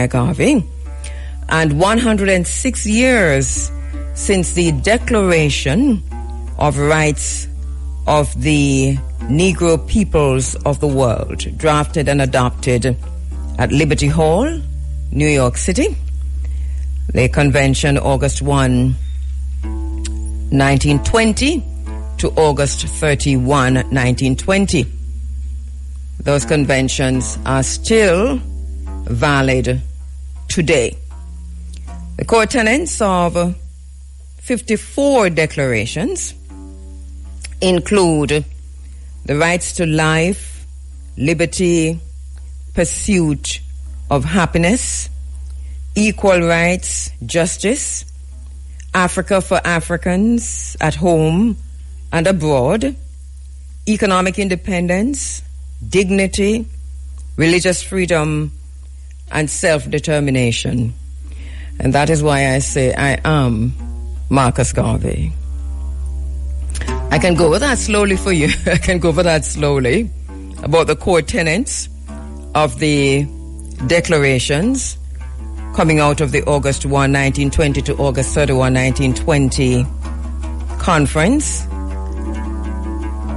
Garvey, and 106 years since the Declaration of Rights of the Negro Peoples of the World, drafted and adopted at Liberty Hall, New York City. The convention, August 1, 1920 to August 31, 1920. Those conventions are still valid today. The core tenets of 54 declarations include the rights to life, liberty, pursuit of happiness, equal rights, justice, Africa for Africans at home and abroad, economic independence, dignity, religious freedom, and self-determination. And that is why I say I am Marcus Garvey. I can go over that slowly for you. I can go over that slowly about the core tenets of the declarations coming out of the August 1, 1920 to August 31, 1920 conference.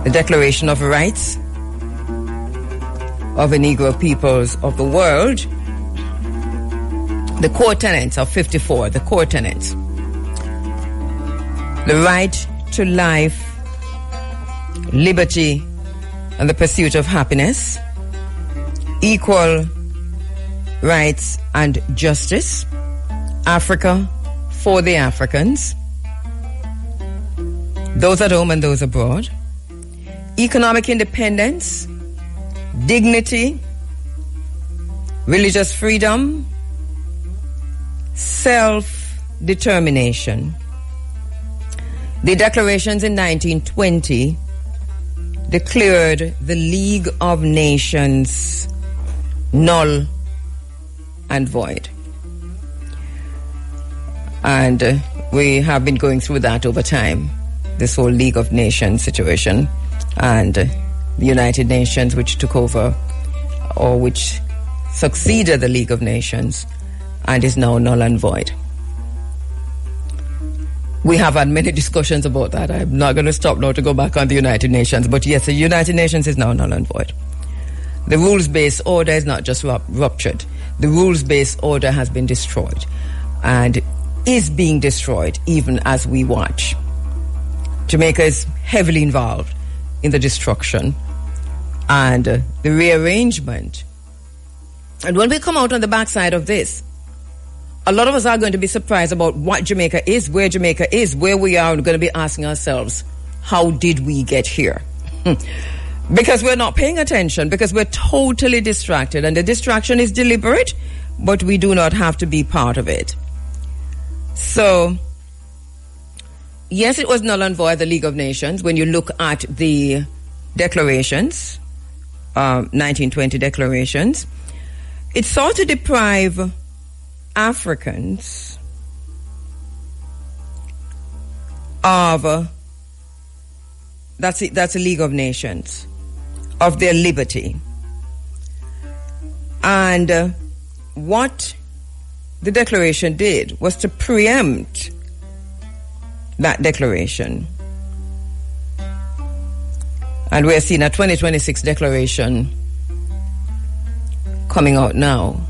The Declaration of Rights of the Negro Peoples of the World. The core tenets of 54, the core tenets. The right to life, liberty, and the pursuit of happiness, equal rights and justice, Africa for the Africans, those at home and those abroad, economic independence, dignity, religious freedom, self-determination. The declarations in 1920 declared the League of Nations null and void. And we have been going through that over time, this whole League of Nations situation, and the United Nations, which took over, or which succeeded the League of Nations, and is now null and void. We have had many discussions about that. I'm not going to stop now to go back on the United Nations, but yes, the United Nations is now null and void. The rules-based order is not just ruptured. The rules-based order has been destroyed and is being destroyed even as we watch. Jamaica is heavily involved in the destruction and the rearrangement. And when we come out on the backside of this, a lot of us are going to be surprised about what Jamaica is, where we are, and going to be asking ourselves, how did we get here? Because we're not paying attention, because we're totally distracted, and the distraction is deliberate, but we do not have to be part of it. So, yes, it was null and void, the League of Nations, when you look at the declarations, 1920 declarations. It sought to deprive Africans of, that's a League of Nations, of their liberty. And what the declaration did was to preempt that declaration. And we're seeing a 2026 declaration coming out now.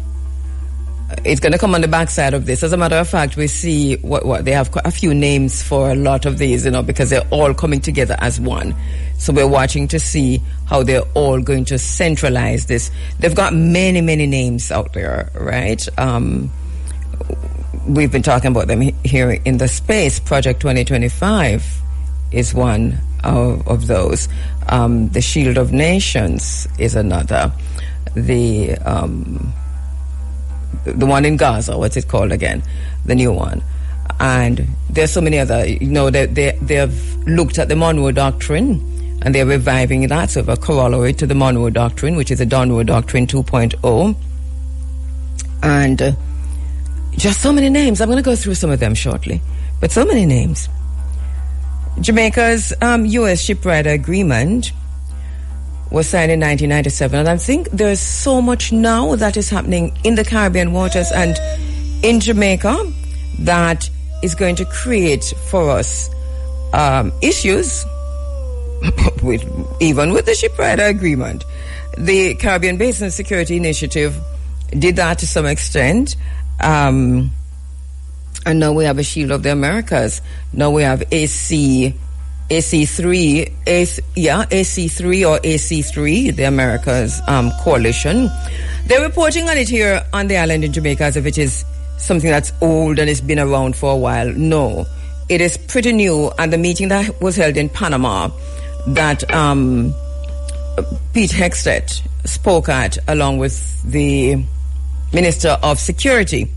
It's going to come on the backside of this. As a matter of fact, we see what they have a few names for a lot of these, because they're all coming together as one. So we're watching to see how they're all going to centralize this. They've got many, many names out there, right? We've been talking about them here in the space. Project 2025 is one of those. The Shield of Nations is another. The one in Gaza, what's it called again? The new one. And there's so many other, they've looked at the Monroe Doctrine, and they're reviving that, so a corollary to the Monroe Doctrine, which is the Monroe Doctrine 2.0. And just so many names. I'm going to go through some of them shortly, but so many names. Jamaica's U.S. Shipwright Agreement was signed in 1997. And I think there's so much now that is happening in the Caribbean waters and in Jamaica that is going to create for us issues even with the shipwrighter agreement. The Caribbean Basin Security Initiative did that to some extent. And now we have a Shield of the Americas. Now we have AC3 or AC3, the Americas coalition. They're reporting on it here on the island in Jamaica as if it is something that's old and it's been around for a while. No, it is pretty new. And the meeting that was held in Panama that Pete Hegseth spoke at, along with the Minister of Security,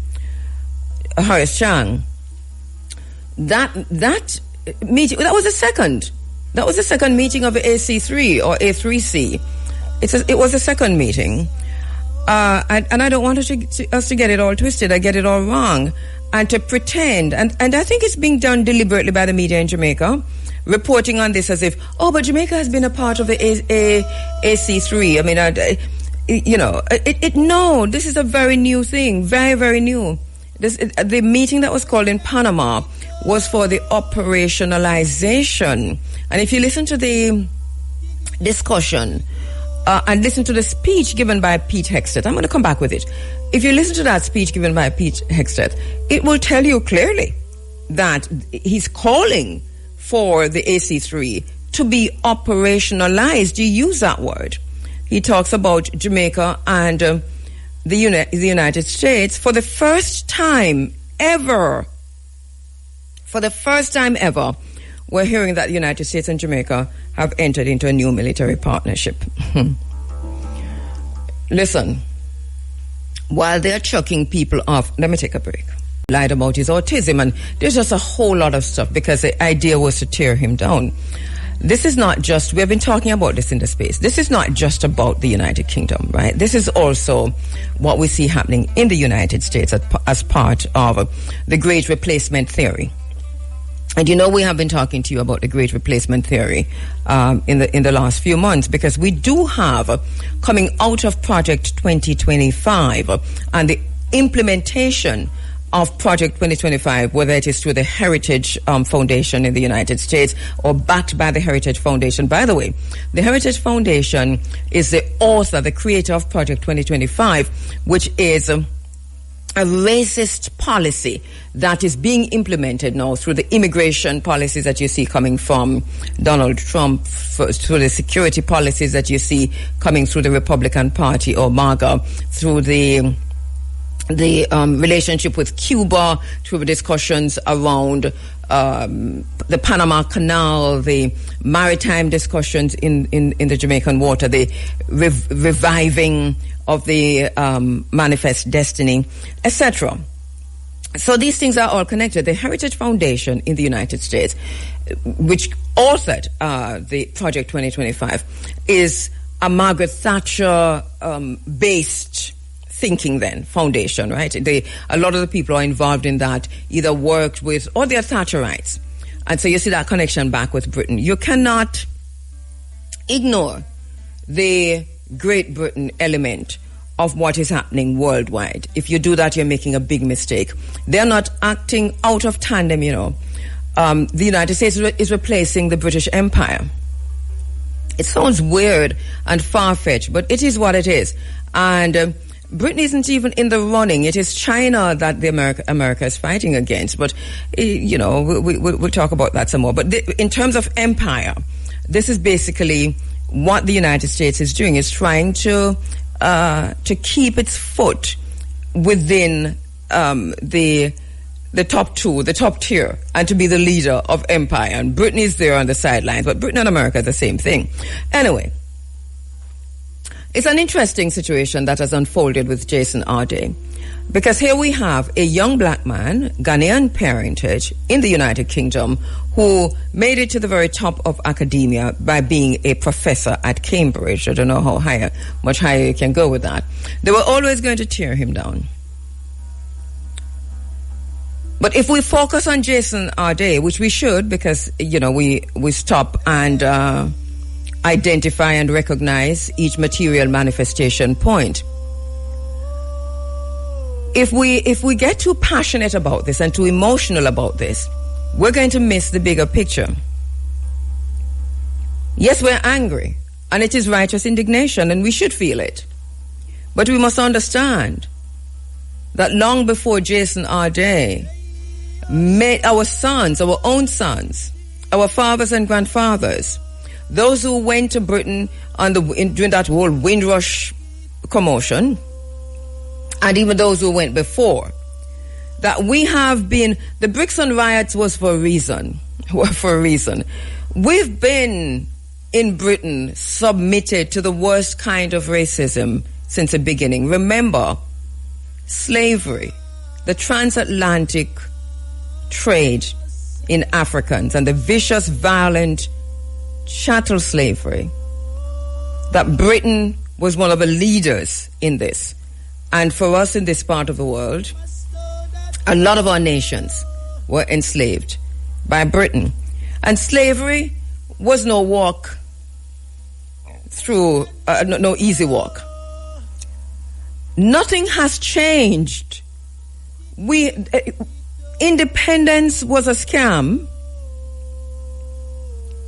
Horace Chang, that meeting, that was the second meeting of AC3 or A3C. It was a second meeting. And I don't want us to get it all twisted. I get it all wrong. And to pretend, and I think it's being done deliberately by the media in Jamaica, reporting on this as if, but Jamaica has been a part of the AC3. I mean, no, this is a very new thing, very, very new. The meeting that was called in Panama was for the operationalization. And if you listen to the discussion and listen to the speech given by Pete Hegseth, I'm going to come back with it. If you listen to that speech given by Pete Hegseth, it will tell you clearly that he's calling for the AC3 to be operationalized. You use that word. He talks about Jamaica and the United States for the first time ever. For the first time ever, we're hearing that the United States and Jamaica have entered into a new military partnership. Listen, while they're chucking people off, let me take a break. Lied about his autism, and there's just a whole lot of stuff because the idea was to tear him down. This is not just, we have been talking about this in the space, this is not just about the United Kingdom, right? This is also what we see happening in the United States as part of the Great Replacement Theory. And we have been talking to you about the Great Replacement Theory in the last few months, because we do have coming out of Project 2025 and the implementation of Project 2025, whether it is through the Heritage Foundation in the United States or backed by the Heritage Foundation. By the way, the Heritage Foundation is the author, the creator of Project 2025, which is a racist policy that is being implemented now through the immigration policies that you see coming from Donald Trump, through the security policies that you see coming through the Republican Party or MAGA, through the relationship with Cuba, through the discussions around the Panama Canal, the maritime discussions in the Jamaican water, the reviving of the Manifest Destiny, etc. So these things are all connected. The Heritage Foundation in the United States, which authored the Project 2025, is a Margaret Thatcher based thinking foundation, right? A lot of the people are involved in that either worked with, or they're Thatcherites. And so you see that connection back with Britain. You cannot ignore the Great Britain element of what is happening worldwide. If you do that, you're making a big mistake. They're not acting out of tandem, The United States is replacing the British Empire. It sounds weird and far-fetched, but it is what it is. And Britain isn't even in the running. It is China that America is fighting against. But, we'll talk about that some more. But in terms of empire, this is basically what the United States is doing, is trying to keep its foot within the top tier, and to be the leader of empire. And Britain is there on the sidelines, but Britain and America are the same thing. Anyway, it's an interesting situation that has unfolded with Jason Arde, because here we have a young black man, Ghanaian parentage, in the United Kingdom, who made it to the very top of academia by being a professor at Cambridge. I don't know how much higher you can go with that. They were always going to tear him down. But if we focus on Jason Arde, which we should, because we stop and identify and recognize each material manifestation point. If we get too passionate about this and too emotional about this, we're going to miss the bigger picture. Yes, we're angry, and it is righteous indignation, and we should feel it. But we must understand that long before Jason Ade made our sons, our own sons, our fathers and grandfathers, those who went to Britain during that whole Windrush commotion, and even those who went before, that we have been, the Brixton riots was for a reason. We've been in Britain submitted to the worst kind of racism since the beginning. Remember, slavery, the transatlantic trade in Africans, and the vicious, violent chattel slavery, that Britain was one of the leaders in this. And for us in this part of the world, a lot of our nations were enslaved by Britain. And slavery was no walk through, no easy walk. Nothing has changed. Independence was a scam.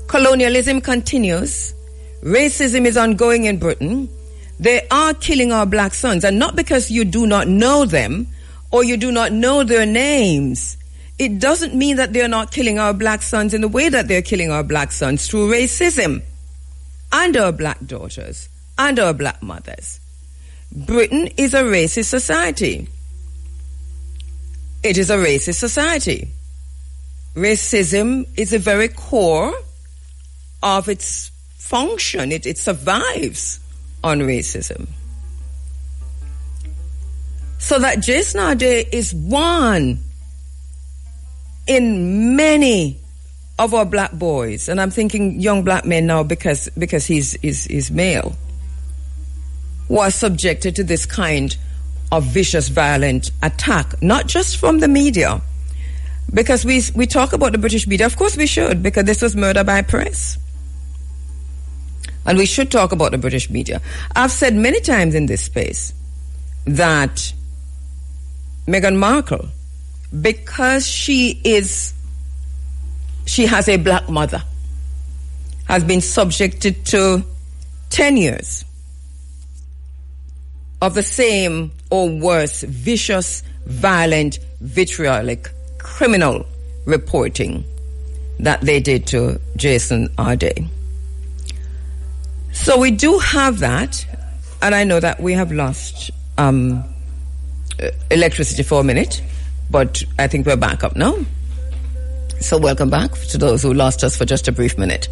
Colonialism continues. Racism is ongoing in Britain. They are killing our black sons, and not because you do not know them or you do not know their names. It doesn't mean that they're not killing our black sons in the way that they're killing our black sons through racism, and our black daughters, and our black mothers. Britain is a racist society. It is a racist society. Racism is the very core of its function. It survives on racism. So that Jason Ade is one in many of our black boys, and I'm thinking young black men now because he's male, who are subjected to this kind of vicious, violent attack, not just from the media. Because we talk about the British media, of course we should, because this was murder by press. And we should talk about the British media. I've said many times in this space that Meghan Markle, because she has a black mother, has been subjected to 10 years of the same or worse vicious, violent, vitriolic, criminal reporting that they did to Jason Ade. So we do have that, and I know that we have lost electricity for a minute, but I think we're back up now. So welcome back to those who lost us for just a brief minute.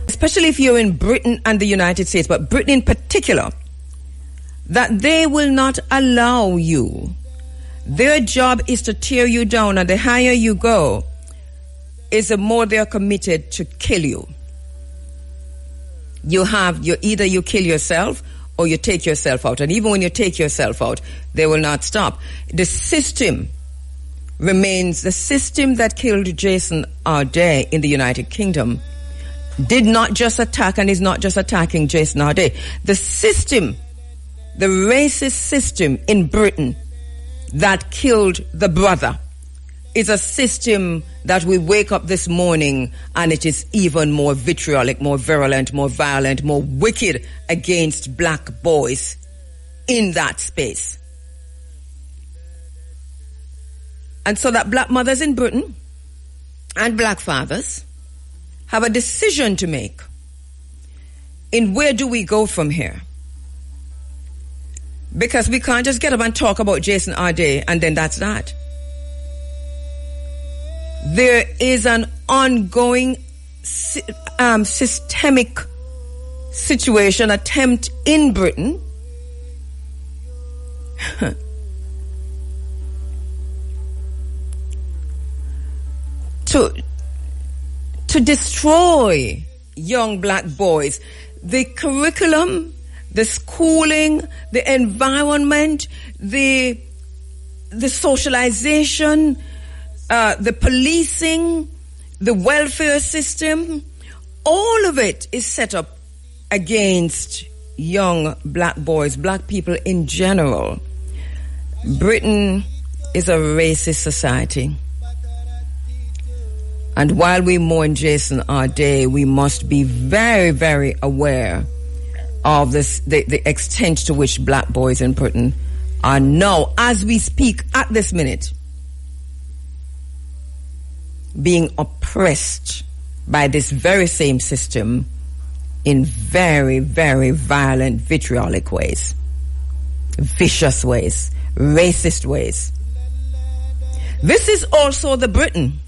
Especially if you're in Britain and the United States, but Britain in particular, that they will not allow you. Their job is to tear you down, and the higher you go, is the more they're committed to kill you. You either you kill yourself or you take yourself out. And even when you take yourself out, they will not stop. The system remains, the system that killed Jason Ade in the United Kingdom did not just attack and is not just attacking Jason Ade. The system, the racist system in Britain that killed the brother, is a system that we wake up this morning and it is even more vitriolic, more virulent, more violent, more wicked against black boys in that space. And so that black mothers in Britain and black fathers have a decision to make in where do we go from here. Because we can't just get up and talk about Jason Ade and then that's that. There is an ongoing systemic situation, attempt in Britain to destroy young black boys. The curriculum, the schooling, the environment, the socialization, the policing, the welfare system, all of it is set up against young black boys, black people in general. Britain is a racist society. And while we mourn Jason our day, we must be very, very aware of this, the extent to which black boys in Britain are now, as we speak at this minute, being oppressed by this very same system in very, very violent, vitriolic ways, vicious ways, racist ways. This is also the Britain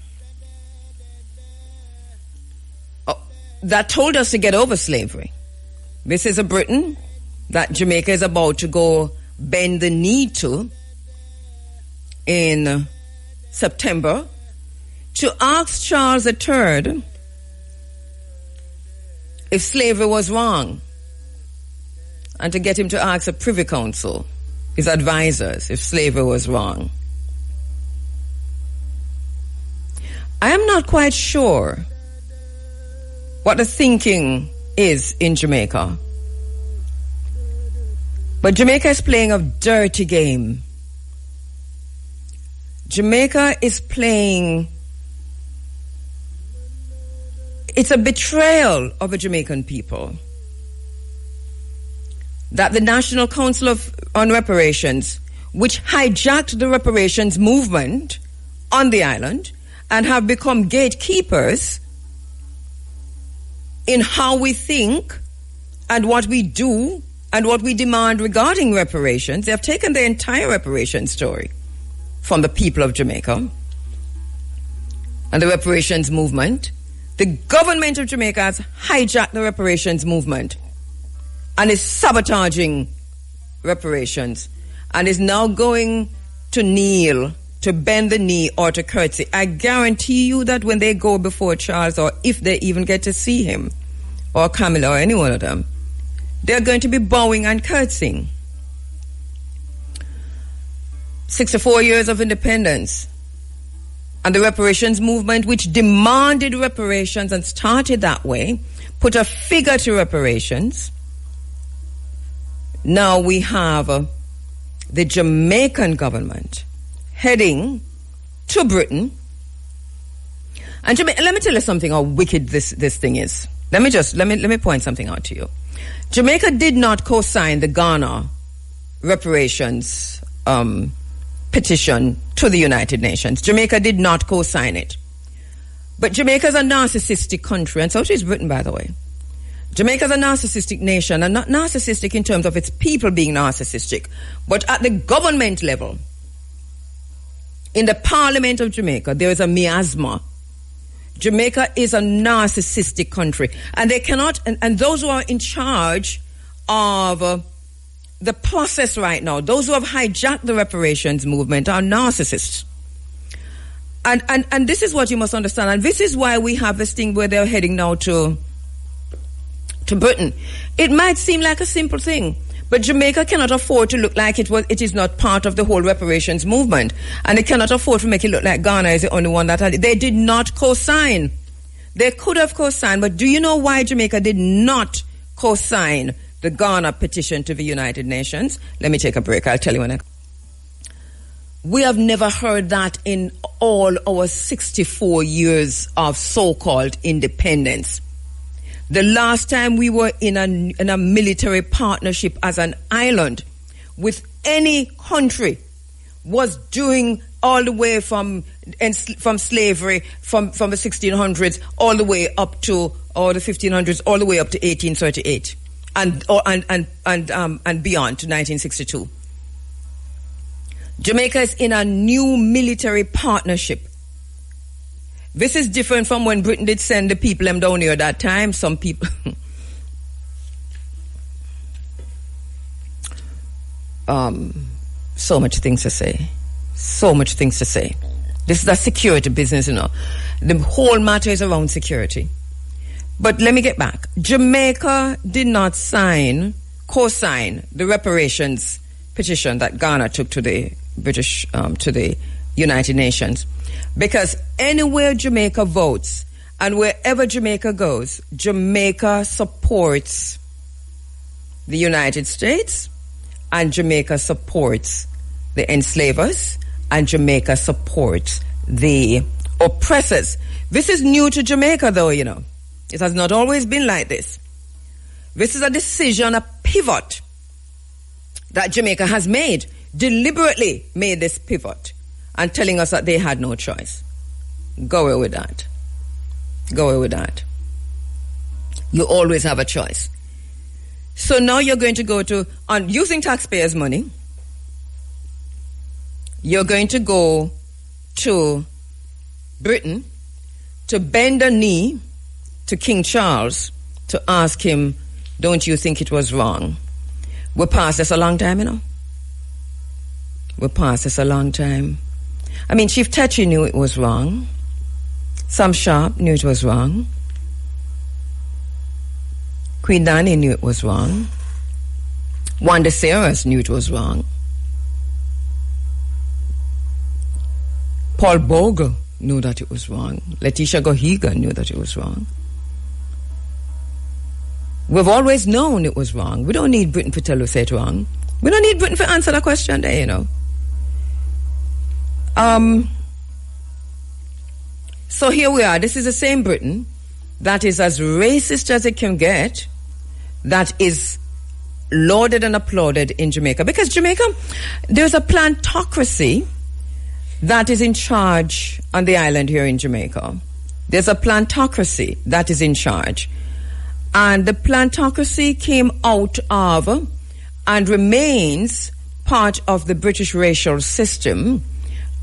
that told us to get over slavery. This is a Britain that Jamaica is about to go bend the knee to in September to ask Charles III if slavery was wrong, and to get him to ask the Privy Council, his advisors, if slavery was wrong. I am not quite sure what the thinking is in Jamaica, but Jamaica is playing a dirty game. Jamaica is playing, it's a betrayal of the Jamaican people that the National Council on Reparations, which hijacked the reparations movement on the island and have become gatekeepers in how we think and what we do and what we demand regarding reparations. They have taken the entire reparation story from the people of Jamaica and the reparations movement. The government of Jamaica has hijacked the reparations movement and is sabotaging reparations and is now going to kneel, to bend the knee or to curtsy. I guarantee you that when they go before Charles, or if they even get to see him, or Camilla, or any one of them, they're going to be bowing and curtsying. 64 years of independence, and the reparations movement, which demanded reparations and started that way, put a figure to reparations. Now we have the Jamaican government heading to Britain. And let me tell you something how wicked this thing is. Let me point something out to you. Jamaica did not co-sign the Ghana reparations petition to the United Nations. Jamaica did not co-sign it. But Jamaica is a narcissistic country, and so is Britain, by the way. Jamaica is a narcissistic nation, and not narcissistic in terms of its people being narcissistic, but at the government level. In the Parliament of Jamaica, there is a miasma. Jamaica is a narcissistic country, and they cannot, and those who are in charge of the process right now, those who have hijacked the reparations movement, are narcissists. And this is what you must understand, and this is why we have this thing where they're heading now to Britain. It might seem like a simple thing, but Jamaica cannot afford to look like it is not part of the whole reparations movement, and it cannot afford to make it look like Ghana is the only one that had it. They did not co-sign. They could have co-signed, but do you know why Jamaica did not co-sign the Ghana petition to the United Nations? Let me take a break. I'll tell you when I... We have never heard that in all our 64 years of so-called independence. The last time we were in a military partnership as an island with any country was during all the way from slavery, from the 1600s all the way up to, or the 1500s all the way up to 1838 and beyond to 1962. Jamaica is in a new military partnership. This is different from when Britain did send the people them down here at that time. Some people... so much things to say. So much things to say. This is a security business, you know. The whole matter is around security. But let me get back. Jamaica did not co-sign the reparations petition that Ghana took to the British, to the United Nations. Because anywhere Jamaica votes and wherever Jamaica goes, Jamaica supports the United States, and Jamaica supports the enslavers, and Jamaica supports the oppressors. This is new to Jamaica, though, you know. It has not always been like this. This is a decision, a pivot that Jamaica has made, deliberately made this pivot, and telling us that they had no choice. Go away with that. Go away with that. You always have a choice. So now you're going to go to, on using taxpayers' money, you're going to go to Britain to bend a knee to King Charles to ask him, don't you think it was wrong? We're past this a long time, you know. We're past this a long time. I mean, Chief Tetchy knew it was wrong. Sam Sharp knew it was wrong. Queen Danny knew it was wrong. Wanda Sears knew it was wrong. Paul Bogle knew that it was wrong. Letitia Gohiga knew that it was wrong. We've always known it was wrong. We don't need Britain to tell us it's wrong. We don't need Britain to answer that question there, you know. So here we are. This is the same Britain that is as racist as it can get, that is lauded and applauded in Jamaica. Because Jamaica, there's a plantocracy that is in charge on the island here in Jamaica. There's a plantocracy that is in charge. And the plantocracy came out of and remains part of the British racial system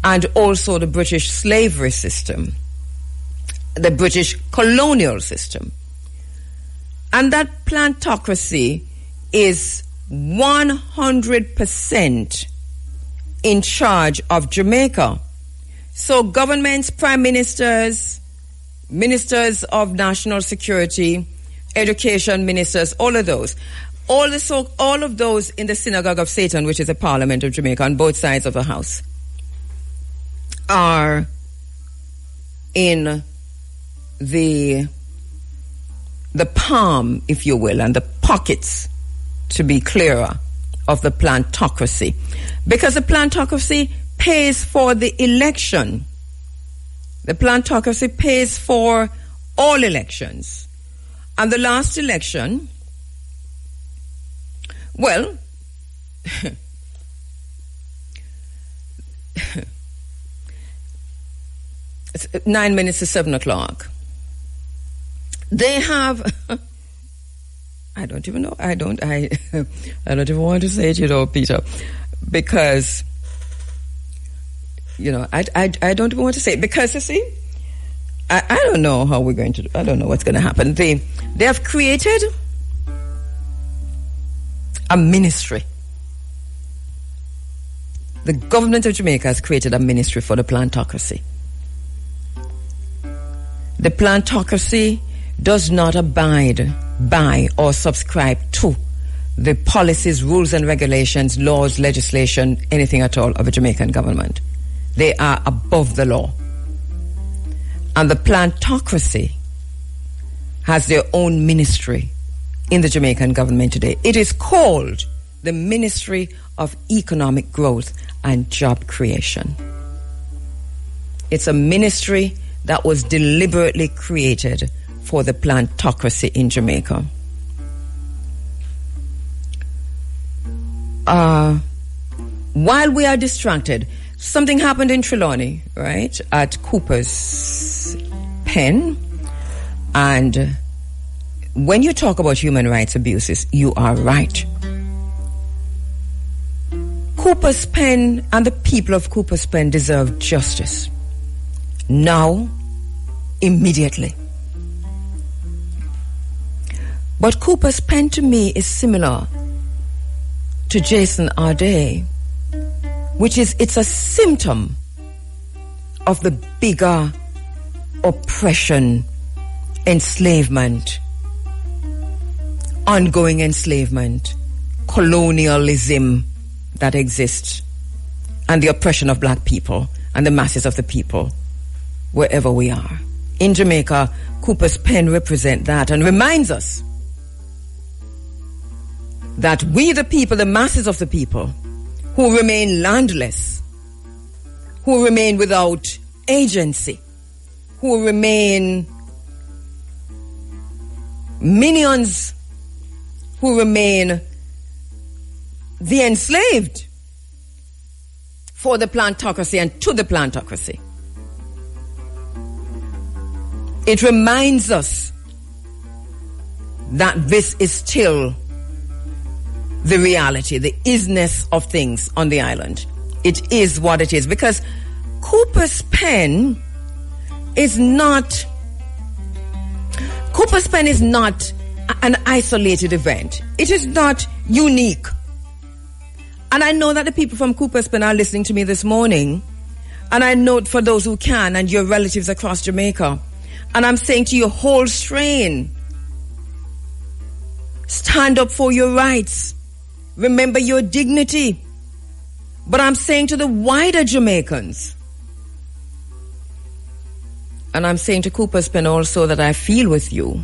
and also the British slavery system, the British colonial system. And that plantocracy is 100% in charge of Jamaica. So governments, prime ministers, ministers of national security, education ministers, all of those in the synagogue of Satan, which is the parliament of Jamaica on both sides of the house, are in the palm, if you will, and the pockets, to be clearer, of the plantocracy. Because the plantocracy pays for the election. The plantocracy pays for all elections. And the last election, well, it's 9 minutes to 7 o'clock. They have, I don't even know, I don't even want to say it, you know, Peter, because, you know, I don't even want to say it, because, you see, I don't know how we're going to, I don't know what's going to happen. They have created a ministry. The government of Jamaica has created a ministry for the plantocracy. The plantocracy does not abide by or subscribe to the policies, rules and regulations, laws, legislation, anything at all of a Jamaican government. They are above the law. And the plantocracy has their own ministry in the Jamaican government today. It is called the Ministry of Economic Growth and Job Creation. It's a ministry that was deliberately created for the plantocracy in Jamaica. While we are distracted, something happened in Trelawney, right, at Cooper's Pen. And when you talk about human rights abuses, you are right. Cooper's Pen and the people of Cooper's Pen deserve justice. Now, immediately. But Cooper's Pen to me is similar to Jason Ardey, which is, it's a symptom of the bigger oppression, enslavement, ongoing enslavement, colonialism that exists, and the oppression of black people and the masses of the people wherever we are. In Jamaica, Cooper's Pen represents that and reminds us that we the people, the masses of the people, who remain landless, who remain without agency, who remain minions, who remain the enslaved for the plantocracy and to the plantocracy. It reminds us that this is still the reality, the isness of things on the island. It is what it is, because Cooper's Pen is not an isolated event. It is not unique. And I know that the people from Cooper's Pen are listening to me this morning, and I know for those who can, and your relatives across Jamaica, and I'm saying to you, whole strain, stand up for your rights. Remember your dignity. But I'm saying to the wider Jamaicans, and I'm saying to Cooper's Pen also, that I feel with you.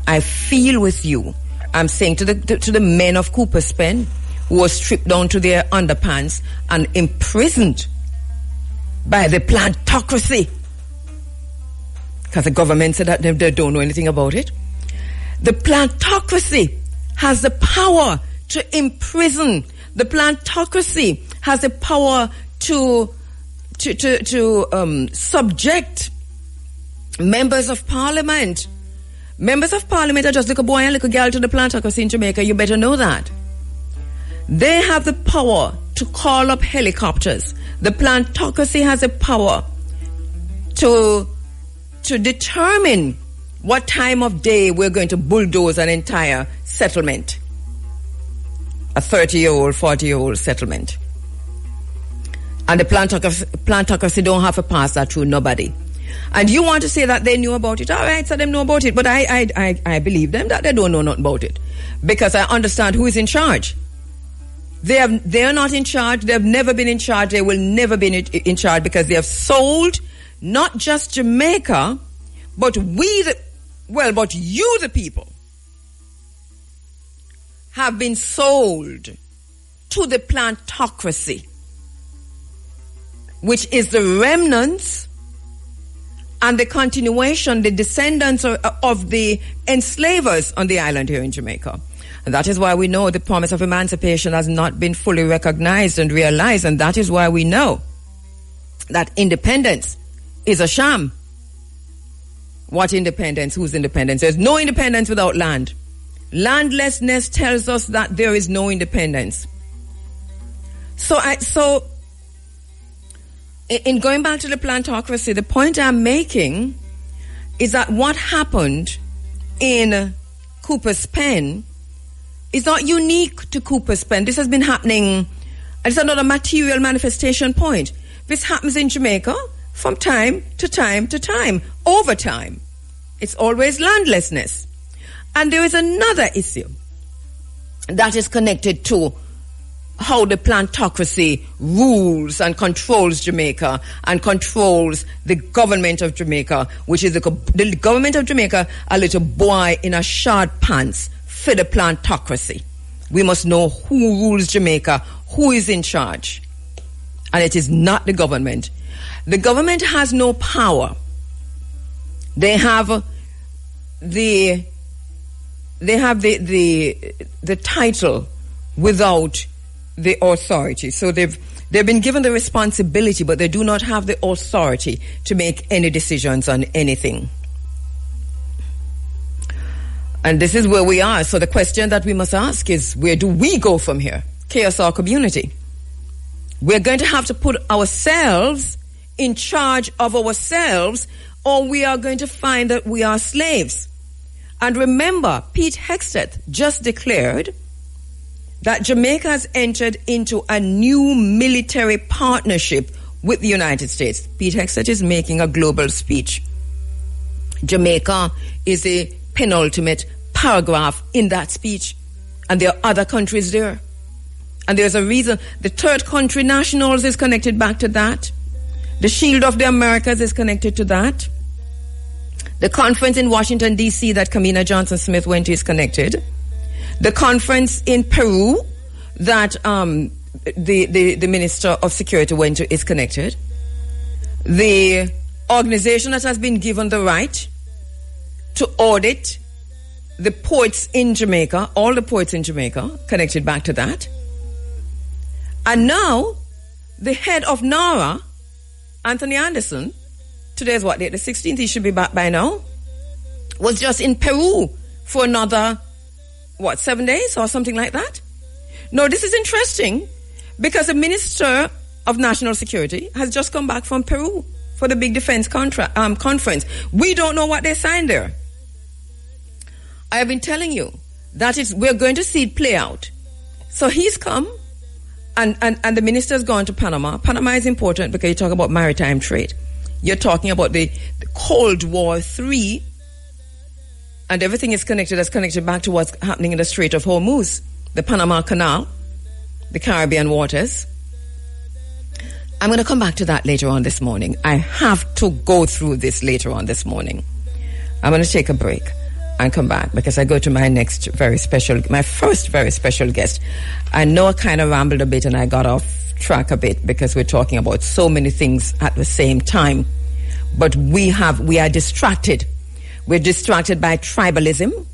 I feel with you. I'm saying to the men of Cooper's Pen who were stripped down to their underpants and imprisoned by the plantocracy, because the government said that they don't know anything about it. The plantocracy has the power to imprison. The plantocracy has the power to subject members of parliament. Members of parliament are just like a boy and like a girl to the plantocracy in Jamaica. You better know that. They have the power to call up helicopters. The plantocracy has the power to determine what time of day we're going to bulldoze an entire settlement. A 30-year-old, 40-year-old settlement. And the plantocracy don't have to pass that through nobody. And you want to say that they knew about it. All right, so they know about it. But I believe them that they don't know nothing about it. Because I understand who is in charge. They are not in charge. They have never been in charge. They will never be in charge, because they have sold not just Jamaica, but you, the people, have been sold to the plantocracy, which is the remnants and the continuation, the descendants of the enslavers on the island here in Jamaica. And that is why we know the promise of emancipation has not been fully recognized and realized, and that is why we know that independence is a sham. What independence? Whose independence? There's no independence without land. Landlessness tells us that there is no independence. So in going back to the plantocracy, the point I'm making is that what happened in Cooper's Pen is not unique to Cooper's Pen. This has been happening. It's another material manifestation point. This happens in Jamaica from time to time to time, over time. It's always landlessness. And there is another issue that is connected to how the plantocracy rules and controls Jamaica and controls the government of Jamaica, which is the government of Jamaica, a little boy in a short pants for the plantocracy. We must know who rules Jamaica, who is in charge. And it is not the government. The government has no power. They have the title without the authority. So they've been given the responsibility, but they do not have the authority to make any decisions on anything. And this is where we are. So the question that we must ask is, where do we go from here? KSR community. We're going to have to put ourselves in charge of ourselves, or we are going to find that we are slaves. And remember, Pete Hegseth just declared that Jamaica has entered into a new military partnership with the United States. Pete Hegseth is making a global speech. Jamaica is a penultimate paragraph in that speech. And there are other countries there. And there's a reason. The Third Country Nationals is connected back to that. The Shield of the Americas is connected to that. The conference in Washington, D.C. that Kamina Johnson-Smith went to is connected. The conference in Peru that the Minister of Security went to is connected. The organization that has been given the right to audit the ports in Jamaica, all the ports in Jamaica, connected back to that. And now, the head of NARA, Anthony Anderson, today's what date? The 16th, he should be back by now, was just in Peru for another, 7 days or something like that? No, this is interesting because the Minister of National Security has just come back from Peru for the big defense conference. We don't know what they signed there. I have been telling you that we're going to see it play out. So he's come and the minister's gone to Panama. Panama is important because you talk about maritime trade. You're talking about the Cold War III, and everything is connected. That's connected back to what's happening in the Strait of Hormuz, the Panama Canal, the Caribbean waters. I'm going to come back to that later on this morning. I have to go through this later on this morning. I'm going to take a break and come back because I go to my first very special guest. I know I kind of rambled a bit and I got off track a bit because we're talking about so many things at the same time. But we are distracted. We're distracted by tribalism,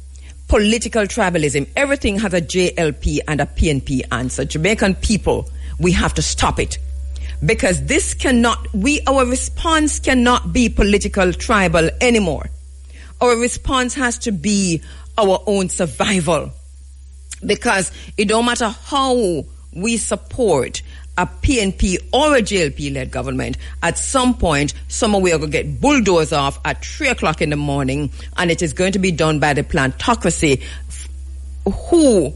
political tribalism. Everything has a JLP and a PNP answer. Jamaican people, we have to stop it. Because our response cannot be political tribal anymore. Our response has to be our own survival. Because it don't matter how we support a PNP or a JLP-led government, at some point, somewhere we are going to get bulldozed off at 3 o'clock in the morning, and it is going to be done by the plantocracy who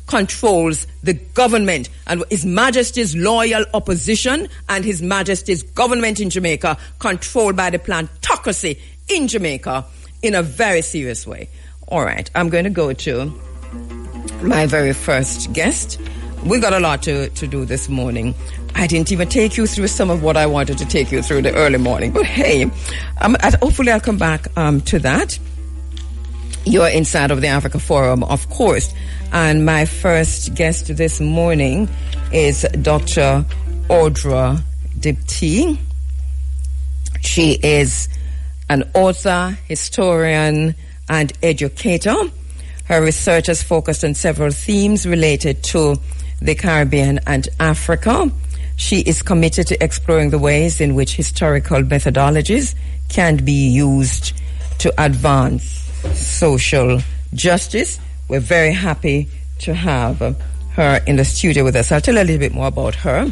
controls the government, and His Majesty's loyal opposition and His Majesty's government in Jamaica controlled by the plantocracy in Jamaica in a very serious way. All right, I'm going to go to my very first guest. We got a lot to do this morning. I didn't even take you through some of what I wanted to take you through the early morning. But hey, hopefully I'll come back to that. You're inside of the Africa Forum, of course. And my first guest this morning is Dr. Audra Dipti. She is an author, historian, and educator. Her research has focused on several themes related to the Caribbean and Africa. She is committed to exploring the ways in which historical methodologies can be used to advance social justice. We're very happy to have her in the studio with us. I'll tell you a little bit more about her.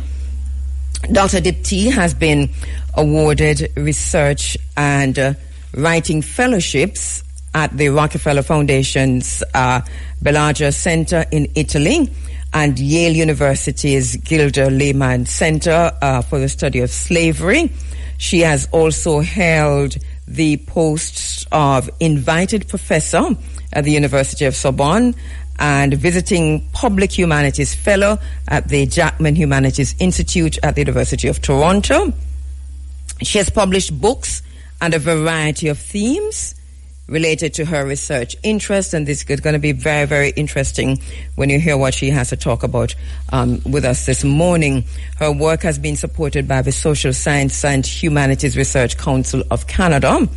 Dr. Dipti has been awarded research and writing fellowships at the Rockefeller Foundation's Bellagio Center in Italy and Yale University's Gilder Lehman Center for the Study of Slavery. She has also held the post of invited professor at the University of Sorbonne and visiting public humanities fellow at the Jackman Humanities Institute at the University of Toronto. She has published books and a variety of themes related to her research interest, and this is going to be very, very interesting when you hear what she has to talk about with us this morning. Her work has been supported by the Social Science and Humanities Research Council of Canada.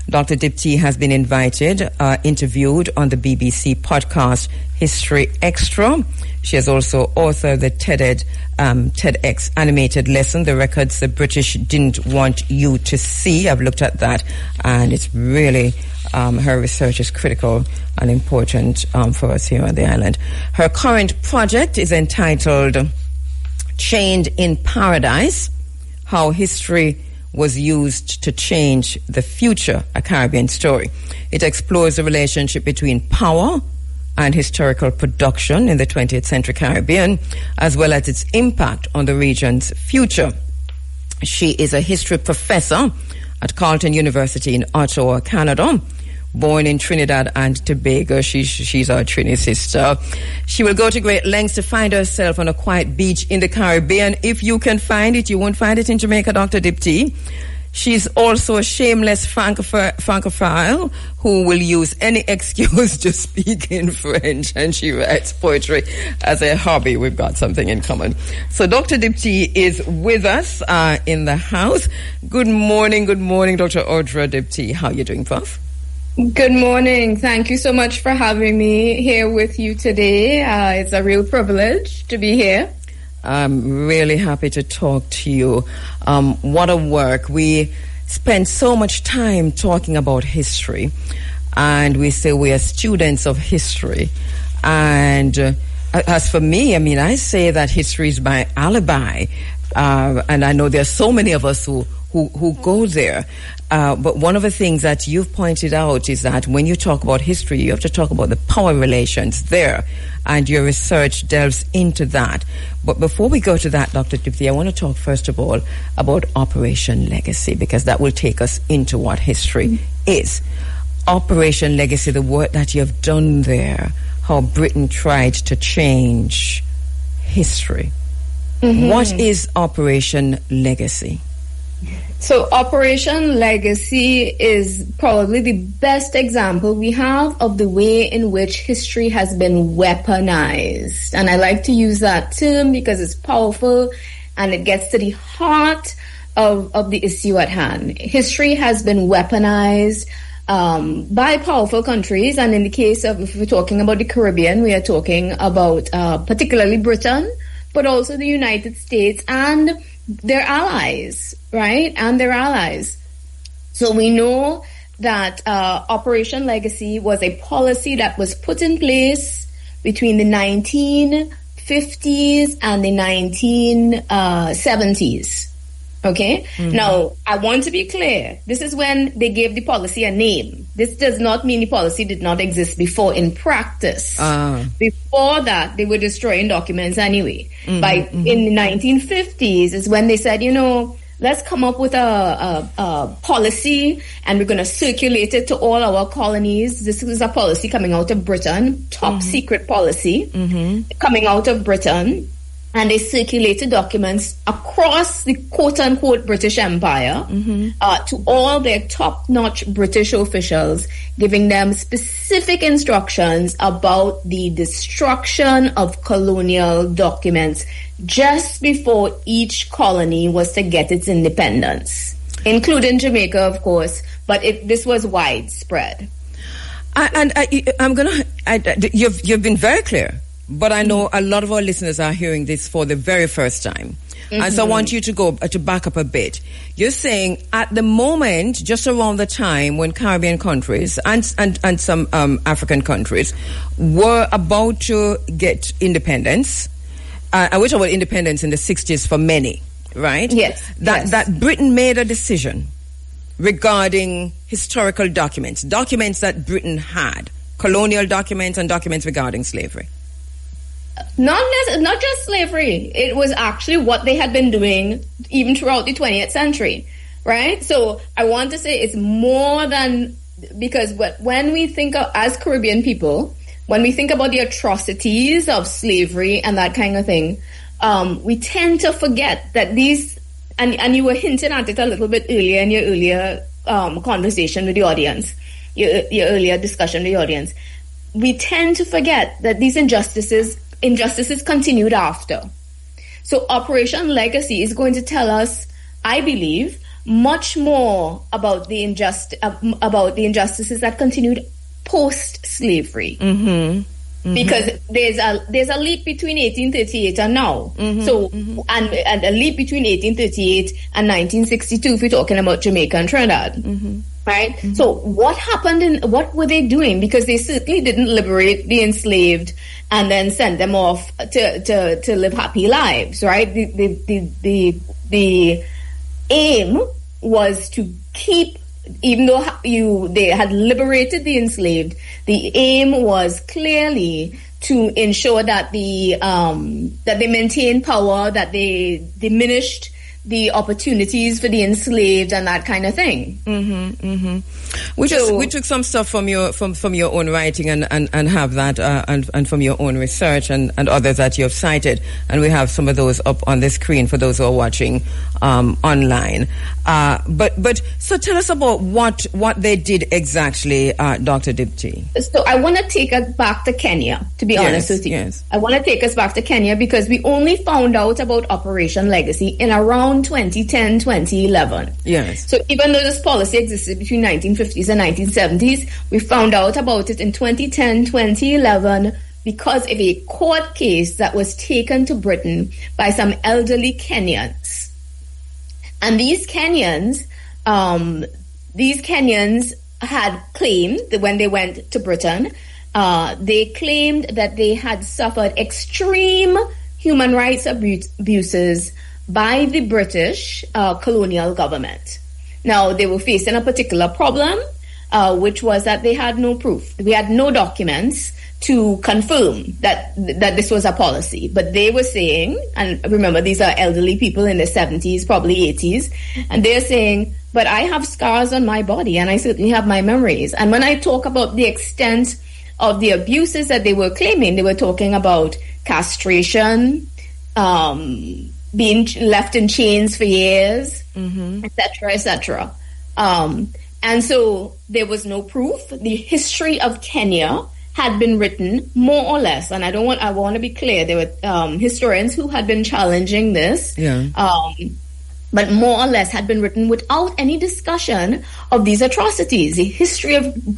Dr. Dipti has been interviewed on the BBC podcast History Extra. She has also authored the TEDx animated lesson, The Records the British Didn't Want You to See. I've looked at that, and it's really, her research is critical and important for us here on the island. Her current project is entitled Chained in Paradise, How History was Used to Change the Future, a Caribbean Story. It explores the relationship between power and historical production in the 20th century Caribbean, as well as its impact on the region's future. She is a history professor at Carleton University in Ottawa, Canada. Born in Trinidad and Tobago, she's our Trini sister. She will go to great lengths to find herself on a quiet beach in the Caribbean. If you can find it, you won't find it in Jamaica, Dr. Dipti. She's also a shameless francophile who will use any excuse to speak in French, and she writes poetry as a hobby. We've got something in common. So Dr. Dipti is with us in the house. Good morning, Dr. Audra Dipti. How are you doing, Prof? Good morning. Thank you so much for having me here with you today. It's a real privilege to be here. I'm really happy to talk to you. What a work. We spend so much time talking about history, and we say we are students of history. And as for me, I mean, I say that history is my alibi. And I know there are so many of us who go there. But one of the things that you've pointed out is that when you talk about history, you have to talk about the power relations there, and your research delves into that. But before we go to that, Dr. Dipti, I want to talk first of all about Operation Legacy, because that will take us into what history is. Operation Legacy, the work that you've done there, how Britain tried to change history. Mm-hmm. What is Operation Legacy? So Operation Legacy is probably the best example we have of the way in which history has been weaponized. And I like to use that term because it's powerful and it gets to the heart of the issue at hand. History has been weaponized by powerful countries. And in the case of, if we're talking about the Caribbean, we are talking about particularly Britain, but also the United States and their allies, right? And their allies. So we know that Operation Legacy was a policy that was put in place between the 1950s and the 1970s. Okay? Mm-hmm. Now, I want to be clear. This is when they gave the policy a name. This does not mean the policy did not exist before in practice. Before that, they were destroying documents anyway. In the 1950s is when they said, let's come up with a policy and we're going to circulate it to all our colonies. This is a policy coming out of Britain, top secret policy coming out of Britain. And they circulated documents across the quote-unquote British Empire to all their top-notch British officials, giving them specific instructions about the destruction of colonial documents just before each colony was to get its independence, including Jamaica, of course, but this was widespread. You've been very clear. But I know a lot of our listeners are hearing this for the very first time. And so I want you to back up a bit. You're saying at the moment, just around the time when Caribbean countries and some African countries were about to get independence, we're talking about independence in the 60s for many, right? Yes. That Britain made a decision regarding historical documents that Britain had, colonial documents and documents regarding slavery. Not just slavery. It was actually what they had been doing even throughout the 20th century, right? So I want to say it's more than, because when we think of, as Caribbean people, when we think about the atrocities of slavery and that kind of thing, we tend to forget that these, and you were hinting at it a little bit earlier in your earlier conversation with the audience, your earlier discussion with the audience. We tend to forget that these injustices continued after. So Operation Legacy is going to tell us, I believe, much more about the injustices that continued post-slavery. Because there's a leap between 1838 and now. And a leap between 1838 and 1962 if we're talking about Jamaica and Trinidad. Right? So what happened what were they doing? Because they certainly didn't liberate the enslaved and then send them off to live happy lives, right? The aim was to keep, even though they had liberated the enslaved, the aim was clearly to ensure that that they maintained power, that they diminished the opportunities for the enslaved and that kind of thing. We took some stuff from your own writing and have that and from your own research and others that you have cited, and we have some of those up on the screen for those who are watching online. But so tell us about what they did exactly, Dr. Dipti. So I want to take us back to Kenya, to be honest with you. Yes. I want to take us back to Kenya because we only found out about Operation Legacy in around 2010, 2011. Yes. So even though this policy existed between 1950s and 1970s, we found out about it in 2010, 2011 because of a court case that was taken to Britain by some elderly Kenyans. And these Kenyans had claimed that when they went to Britain, they claimed that they had suffered extreme human rights abuses by the British colonial government. Now, they were facing a particular problem, which was that they had no proof. We had no documents to confirm that this was a policy. But they were saying, and remember, these are elderly people in their 70s, probably 80s, and they're saying, but I have scars on my body, and I certainly have my memories. And when I talk about the extent of the abuses that they were claiming, they were talking about castration, being left in chains for years, etc., etc. And so there was no proof. The history of Kenya had been written more or less, and I want to be clear, there were historians who had been challenging this, but more or less had been written without any discussion of these atrocities. The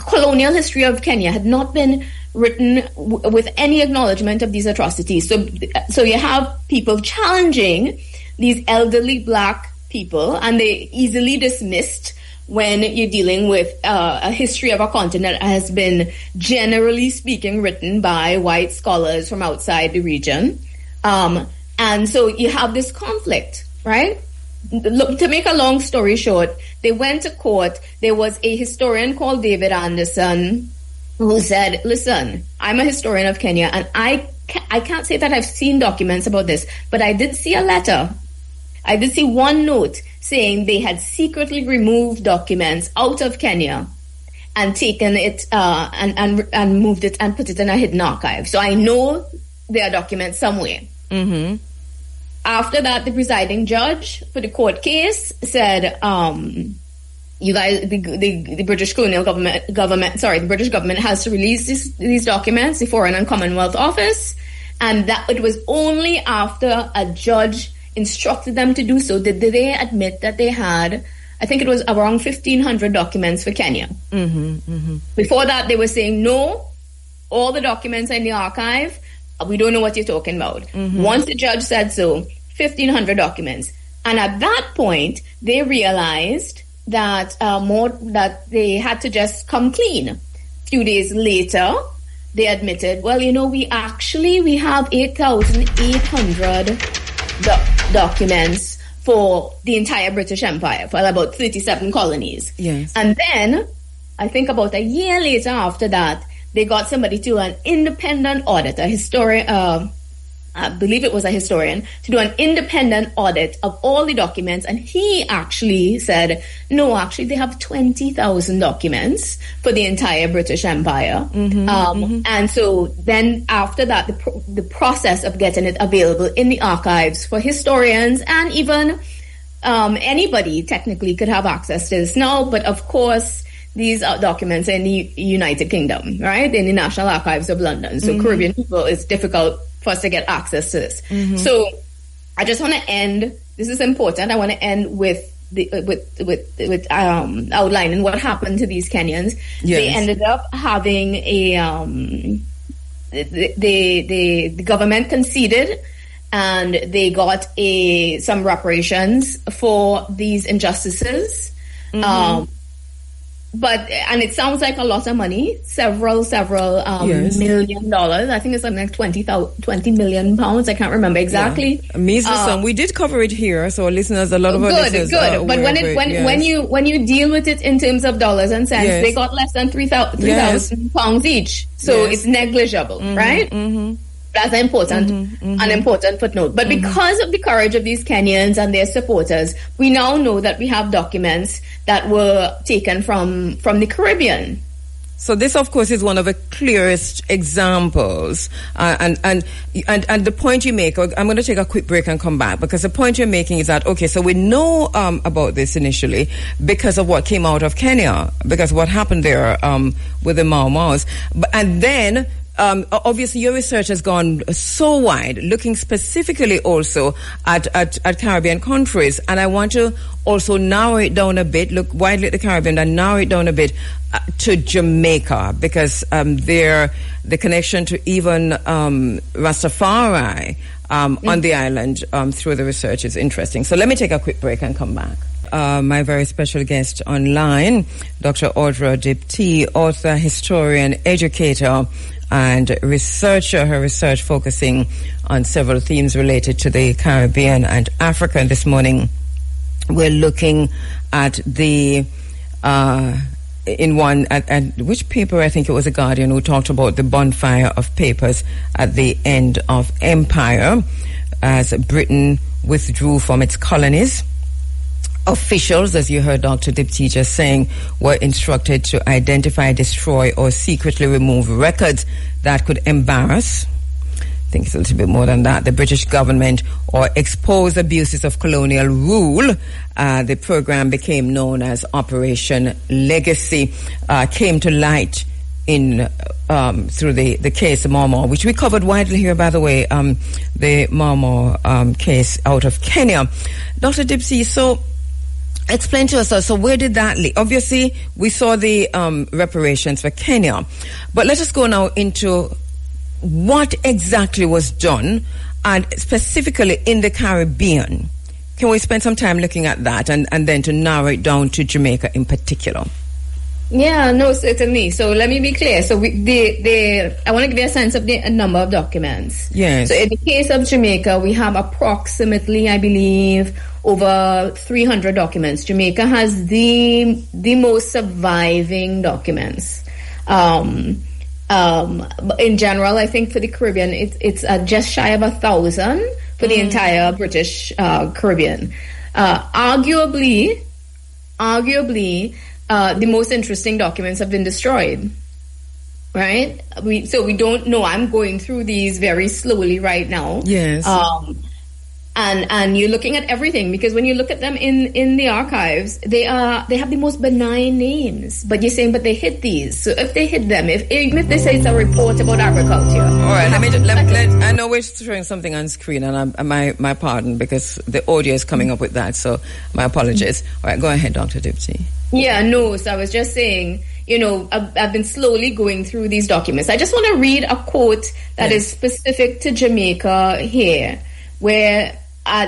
colonial history of Kenya had not been written with any acknowledgement of these atrocities. So you have people challenging these elderly black people, and they easily dismissed when you're dealing with a history of a continent that has been, generally speaking, written by white scholars from outside the region. And so you have this conflict, right? Look, to make a long story short, they went to court. There was a historian called David Anderson who said, listen, I'm a historian of Kenya, and I can't say that I've seen documents about this, but I did see a letter. I did see one note saying they had secretly removed documents out of Kenya and taken it and moved it and put it in a hidden archive. So I know there are documents somewhere. After that, the presiding judge for the court case said, you guys, the British colonial the British government has to release these documents, the Foreign and Commonwealth Office, and that it was only after a judge instructed them to do so did they admit that they had, I think it was around 1,500 documents for Kenya. Before that, they were saying, no, all the documents are in the archive. We don't know what you're talking about. Once the judge said so, 1,500 documents. And at that point, they realized that that they had to just come clean. A few days later, they admitted, well, we have 8,800 documents for the entire British Empire, for about 37 colonies. Yes. And then, I think about a year later after that, they got somebody to do an independent audit, a historian, I believe it was a historian, to do an independent audit of all the documents. And he actually said, no, actually, they have 20,000 documents for the entire British Empire. And so then after that, the process of getting it available in the archives for historians and even anybody technically could have access to this now. But of course, these documents are in the United Kingdom, right? They're in the National Archives of London. So Caribbean people, it's difficult for us to get access to this. So I just want to end, this is important, I want to end with outlining what happened to these Kenyans. Yes. They ended up having the government conceded, and they got some reparations for these injustices. And it sounds like a lot of money, several yes. $1 million. I think it's something like 20 million pounds. I can't remember exactly. Yeah. Measly sum. We did cover it here, so listeners, a lot of our listeners good. But when you deal with it in terms of dollars and cents, yes. they got less than 3,000 pounds each. So it's negligible, right? That's an important footnote. But because of the courage of these Kenyans and their supporters, we now know that we have documents that were taken from the Caribbean. So this, of course, is one of the clearest examples. And the point you make, I'm going to take a quick break and come back, because the point you're making is that, okay, so we know about this initially because of what came out of Kenya, because what happened there with the Mau Maus. And then obviously your research has gone so wide, looking specifically also at Caribbean countries, and I want to also narrow it down a bit, look widely at the Caribbean and narrow it down a bit to Jamaica, because the connection to even Rastafari on the island through the research is interesting. So let me take a quick break and come back. My very special guest online, Dr. Audra Diptee, author, historian, educator, and researcher. Her research focusing on several themes related to the Caribbean and Africa. And this morning, we're looking at the at which paper? I think it was The Guardian who talked about the bonfire of papers at the end of empire as Britain withdrew from its colonies. Officials, as you heard Dr. Diptee just saying, were instructed to identify, destroy, or secretly remove records that could embarrass, I think it's a little bit more than that, the British government, or expose abuses of colonial rule. The program became known as Operation Legacy, came to light in through the case of Mau Mau, which we covered widely here, by the way, the Mau Mau case out of Kenya. Dr. Diptee, so explain to us, so where did that lead? Obviously, we saw the reparations for Kenya, but let us go now into what exactly was done, and specifically in the Caribbean. Can we spend some time looking at that, and then to narrow it down to Jamaica in particular? Yeah, no, certainly. So let me be clear. So I want to give you a sense of the number of documents. Yes. So in the case of Jamaica, we have approximately, I believe, over 300 documents. Jamaica has the most surviving documents. In general, I think for the Caribbean, it's just shy of 1,000 for the entire British Caribbean. Arguably, the most interesting documents have been destroyed. Right? We don't know. I'm going through these very slowly right now. Yes. And you're looking at everything, because when you look at them in the archives, they have the most benign names. But you're saying, but they hid these. So if they hid them, even if they say it's a report about agriculture. All right, I know we're showing something on screen, and my pardon, because the audio is coming up with that. So my apologies. All right, go ahead, Dr. Diptee. Yeah, no. So I was just saying, I've been slowly going through these documents. I just want to read a quote that is specific to Jamaica here, where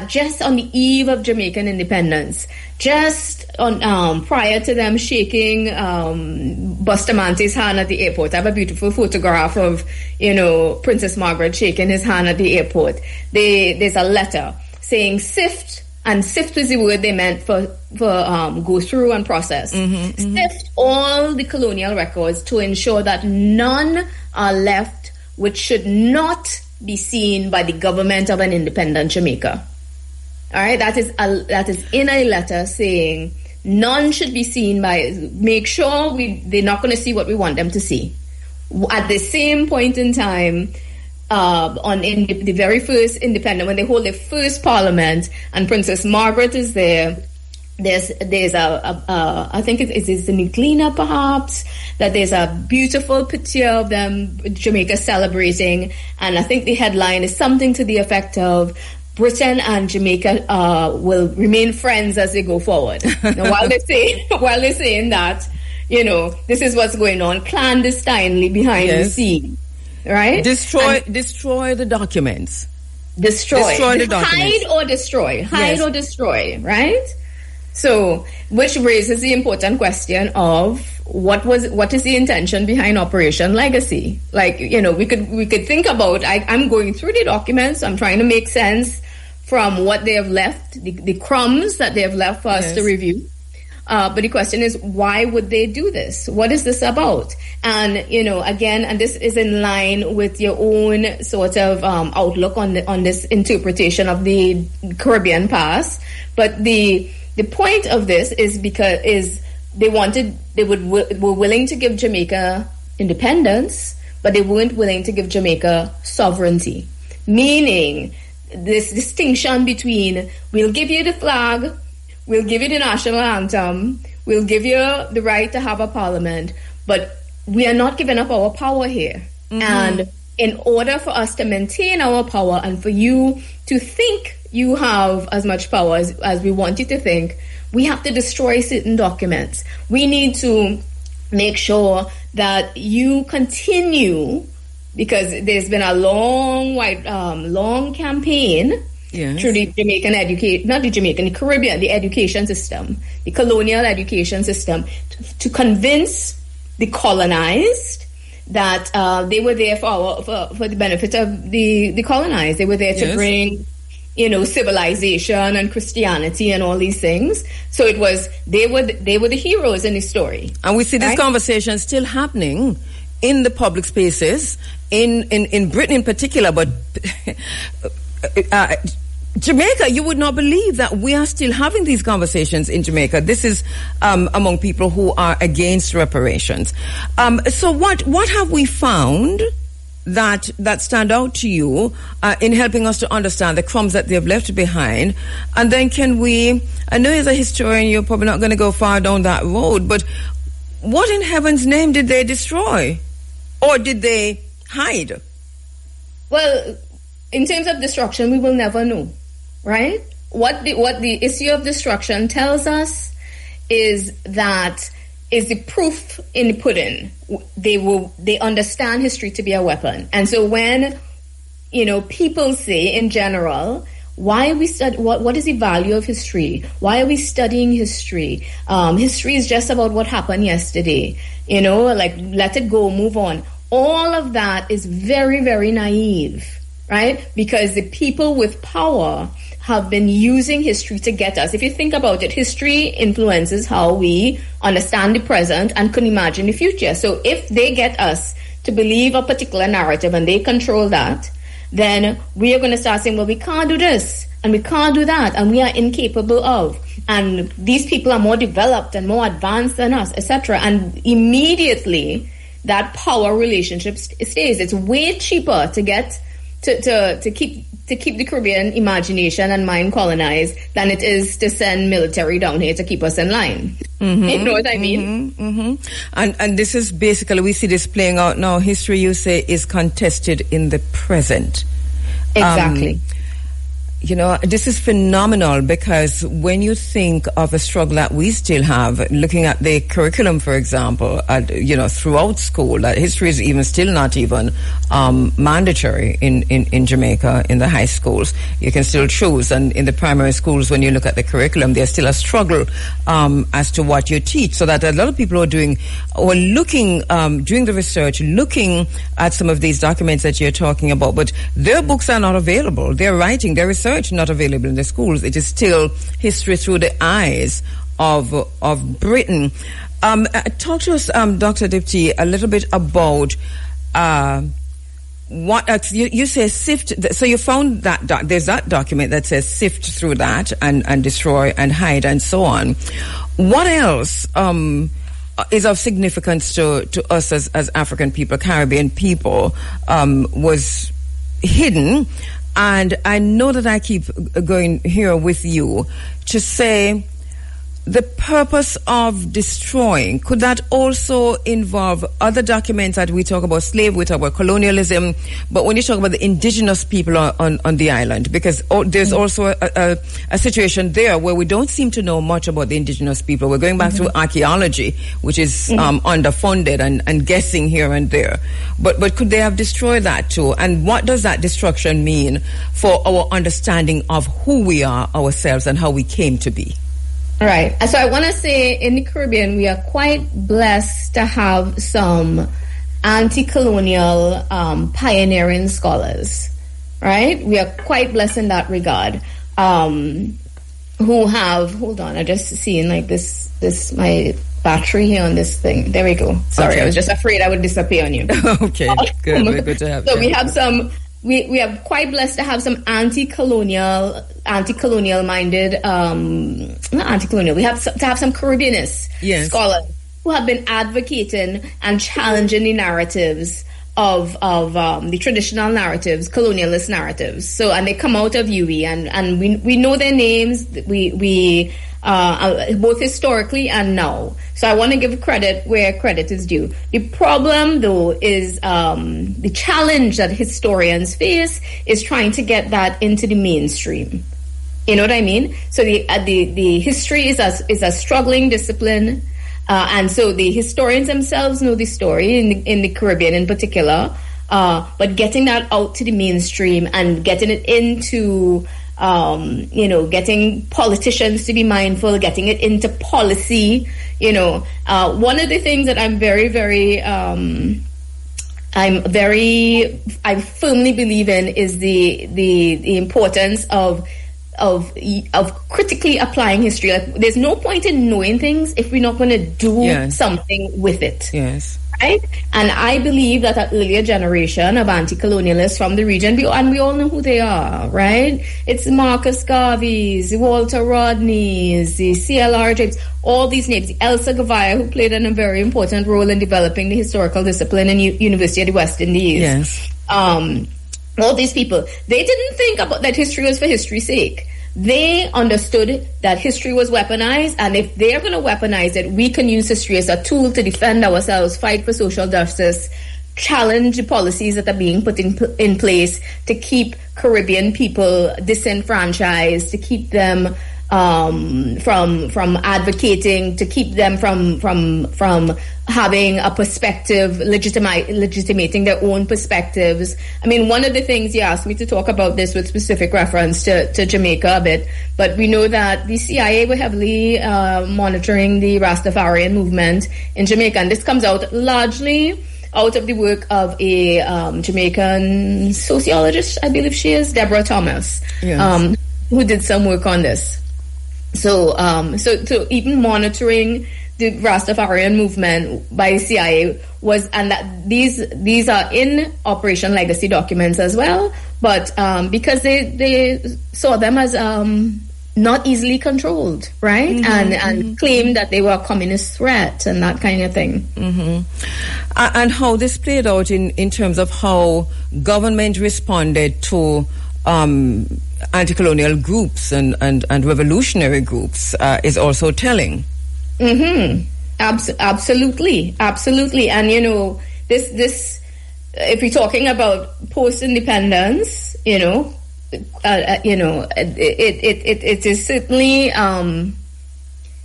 just on the eve of Jamaican independence, just on prior to them shaking Bustamante's hand at the airport. I have a beautiful photograph of Princess Margaret shaking his hand at the airport. There's a letter saying sift, and sift is the word they meant for go through and process. Sift all the colonial records to ensure that none are left which should not be seen by the government of an independent Jamaica. All right, that is in a letter saying none should be seen by. Make sure they're not going to see what we want them to see. At the same point in time, in the very first independent, when they hold their first parliament, and Princess Margaret is there. There's I think it's the New Cleaner perhaps, that there's a beautiful picture of them, Jamaica celebrating, and I think the headline is something to the effect of Britain and Jamaica will remain friends as they go forward. Now, while they're saying that, this is what's going on clandestinely behind the scene, right? Destroy the documents. Destroy the documents. Hide or destroy, right? So, which raises the important question of what is the intention behind Operation Legacy? Like, we could think about, I'm going through the documents, I'm trying to make sense from what they have left, the crumbs that they have left for us to review. But the question is, why would they do this? What is this about? And, again, and this is in line with your own sort of outlook on this interpretation of the Caribbean past. But the point of this is because they were willing to give Jamaica independence, but they weren't willing to give Jamaica sovereignty. Meaning, this distinction between, we'll give you the flag, we'll give you the national anthem, we'll give you the right to have a parliament, but we are not giving up our power here. Mm-hmm. And in order for us to maintain our power and for you to think you have as much power as we want you to think, we have to destroy certain documents. We need to make sure that you continue, because there's been a long campaign through the Jamaican the Caribbean, the education system, the colonial education system, to convince the colonized that they were there for the benefit of the colonized. They were there to bring, civilization and Christianity and all these things. So it was they were the heroes in the story. And we see this conversation still happening in the public spaces in Britain in particular, but Jamaica, you would not believe that we are still having these conversations in Jamaica. This is among people who are against reparations. So what have we found that stand out to you in helping us to understand the crumbs that they've left behind? And then I know as a historian you're probably not going to go far down that road, but what in heaven's name did they destroy? Or did they hide? Well, in terms of destruction, we will never know, right? What the issue of destruction tells us is the proof in the pudding. They understand history to be a weapon. And so when, people say in general, why are we what is the value of history? Why are we studying history? History is just about what happened yesterday. Let it go, move on. All of that is very, very naive, right? Because the people with power have been using history to get us. If you think about it, history influences how we understand the present and can imagine the future. So if they get us to believe a particular narrative and they control that, then we are going to start saying, well, we can't do this and we can't do that and we are incapable of. And these people are more developed and more advanced than us, etc. And immediately that power relationship stays. It's way cheaper to get to keep the Caribbean imagination and mind colonized than it is to send military down here to keep us in line. Mm-hmm. You know what I mean? Mm-hmm. Mm-hmm. And this is basically, we see this playing out now. History, you say, is contested in the present. Exactly. This is phenomenal, because when you think of a struggle that we still have, looking at the curriculum, for example, throughout school, that history is even still not even mandatory in Jamaica in the high schools. You can still choose, and in the primary schools, when you look at the curriculum, there's still a struggle as to what you teach. So that a lot of people are doing the research, looking at some of these documents that you're talking about, but their books are not available. They're writing, their research not available in the schools. It is still history through the eyes of Britain. Talk to us, Dr. Dipti, a little bit about what you say sift. So you found that there's that document that says sift through that and destroy and hide and so on. What else is of significance to us as African people, Caribbean people, was hidden? And I know that I keep going here with you to say the purpose of destroying. Could that also involve other documents that we talk about slavery, we talk about colonialism, but when you talk about the indigenous people on the island, because there's also a situation there where we don't seem to know much about the indigenous people. We're going back to archaeology, which is underfunded and guessing here and there. But could they have destroyed that too? And what does that destruction mean for our understanding of who we are ourselves and how we came to be? Right. So I want to say in the Caribbean, we are quite blessed to have some anti-colonial pioneering scholars, right? We are quite blessed in that regard, who have, hold on, I just seen like this my battery here on this thing. There we go. Sorry, okay. I was just afraid I would disappear on you. Okay, good. We're good to have you. So we have some. We are quite blessed to have some anti-colonial minded, not anti-colonial. We have to have some Caribbeanist scholars who have been advocating and challenging the narratives of the traditional narratives, colonialist narratives. So, and they come out of UE, and we know their names. We both historically and now. So I want to give credit where credit is due. The problem, though, is the challenge that historians face is trying to get that into the mainstream. You know what I mean? So the history is a struggling discipline, and so the historians themselves know the story in the Caribbean in particular. But getting that out to the mainstream and getting it into getting politicians to be mindful, getting it into policy. One of the things that I'm very, very, I firmly believe in is the importance of critically applying history. Like, there's no point in knowing things if we're not going to do something with it. Yes. Right? And I believe that an earlier generation of anti-colonialists from the region, and we all know who they are, right? It's Marcus Garvey's, the Walter Rodney's, the C.L.R. James, all these names, Elsa Gavaya, who played a very important role in developing the historical discipline in University of the West Indies. Yes. All these people, they didn't think about that history was for history's sake. They understood that history was weaponized, and if they're going to weaponize it, we can use history as a tool to defend ourselves, fight for social justice, challenge the policies that are being put in place to keep Caribbean people disenfranchised, to keep them from advocating, to keep them from having a perspective, legitimating their own perspectives. I mean, one of the things you asked me to talk about this with specific reference to Jamaica a bit, but we know that the CIA were heavily monitoring the Rastafarian movement in Jamaica, and this comes out largely out of the work of a Jamaican sociologist, I believe she is, Deborah Thomas, who did some work on this. So even monitoring the Rastafarian movement by the CIA was, and that these are in Operation Legacy documents as well, but because they saw them as not easily controlled, right? Mm-hmm, and claimed that they were a communist threat and that kind of thing. Mm-hmm. And how this played out in terms of how government responded to anti-colonial groups and revolutionary groups is also telling. Mm-hmm. Absolutely. And this if we're talking about post-independence, it is certainly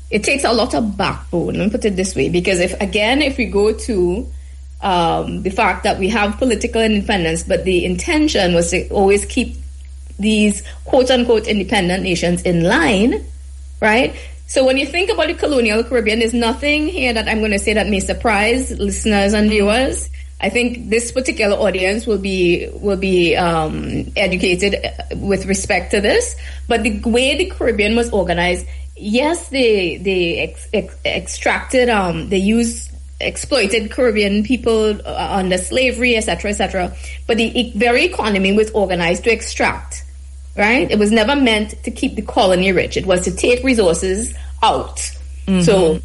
it takes a lot of backbone. Let me put it this way, because if we go to the fact that we have political independence, but the intention was to always keep these quote-unquote independent nations in line, right? So when you think about the colonial Caribbean, there's nothing here that I'm going to say that may surprise listeners and viewers. I think this particular audience will be educated with respect to this. But the way the Caribbean was organized, yes, they extracted, exploited Caribbean people under slavery, etc., but the very economy was organized to extract. Right? It was never meant to keep the colony rich. It was to take resources out. Mm-hmm, so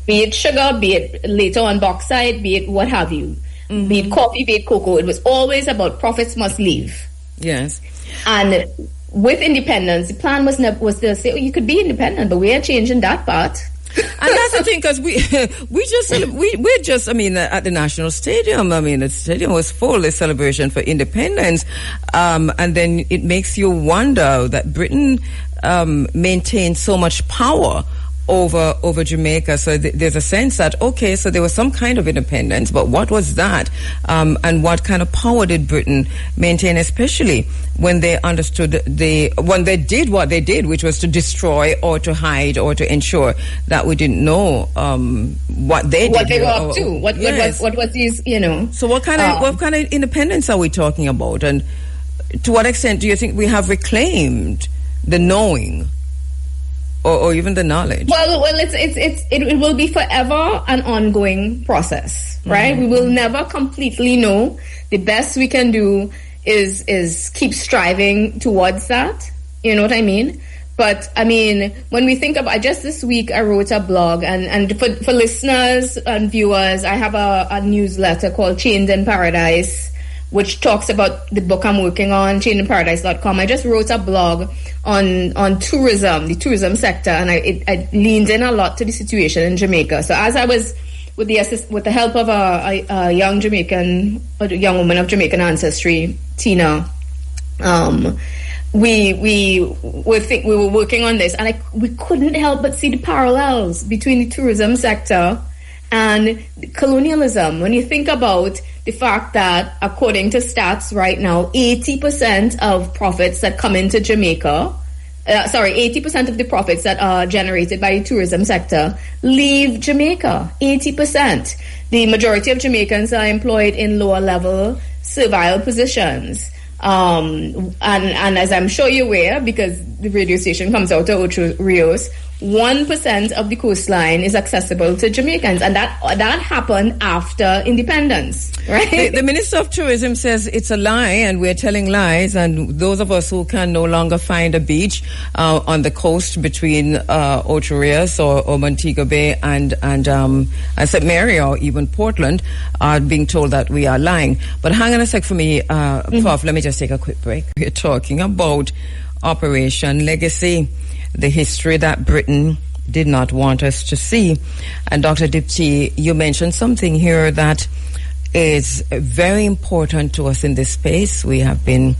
be it sugar, be it later on bauxite, be it what have you, be it coffee, be it cocoa. It was always about profits must leave. Yes. And with independence, the plan was to say, you could be independent, but we are changing that part. And that's the thing, because we're just at the National Stadium. The stadium was full, the celebration for independence, and then it makes you wonder that Britain maintained so much power over Jamaica. So there's a sense that, okay, so there was some kind of independence, but what was that? And what kind of power did Britain maintain, especially when they understood when they did what they did, which was to destroy or to hide or to ensure that we didn't know what they did. What they were up to. What was these, So what kind of independence are we talking about? And to what extent do you think we have reclaimed the knowing? or even the knowledge? Well, it will be forever an ongoing process, right? We will never completely know. The best we can do is keep striving towards that. You know what I mean? But I mean, when we think about, just this week I wrote a blog, and for listeners and viewers, I have a newsletter called Chained in Paradise, which talks about the book I'm working on, chainedinparadise.com. I just wrote a blog on tourism, the tourism sector, and I leaned in a lot to the situation in Jamaica. So as I was with the help of a young woman of Jamaican ancestry, Tina, we were working on this, and we couldn't help but see the parallels between the tourism sector and colonialism. When you think about the fact that, according to stats right now, 80% of profits that come into Jamaica, 80% of the profits that are generated by the tourism sector leave Jamaica. 80%. The majority of Jamaicans are employed in lower level servile positions. And as I'm sure you're aware, because the radio station comes out of Ocho Rios, 1% of the coastline is accessible to Jamaicans, and that happened after independence, right? The Minister of Tourism says it's a lie, and we're telling lies, and those of us who can no longer find a beach on the coast between Ocho Rios or Montego Bay and St. Mary or even Portland are being told that we are lying. But hang on a sec for me, Prof. Let me just take a quick break. We're talking about Operation Legacy, the history that Britain did not want us to see. And Dr. Dipti, you mentioned something here that is very important to us in this space. We have been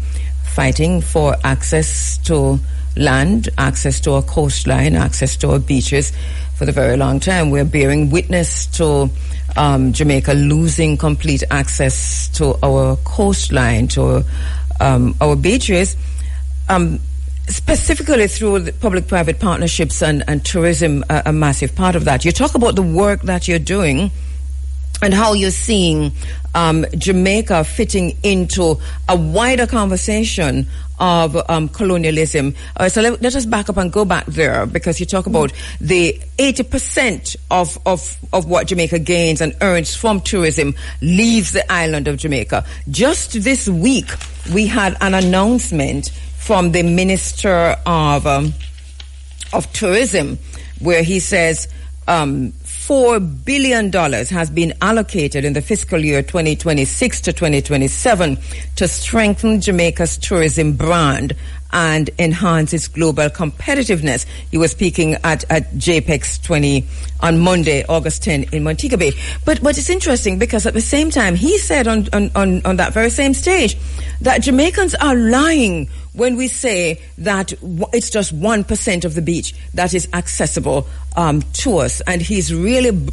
fighting for access to land, access to our coastline, access to our beaches for the very long time. We're bearing witness to Jamaica losing complete access to our coastline, to our beaches. Specifically through the public-private partnerships and tourism, a massive part of that. You talk about the work that you're doing and how you're seeing Jamaica fitting into a wider conversation of colonialism. So let us back up and go back there, because you talk about the 80% of what Jamaica gains and earns from tourism leaves the island of Jamaica. Just this week, we had an announcement from the Minister of Tourism, where he says $4 billion has been allocated in the fiscal year 2026 to 2027 to strengthen Jamaica's tourism brand and enhance its global competitiveness. He was speaking at JPEX 20 on Monday, August 10 in Montego Bay. But it's interesting, because at the same time, he said on that very same stage that Jamaicans are lying when we say that it's just 1% of the beach that is accessible to us. And he's really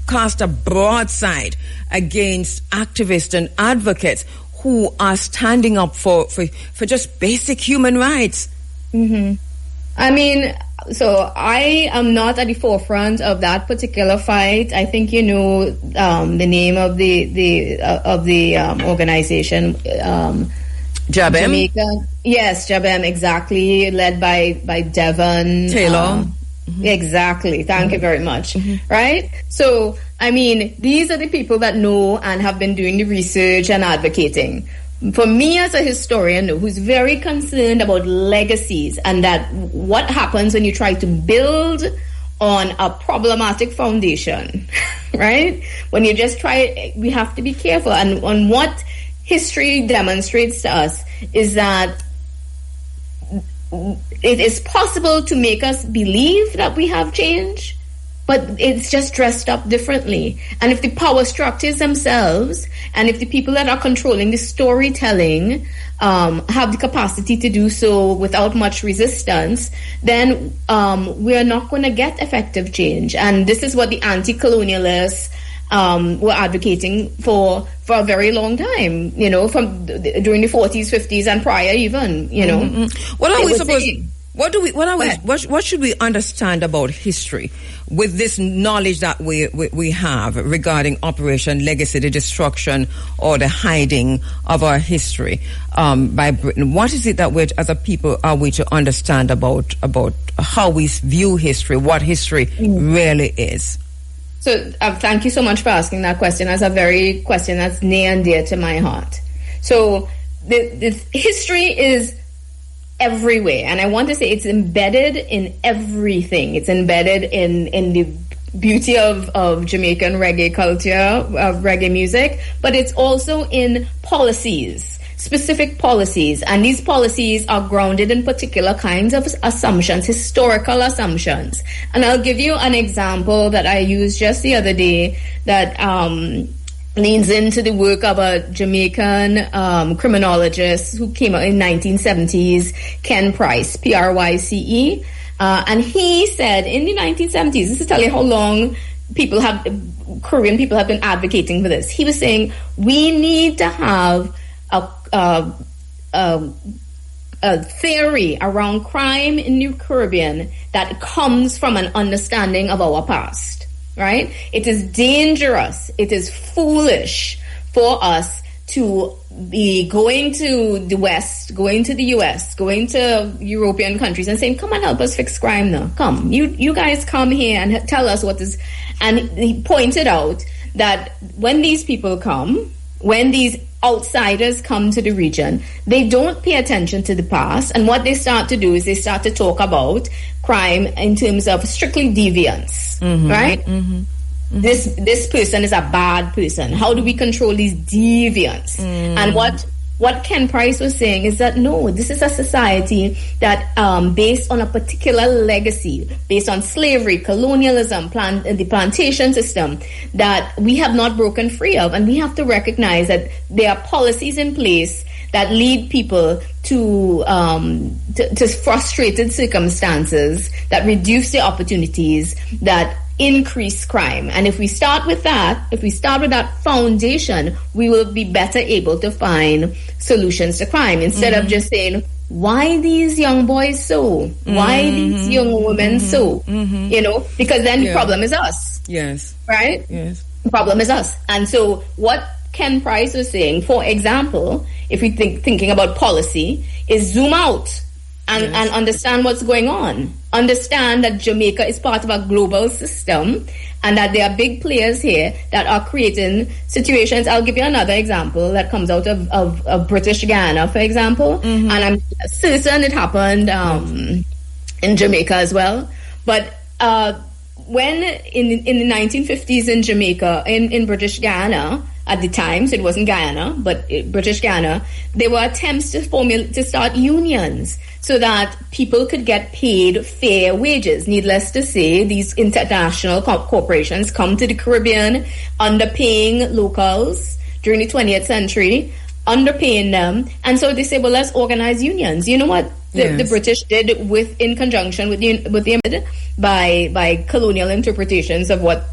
cast a broadside against activists and advocates who are standing up for just basic human rights. Mm-hmm. I mean, so I am not at the forefront of that particular fight. I think you know the name of the organization. JABEM? Jamaica. Yes, JABEM, exactly, led by Devon Taylor. Exactly. Thank you very much. Right? So, I mean, these are the people that know and have been doing the research and advocating. For me as a historian who's very concerned about legacies and that what happens when you try to build on a problematic foundation, right? When you just try, we have to be careful. And on what history demonstrates to us is that it is possible to make us believe that we have change, but it's just dressed up differently. And if the power structures themselves, and if the people that are controlling the storytelling have the capacity to do so without much resistance, then we are not going to get effective change. And this is what the anti-colonialists were advocating for a very long time, you know, from during the 40s, 50s, and prior even, you know. What are we supposed? What should we understand about history with this knowledge that we have regarding Operation Legacy, the destruction or the hiding of our history by Britain? What is it that we, as a people, are we to understand about how we view history, what history really is? So thank you so much for asking that question. That's a very question that's near and dear to my heart. So the history is everywhere, and I want to say it's embedded in everything. It's embedded in the beauty of Jamaican reggae culture, of reggae music, but it's also in policies, specific policies, and these policies are grounded in particular kinds of assumptions, historical assumptions. And I'll give you an example that I used just the other day that leans into the work of a Jamaican criminologist who came out in 1970s, Ken Price, Pryce. And he said in the 1970s, this is to tell you how long Caribbean people have been advocating for this. He was saying, we need to have a theory around crime in the Caribbean that comes from an understanding of our past. Right? It is dangerous. It is foolish for us to be going to the West, going to the US, going to European countries and saying, come and help us fix crime now. Come. You guys come here and tell us what is. And he pointed out that when these people come, when these outsiders come to the region, they don't pay attention to the past. And what they start to do is they start to talk about crime in terms of strictly deviance, right? This person is a bad person. How do we control these deviants? And what Ken Price was saying is that no, this is a society that based on a particular legacy, based on slavery, colonialism, the plantation system, that we have not broken free of. And we have to recognize that there are policies in place that lead people to frustrated circumstances, that reduce the opportunities, that increase crime. And if we start with that foundation, we will be better able to find solutions to crime instead of just saying, why these young boys so? Why these young women so? You know, because then the problem is us. Yes. Right? Yes. The problem is us. And so what Ken Price was saying, for example, if we thinking about policy, is zoom out and understand what's going on. Understand that Jamaica is part of a global system and that there are big players here that are creating situations. I'll give you another example that comes out of British Guyana, for example. And I'm certain it happened in Jamaica as well. But when in the 1950s in Jamaica, in British Guyana, at the time, so it wasn't Guyana, but British Guyana, there were attempts to start unions so that people could get paid fair wages. Needless to say, these international corporations come to the Caribbean underpaying locals during the 20th century, underpaying them, and so they say, well, let's organize unions. You know what the British did in conjunction with the by colonial interpretations of what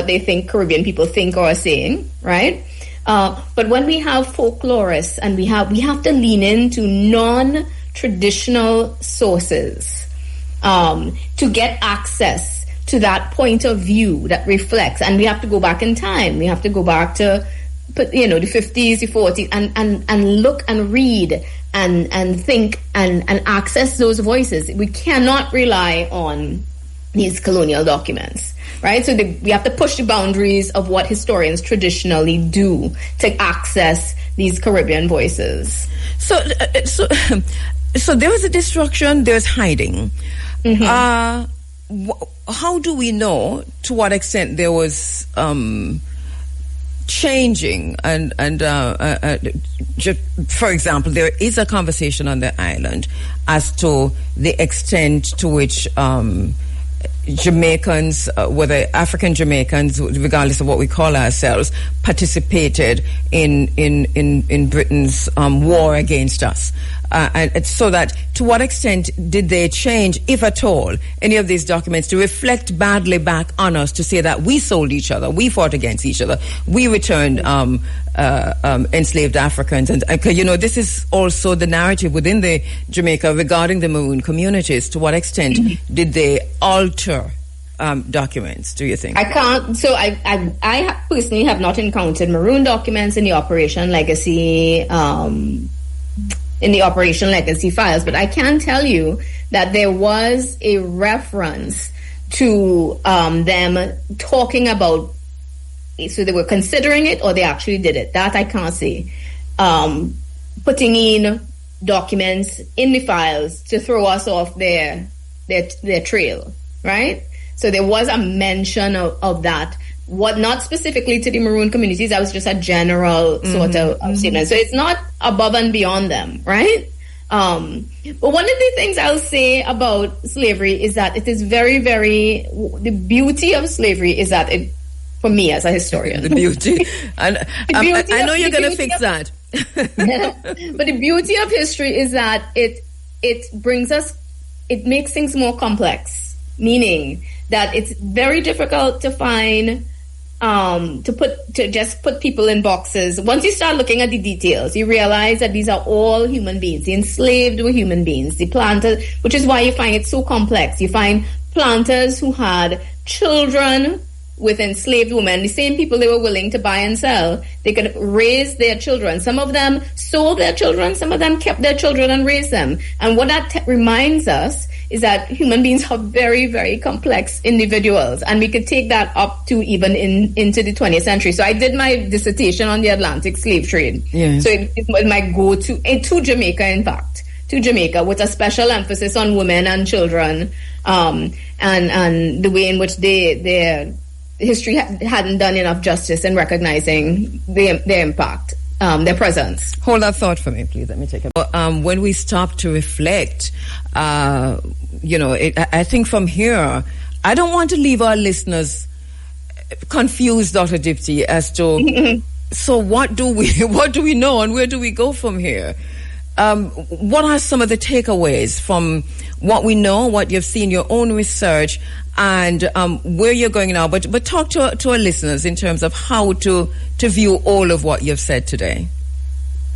they think Caribbean people think or are saying, right? But when we have folklorists and we have to lean into non-traditional sources to get access to that point of view that reflects, and we have to go back in time. We have to go back to the 50s, the 40s, and look and read and think and access those voices. We cannot rely on these colonial documents, right? So we have to push the boundaries of what historians traditionally do to access these Caribbean voices. So there is a destruction, there's hiding. How do we know to what extent there was changing and for example, there is a conversation on the island as to the extent to which Jamaicans, whether African Jamaicans, regardless of what we call ourselves, participated in Britain's war against us. and so that to what extent did they change, if at all, any of these documents to reflect badly back on us, to say that we sold each other, we fought against each other, we returned enslaved Africans, and this is also the narrative within the Jamaica regarding the Maroon communities. To what extent did they alter documents, do you think? I can't. So I personally have not encountered Maroon documents in the Operation Legacy files, but I can tell you that there was a reference to them talking about. So they were considering it, or they actually did it. That I can't say. Putting in documents in the files to throw us off their trail, right? So there was a mention of that. What, not specifically to the Maroon communities, that was just a general sort of statement. So it's not above and beyond them, right? But one of the things I'll say about slavery is that it is very, very, the beauty of slavery is that it, for me as a historian. The beauty. And I know you're going to fix that. But the beauty of history is that it brings us, it makes things more complex, meaning that it's very difficult to find, to just put people in boxes. Once you start looking at the details, you realize that these are all human beings. The enslaved were human beings. The planters, which is why you find it so complex. You find planters who had children with enslaved women, the same people they were willing to buy and sell. They could raise their children. Some of them sold their children, some of them kept their children and raised them. And what that reminds us is that human beings are very, very complex individuals. And we could take that up to even into the 20th century. So I did my dissertation on the Atlantic slave trade. Yes. So it was my go-to, to Jamaica, in fact. To Jamaica, with a special emphasis on women and children, and the way in which their history hadn't done enough justice in recognizing their impact, their presence. Hold that thought for me, please. Let me take it. When we stop to reflect, I think from here, I don't want to leave our listeners confused, Dr. Dipti, as to so what do we know and where do we go from here? What are some of the takeaways from what we know, what you've seen, your own research, and where you're going now? But talk to our listeners in terms of how to view all of what you've said today.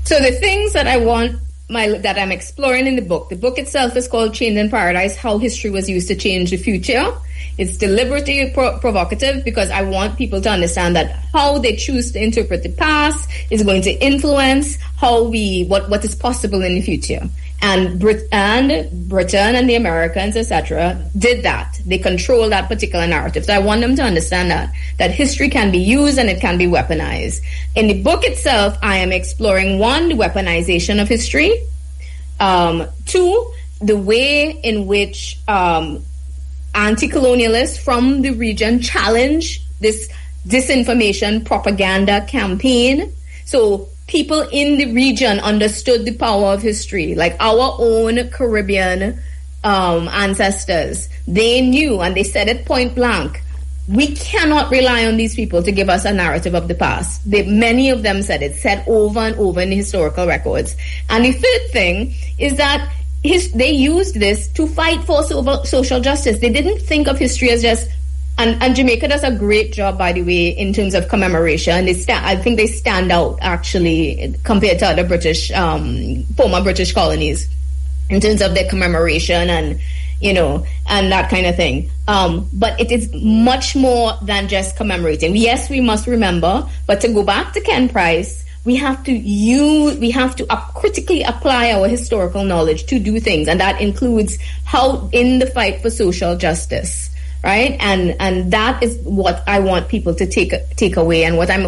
So the things that I want that I'm exploring in the book. The book itself is called Change in Paradise: How History Was Used to Change the Future. It's deliberately provocative because I want people to understand that how they choose to interpret the past is going to influence what is possible in the future. And Britain and the Americans, etc., did that. They control that particular narrative. So I want them to understand that history can be used and it can be weaponized. In the book itself, I am exploring 1, the weaponization of history. 2, the way in which anti-colonialists from the region challenge this disinformation propaganda campaign. So people in the region understood the power of history, like our own Caribbean ancestors. They knew, and they said it point blank, we cannot rely on these people to give us a narrative of the past. Many of them said it, said over and over in the historical records. And the third thing is that they used this to fight for social justice. They didn't think of history as just, and Jamaica does a great job, by the way, in terms of commemoration. I think they stand out, actually, compared to other former British colonies, in terms of their commemoration and that kind of thing. But it is much more than just commemorating. Yes, we must remember, but to go back to Ken Price, we have to critically apply our historical knowledge to do things, and that includes how in the fight for social justice, right? And that is what I want people to take away, and what I'm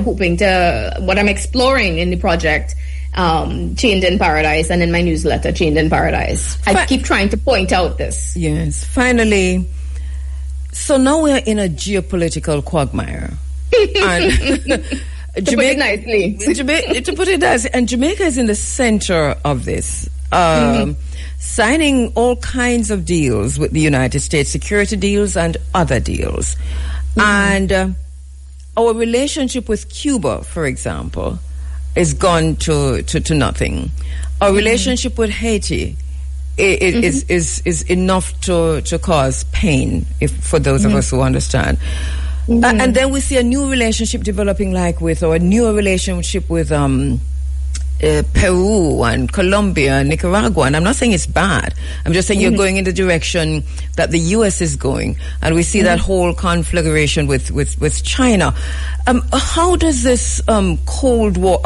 exploring in the project, Change in Paradise, and in my newsletter, Change in Paradise. I keep trying to point out this. Yes. Finally, so now we're in a geopolitical quagmire. To put it nicely. To put it nicely, and Jamaica is in the center of this, signing all kinds of deals with the United States, security deals and other deals. And our relationship with Cuba, for example, is gone to nothing. Our relationship with Haiti is enough to cause pain for those of us who understand. And then we see a new relationship developing, or a newer relationship with Peru and Colombia and Nicaragua. And I'm not saying it's bad. I'm just saying you're going in the direction that the U.S. is going. And we see that whole conflagration with China. How does this Cold War,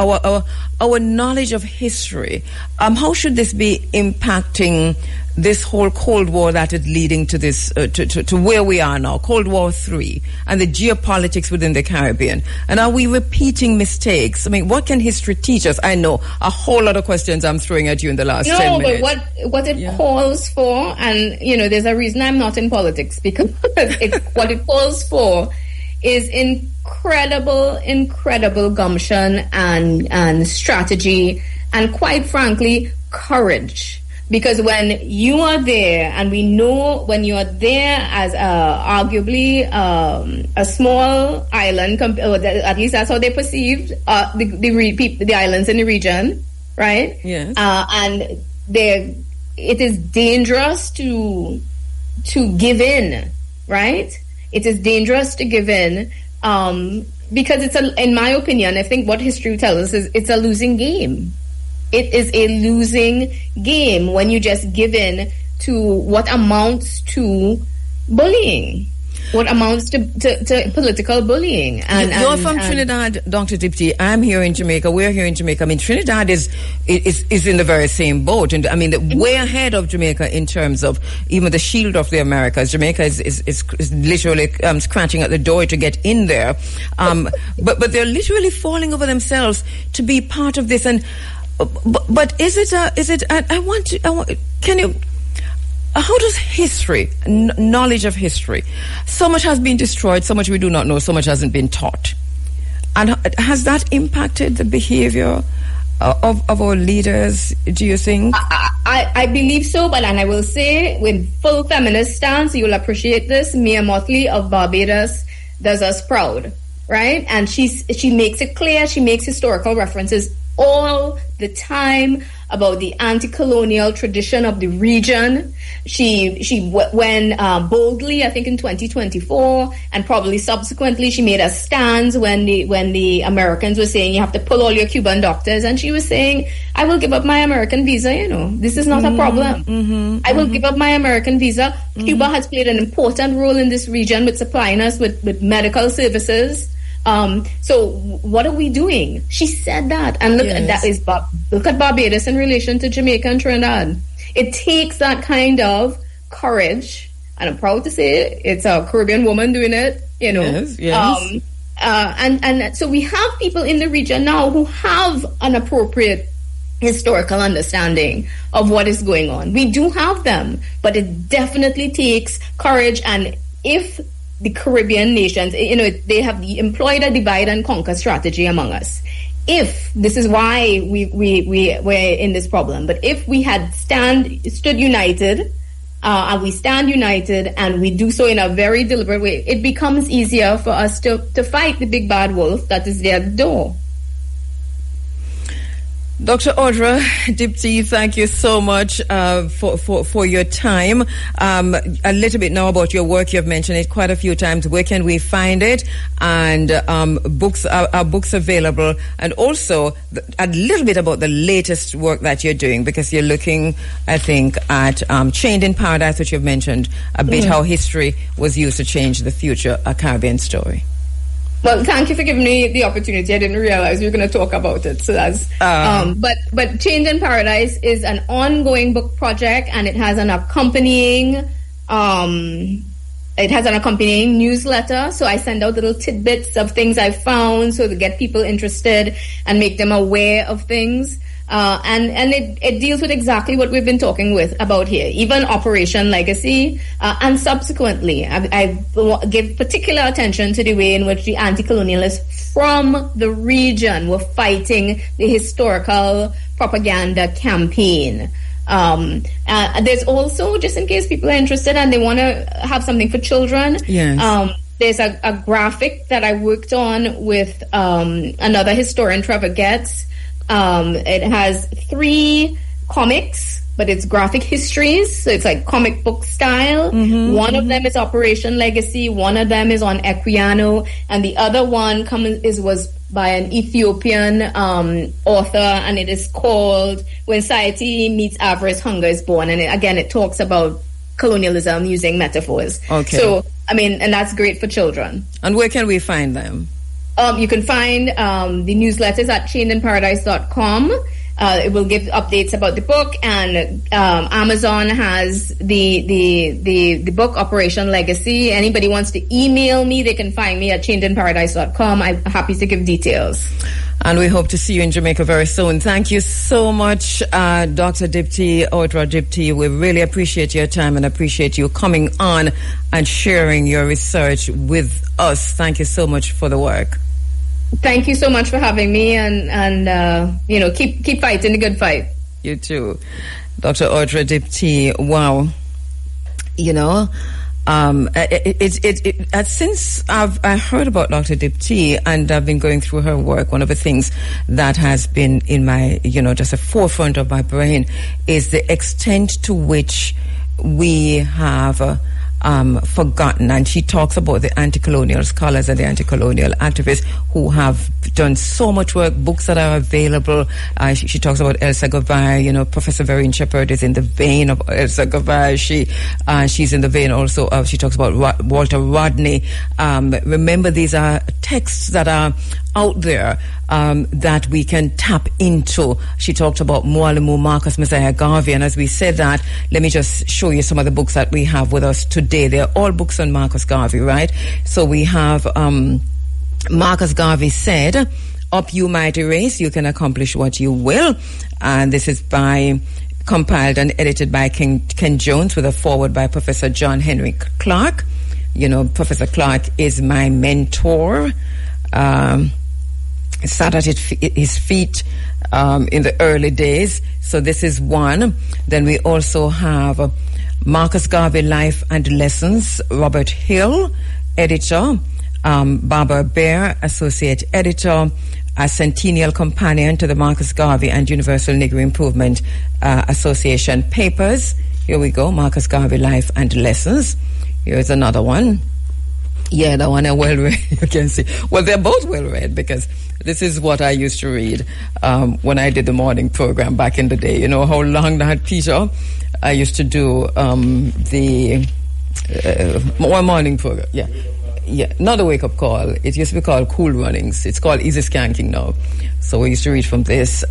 our knowledge of history, how should this be impacting this whole Cold War that is leading to this, to where we are now, Cold War III, and the geopolitics within the Caribbean? And are we repeating mistakes? I mean, what can history teach us? I know a whole lot of questions I'm throwing at you in the last 10 minutes. No, but what it calls for, and, there's a reason I'm not in politics, because what it calls for is incredible gumption and strategy, and quite frankly, courage. Because when you are there, and we know when you are there as arguably a small island, at least that's how they perceived the islands in the region, right? Yes. And it is dangerous to give in, right? It is dangerous to give in because in my opinion, I think what history tells us is it's a losing game. It is a losing game when you just give in to what amounts to bullying, what amounts to political bullying. You're from Trinidad, Dr. Dipti. I'm here in Jamaica. We're here in Jamaica. I mean, Trinidad is in the very same boat. And I mean, way ahead of Jamaica in terms of even the shield of the Americas. Jamaica is literally scratching at the door to get in there. But they're literally falling over themselves to be part of this. And But is it? How does history, knowledge of history, so much has been destroyed, so much we do not know, so much hasn't been taught, and has that impacted the behavior of our leaders? Do you think? I believe so, and I will say, with full feminist stance, you will appreciate this. Mia Motley of Barbados does us proud, right? And she makes it clear. She makes historical references all the time about the anti-colonial tradition of the region. She went boldly, I think in 2024, and probably subsequently she made a stand when the Americans were saying you have to pull all your Cuban doctors, and she was saying, I will give up my American visa, this is not a problem. I will give up my American visa. Cuba has played an important role in this region with supplying us with medical services. So what are we doing? She said that, and look at Barbados in relation to Jamaica and Trinidad. It takes that kind of courage, and I'm proud to say it's a Caribbean woman doing it. Yes. And so we have people in the region now who have an appropriate historical understanding of what is going on. We do have them, but it definitely takes courage. And if the Caribbean nations, they have employed a divide and conquer strategy among us. If this is why we're in this problem, but if we had stood united, and we stand united, and we do so in a very deliberate way, it becomes easier for us to fight the big bad wolf that is there at the door. Dr. Audra Dipti, thank you so much for your time. A little bit now about your work. You've mentioned it quite a few times. Where can we find it? And books are books available? And also a little bit about the latest work that you're doing, because you're looking, I think, at Chained in Paradise, which you've mentioned a bit, how history was used to change the future, a Caribbean story. Well, thank you for giving me the opportunity. I didn't realize we were going to talk about it. So that's, but Chained in Paradise is an ongoing book project, and it has an accompanying, newsletter. So I send out little tidbits of things I've found, so to get people interested and make them aware of things. And it deals with exactly what we've been talking about here, even Operation Legacy, and subsequently, I give particular attention to the way in which the anti-colonialists from the region were fighting the historical propaganda campaign. There's also, just in case people are interested and they want to have something for children, there's a graphic that I worked on with another historian, Trevor Getz, It has 3 comics, but it's graphic histories, so it's like comic book style. One of them is Operation Legacy, one of them is on Equiano, and the other one was by an Ethiopian author, and it is called When Society Meets Avarice, Hunger is Born. And it talks about colonialism using metaphors. Okay. So, and that's great for children. And where can we find them? You can find the newsletters at chainedinparadise.com. It will give updates about the book, and Amazon has the book Operation Legacy. Anybody wants to email me, they can find me at chainedinparadise.com. I'm happy to give details. And we hope to see you in Jamaica very soon. Thank you so much, Dr. Dipti, Audra Dipti. We really appreciate your time and appreciate you coming on and sharing your research with us. Thank you so much for the work. Thank you so much for having me, and keep fighting the good fight. You too, Dr. Audra Dipti. Wow, since I heard about Dr. Dipti and I've been going through her work, one of the things that has been in my, just the forefront of my brain is the extent to which we have forgotten. And she talks about the anti-colonial scholars and the anti-colonial activists who have done so much work, books that are available. She talks about Elsa Gavai. Professor Vereen Shepherd is in the vein of Elsa Gavai. She's in the vein also of, she talks about Walter Rodney. Remember, these are texts that are out there that we can tap into. She talked about Mwalimu Marcus Messiah Garvey, and as we said that, let me just show you some of the books that we have with us today. They're all books on Marcus Garvey, right? So we have Marcus Garvey said, "Up you mighty race, you can accomplish what you will." And this is compiled and edited by Ken Jones with a foreword by Professor John Henry Clark. Professor Clark is my mentor. Sat at his feet in the early days. So this is one. Then we also have Marcus Garvey, Life and Lessons, Robert Hill, editor, Barbara Baer, associate editor, a centennial companion to the Marcus Garvey and Universal Negro Improvement Association papers. Here we go, Marcus Garvey, Life and Lessons. Here's another one. Yeah, that one I well read, you can see. Well, they're both well read because this is what I used to read when I did the morning program back in the day. You know how long that, Peter? I used to do the morning program. Yeah. Yeah, not a wake-up call. It used to be called Cool Runnings. It's called Easy Skanking now. So we used to read from this.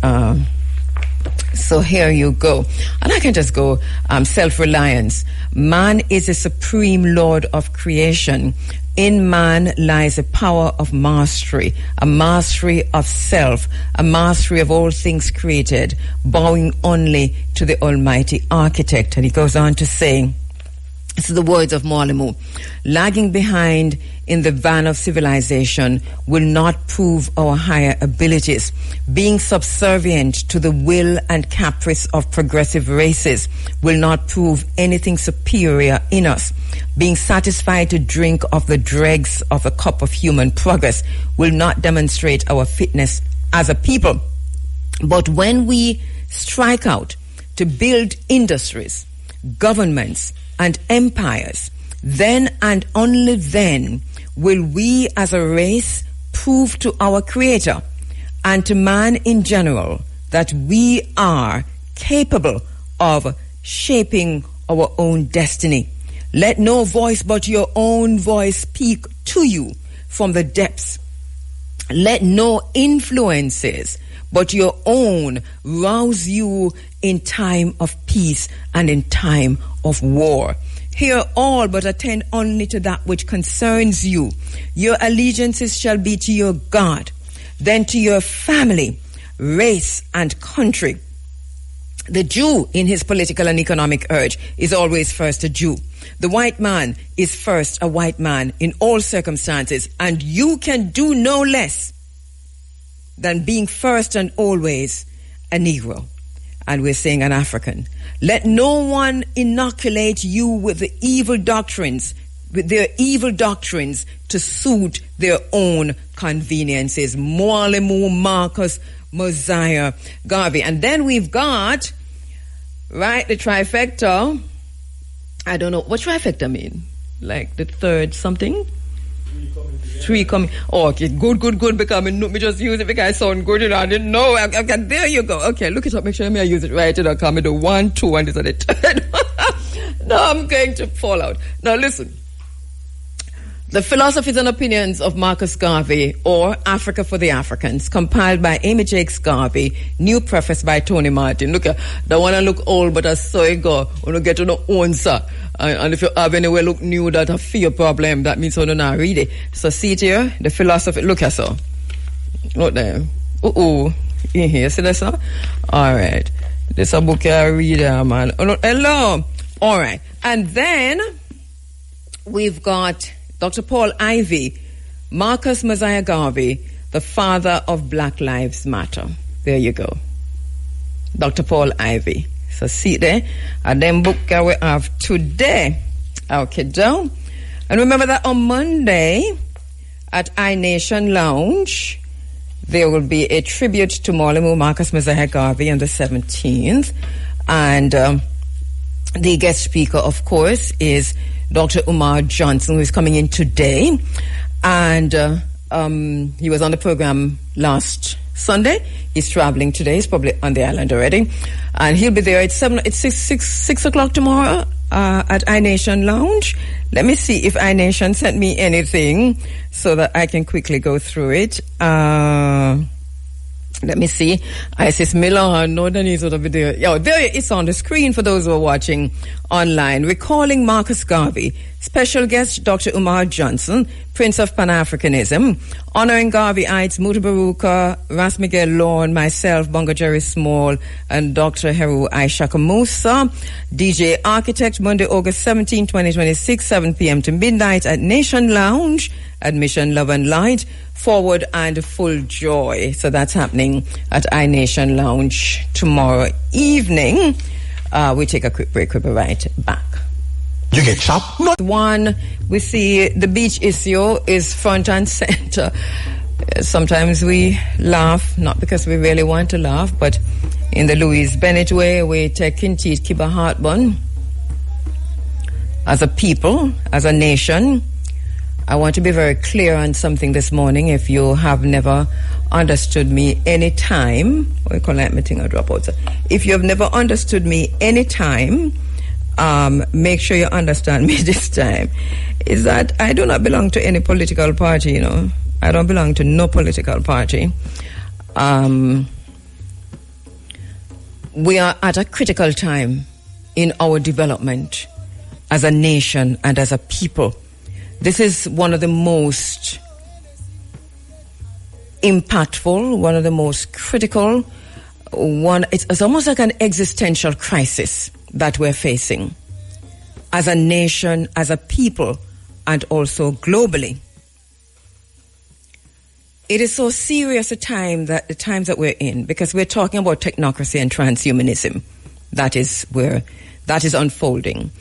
So here you go. And I can just go self-reliance. Man is a supreme lord of creation. In man lies a power of mastery, a mastery of self, a mastery of all things created, bowing only to the Almighty Architect. And he goes on to say, this is the words of Mwalimu, lagging behind in the van of civilization will not prove our higher abilities. Being subservient to the will and caprice of progressive races will not prove anything superior in us. Being satisfied to drink of the dregs of a cup of human progress will not demonstrate our fitness as a people. But when we strike out to build industries, governments, and empires, then and only then will we as a race prove to our Creator and to man in general that we are capable of shaping our own destiny. Let no voice but your own voice speak to you from the depths. Let no influences but your own rouse you in time of peace and in time of war. Hear all, but attend only to that which concerns you. Your allegiances shall be to your God, then to your family, race, and country. The Jew, in his political and economic urge, is always first a Jew. The white man is first a white man in all circumstances, and you can do no less than being first and always a Negro. And we're saying an African. Let no one inoculate you with the evil doctrines, with their evil doctrines to suit their own conveniences. Mwalimu Marcus Mosiah Garvey. And then we've got, right, the trifecta. I don't know. What trifecta mean? Like the third something? Three coming. Oh, okay, good. Because me just use it because I sound good. I didn't know. Okay, there you go. Okay, look it up. Make sure I use it right. I come do 1, 2, and this is the third. No, I'm going to fall out. Now listen. The Philosophies and Opinions of Marcus Garvey, or Africa for the Africans, compiled by Amy Jakes Garvey, new preface by Tony Martin. Look, the one I look old, but I saw it go. When you get to the answer, and if you have anywhere look new that a fear problem, that means you don't know read it. So see it here, the philosophy. Look here, so. Look there. In here, see that, sir? All right. This a book I read, man. Hello. All right. And then we've got Dr. Paul Ivy, Marcus Mosiah Garvey, the father of Black Lives Matter. There you go. Dr. Paul Ivy. So see there. And then book we have today. Okay, Joe. And remember that on Monday at iNation Lounge, there will be a tribute to Molimu Marcus Mosiah Garvey on the 17th. And the guest speaker, of course, is Dr. Umar Johnson, who is coming in today. And he was on the program last Sunday. He's traveling today. He's probably on the island already. And he'll be there at 6 o'clock tomorrow at iNation Lounge. Let me see if iNation sent me anything so that I can quickly go through it. Let me see. Isis Miller, no, then he's over there. Yeah, there it's on the screen for those who are watching online. Recalling Marcus Garvey. Special guest, Dr. Umar Johnson, Prince of Pan-Africanism. Honoring Garveyites, Mutu Baruka, Ras Miguel Lorne, myself, Bongo Jerry Small, and Dr. Kheru Aishaka Musa. DJ Architect, Monday, August 17, 2026, 7 p.m. to midnight at Nation Lounge. Admission, love and light, forward and full joy. So that's happening at iNation Lounge tomorrow evening. We take a quick break. We'll be right back. You get chopped? No. One, we see the beach issue is front and center. Sometimes we laugh, not because we really want to laugh, but in the Louise Bennett way, we take in teeth, keep a heartburn. As a people, as a nation, I want to be very clear on something this morning. If you have never understood me any time, if you have never understood me any time, make sure you understand me this time. Is that I do not belong to any political party, you know. I don't belong to no political party. We are at a critical time in our development as a nation and as a people. This is one of the most impactful, one of the most critical, it's almost like an existential crisis that we're facing as a nation, as a people, and also globally. It is so serious the times that we're in, because we're talking about technocracy and transhumanism. That is unfolding.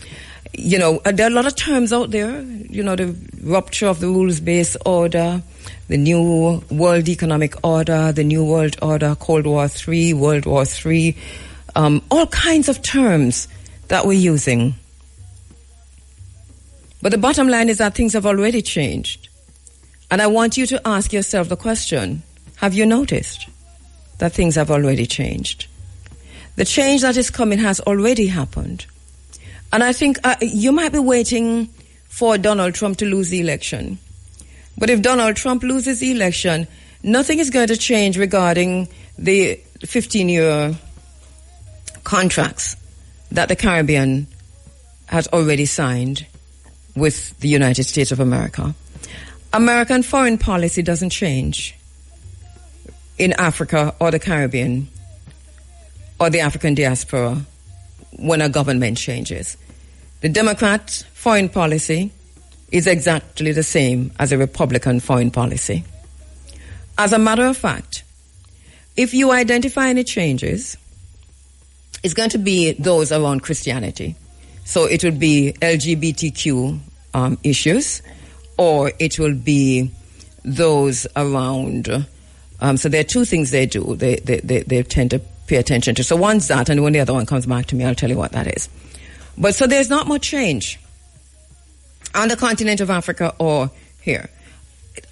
You know, there are a lot of terms out there, you know, the rupture of the rules-based order, the new world economic order, the new world order, Cold War III, World War III, all kinds of terms that we're using. But the bottom line is that things have already changed. And I want you to ask yourself the question, have you noticed that things have already changed? The change that is coming has already happened. And I think you might be waiting for Donald Trump to lose the election. But if Donald Trump loses the election, nothing is going to change regarding the 15-year contracts that the Caribbean has already signed with the United States of America. American foreign policy doesn't change in Africa or the Caribbean or the African diaspora when a government changes. The Democrat foreign policy is exactly the same as a Republican foreign policy. As a matter of fact, if you identify any changes, it's going to be those around Christianity. So it will be LGBTQ issues, or it will be those around So there are two things they do. They tend to pay attention to. So one's that, and when the other one comes back to me, I'll tell you what that is. But so there's not much change on the continent of Africa or here.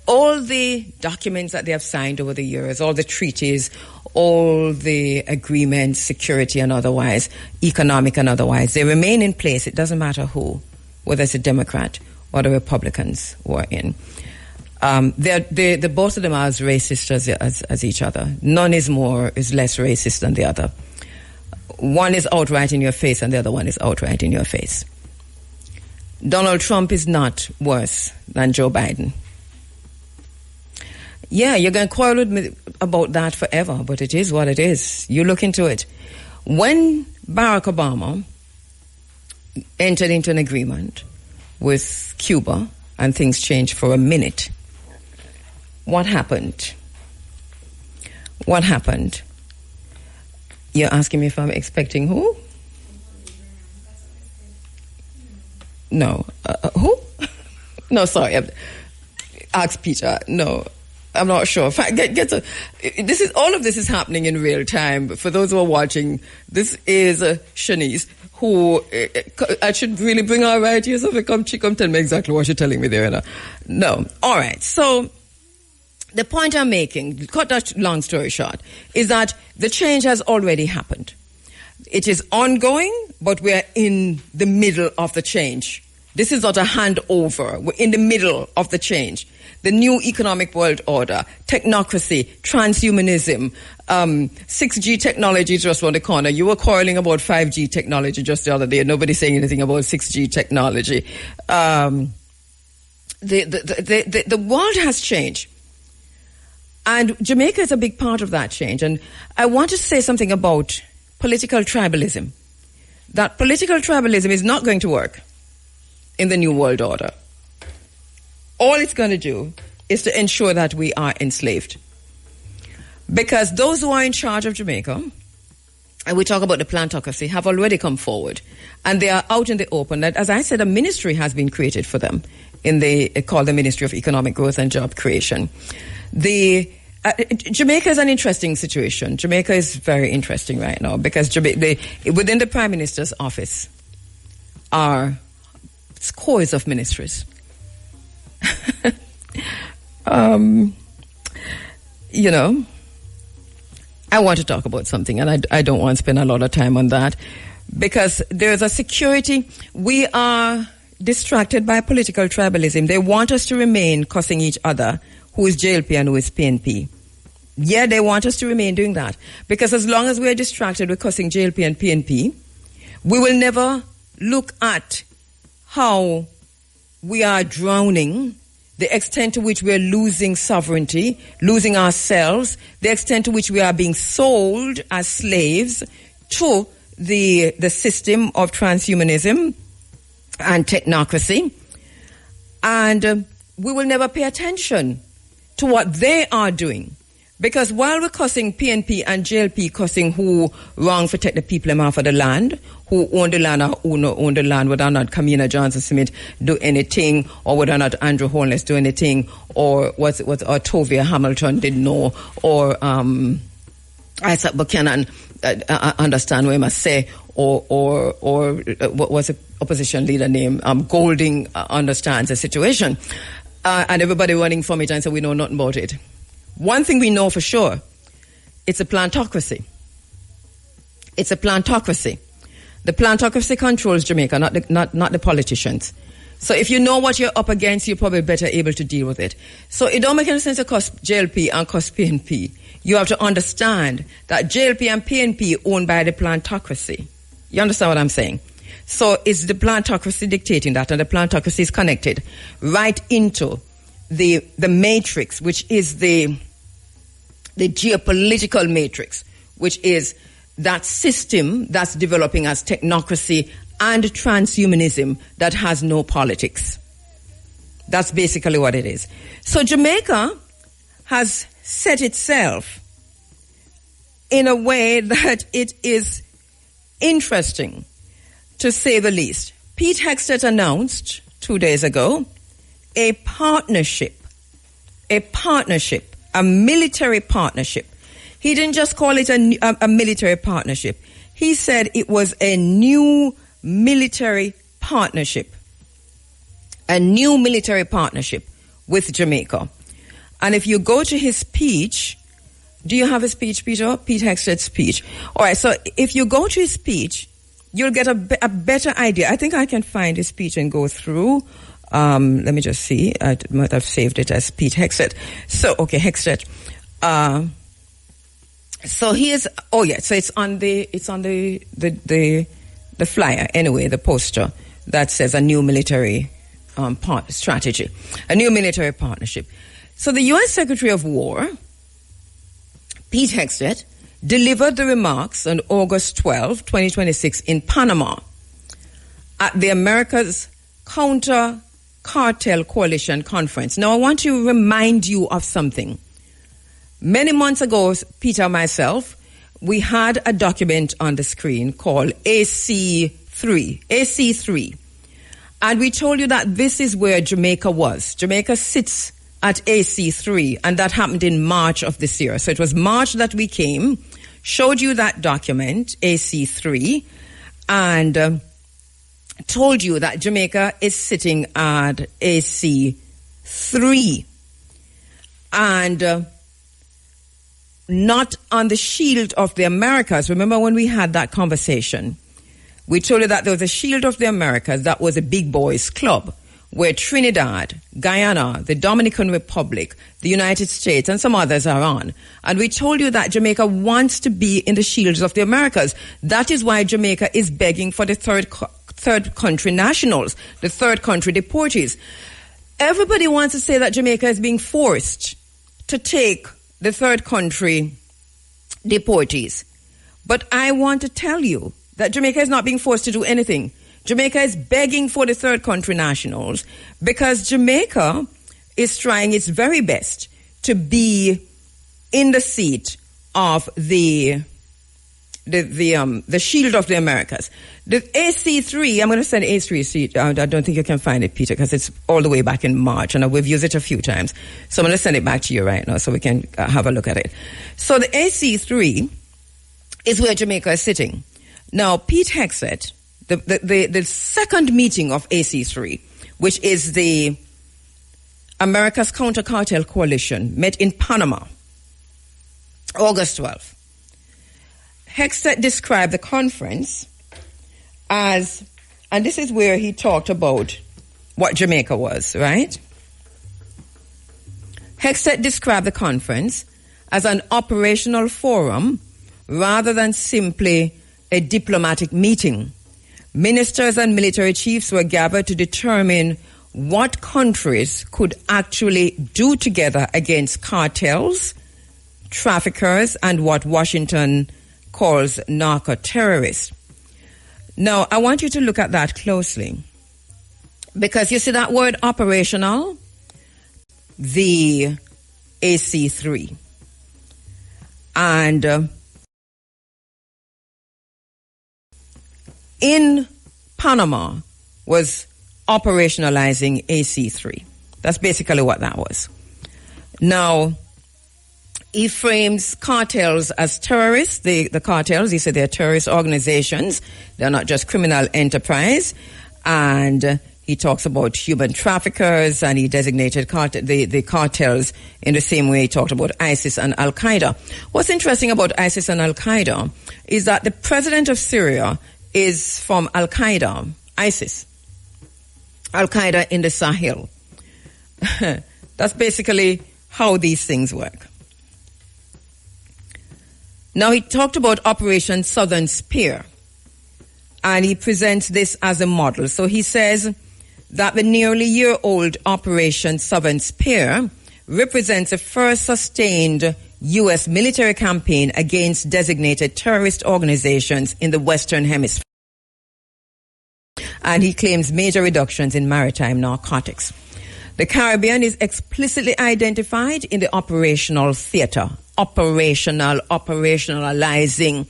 All the documents that they have signed over the years, all the treaties, all the agreements, security and otherwise, economic and otherwise, they remain in place. It doesn't matter who, whether it's a Democrat or the Republicans who are in. The both of them are as racist as each other. None is less racist than the other. One is outright in your face and the other one is outright in your face. Donald Trump is not worse than Joe Biden. Yeah, you're going to quarrel with me about that forever, but it is what it is. You look into it. When Barack Obama entered into an agreement with Cuba and things changed for a minute, what happened? What happened? You're asking me if I'm expecting who? No. Who? No, sorry. Ask Peter. No. I'm not sure. All of this is happening in real time. For those who are watching, this is Shanice, who I should really bring her right here. So come tell me exactly what you're telling me there. No. All right. So the point I'm making, cut that long story short, is that the change has already happened. It is ongoing, but we're in the middle of the change. This is not a handover. We're in the middle of the change. The new economic world order, technocracy, transhumanism, 6G technology is just around the corner. You were quarreling about 5G technology just the other day. Nobody's saying anything about 6G technology. The world has changed. And Jamaica is a big part of that change. And I want to say something about political tribalism. That political tribalism is not going to work in the new world order. All it's going to do is to ensure that we are enslaved. Because those who are in charge of Jamaica, and we talk about the plantocracy, have already come forward. And they are out in the open. That, as I said, a ministry has been created for them called the Ministry of Economic Growth and Job Creation. Jamaica is an interesting situation. Jamaica is very interesting right now because within the Prime Minister's office are scores of ministries. I want to talk about something, and I don't want to spend a lot of time on that because there's a security. We are distracted by political tribalism. They want us to remain cussing each other, who is JLP and who is PNP. Yeah, they want us to remain doing that because as long as we're distracted with cussing JLP and PNP, we will never look at how we are drowning, the extent to which we are losing sovereignty, losing ourselves, the extent to which we are being sold as slaves to the system of transhumanism and technocracy. And we will never pay attention to what they are doing. Because while we're cussing PNP and JLP cussing who wrong for take the people off of the land, who own the land or who not own the land, whether or not Kamina Johnson-Smith do anything, or whether or not Andrew Holness do anything, or what Tovia Hamilton didn't know, or Isaac Buchanan understand what I must say, or what was the opposition leader name? Golding understands the situation. And everybody running from it and say we know nothing about it. One thing we know for sure, it's a plantocracy. It's a plantocracy. The plantocracy controls Jamaica, not the politicians. So if you know what you're up against, you're probably better able to deal with it. So it don't make any sense to cost JLP and cost PNP. You have to understand that JLP and PNP owned by the plantocracy. You understand what I'm saying? So it's the plantocracy dictating that, and the plantocracy is connected right into the matrix, which is the geopolitical matrix, which is that system that's developing as technocracy and transhumanism that has no politics. That's basically what it is. So Jamaica has set itself in a way that it is interesting, to say the least. Pete Hegseth announced 2 days ago a partnership a military partnership. He didn't just call it a military partnership. He said it was a new military partnership. A new military partnership with Jamaica. And if you go to his speech, do you have a speech, Peter? Pete Hexted's speech. All right, so if you go to his speech, you'll get a better idea. I think I can find his speech and go through. Let me just see. I might have saved it as Pete Hexted. So, okay, Hexted. So here's, so it's on the flyer, anyway, the poster that says a new military strategy, a new military partnership. So the U.S. Secretary of War, Pete Hexted, delivered the remarks on August 12, 2026 in Panama at the America's Counter Cartel Coalition Conference. Now, I want to remind you of something. Many months ago, Peter and myself, we had a document on the screen called AC3. And we told you that this is where Jamaica was. Jamaica sits at AC3, and that happened in March of this year. So it was March that we came, showed you that document, AC3, and told you that Jamaica is sitting at AC3 and not on the shield of the Americas. Remember when we had that conversation? We told you that there was a shield of the Americas that was a big boys club where Trinidad, Guyana, the Dominican Republic, the United States, and some others are on. And we told you that Jamaica wants to be in the shields of the Americas. That is why Jamaica is begging for the third country nationals, the third country deportees. Everybody wants to say that Jamaica is being forced to take the third country deportees. But I want to tell you that Jamaica is not being forced to do anything. Jamaica is begging for the third country nationals because Jamaica is trying its very best to be in the seat of the shield of the Americas. The AC3, I'm going to send AC3 seat. I don't think you can find it, Peter, because it's all the way back in March, and we've used it a few times. So I'm going to send it back to you right now so we can have a look at it. So the AC3 is where Jamaica is sitting. Now, Pete Hexted, the second meeting of AC3, which is the America's Counter Cartel Coalition, met in Panama, August 12th. Hexted described the conference as, and this is where he talked about what Jamaica was, right? Hexted described the conference as an operational forum rather than simply a diplomatic meeting. Ministers and military chiefs were gathered to determine what countries could actually do together against cartels, traffickers, and what Washington calls narco-terrorists. Now, I want you to look at that closely because you see that word operational, the AC3. And in Panama was operationalizing AC3. That's basically what that was. Now, he frames cartels as terrorists. The cartels, he said they're terrorist organizations. They're not just criminal enterprise. And he talks about human traffickers, and he designated the cartels in the same way he talked about ISIS and Al-Qaeda. What's interesting about ISIS and Al-Qaeda is that the president of Syria is from Al-Qaeda, ISIS. Al-Qaeda in the Sahel. That's basically how these things work. Now, he talked about Operation Southern Spear, and he presents this as a model. So he says that the nearly year-old Operation Southern Spear represents the first sustained U.S. military campaign against designated terrorist organizations in the Western Hemisphere. And he claims major reductions in maritime narcotics. The Caribbean is explicitly identified in the operational theater, operationalizing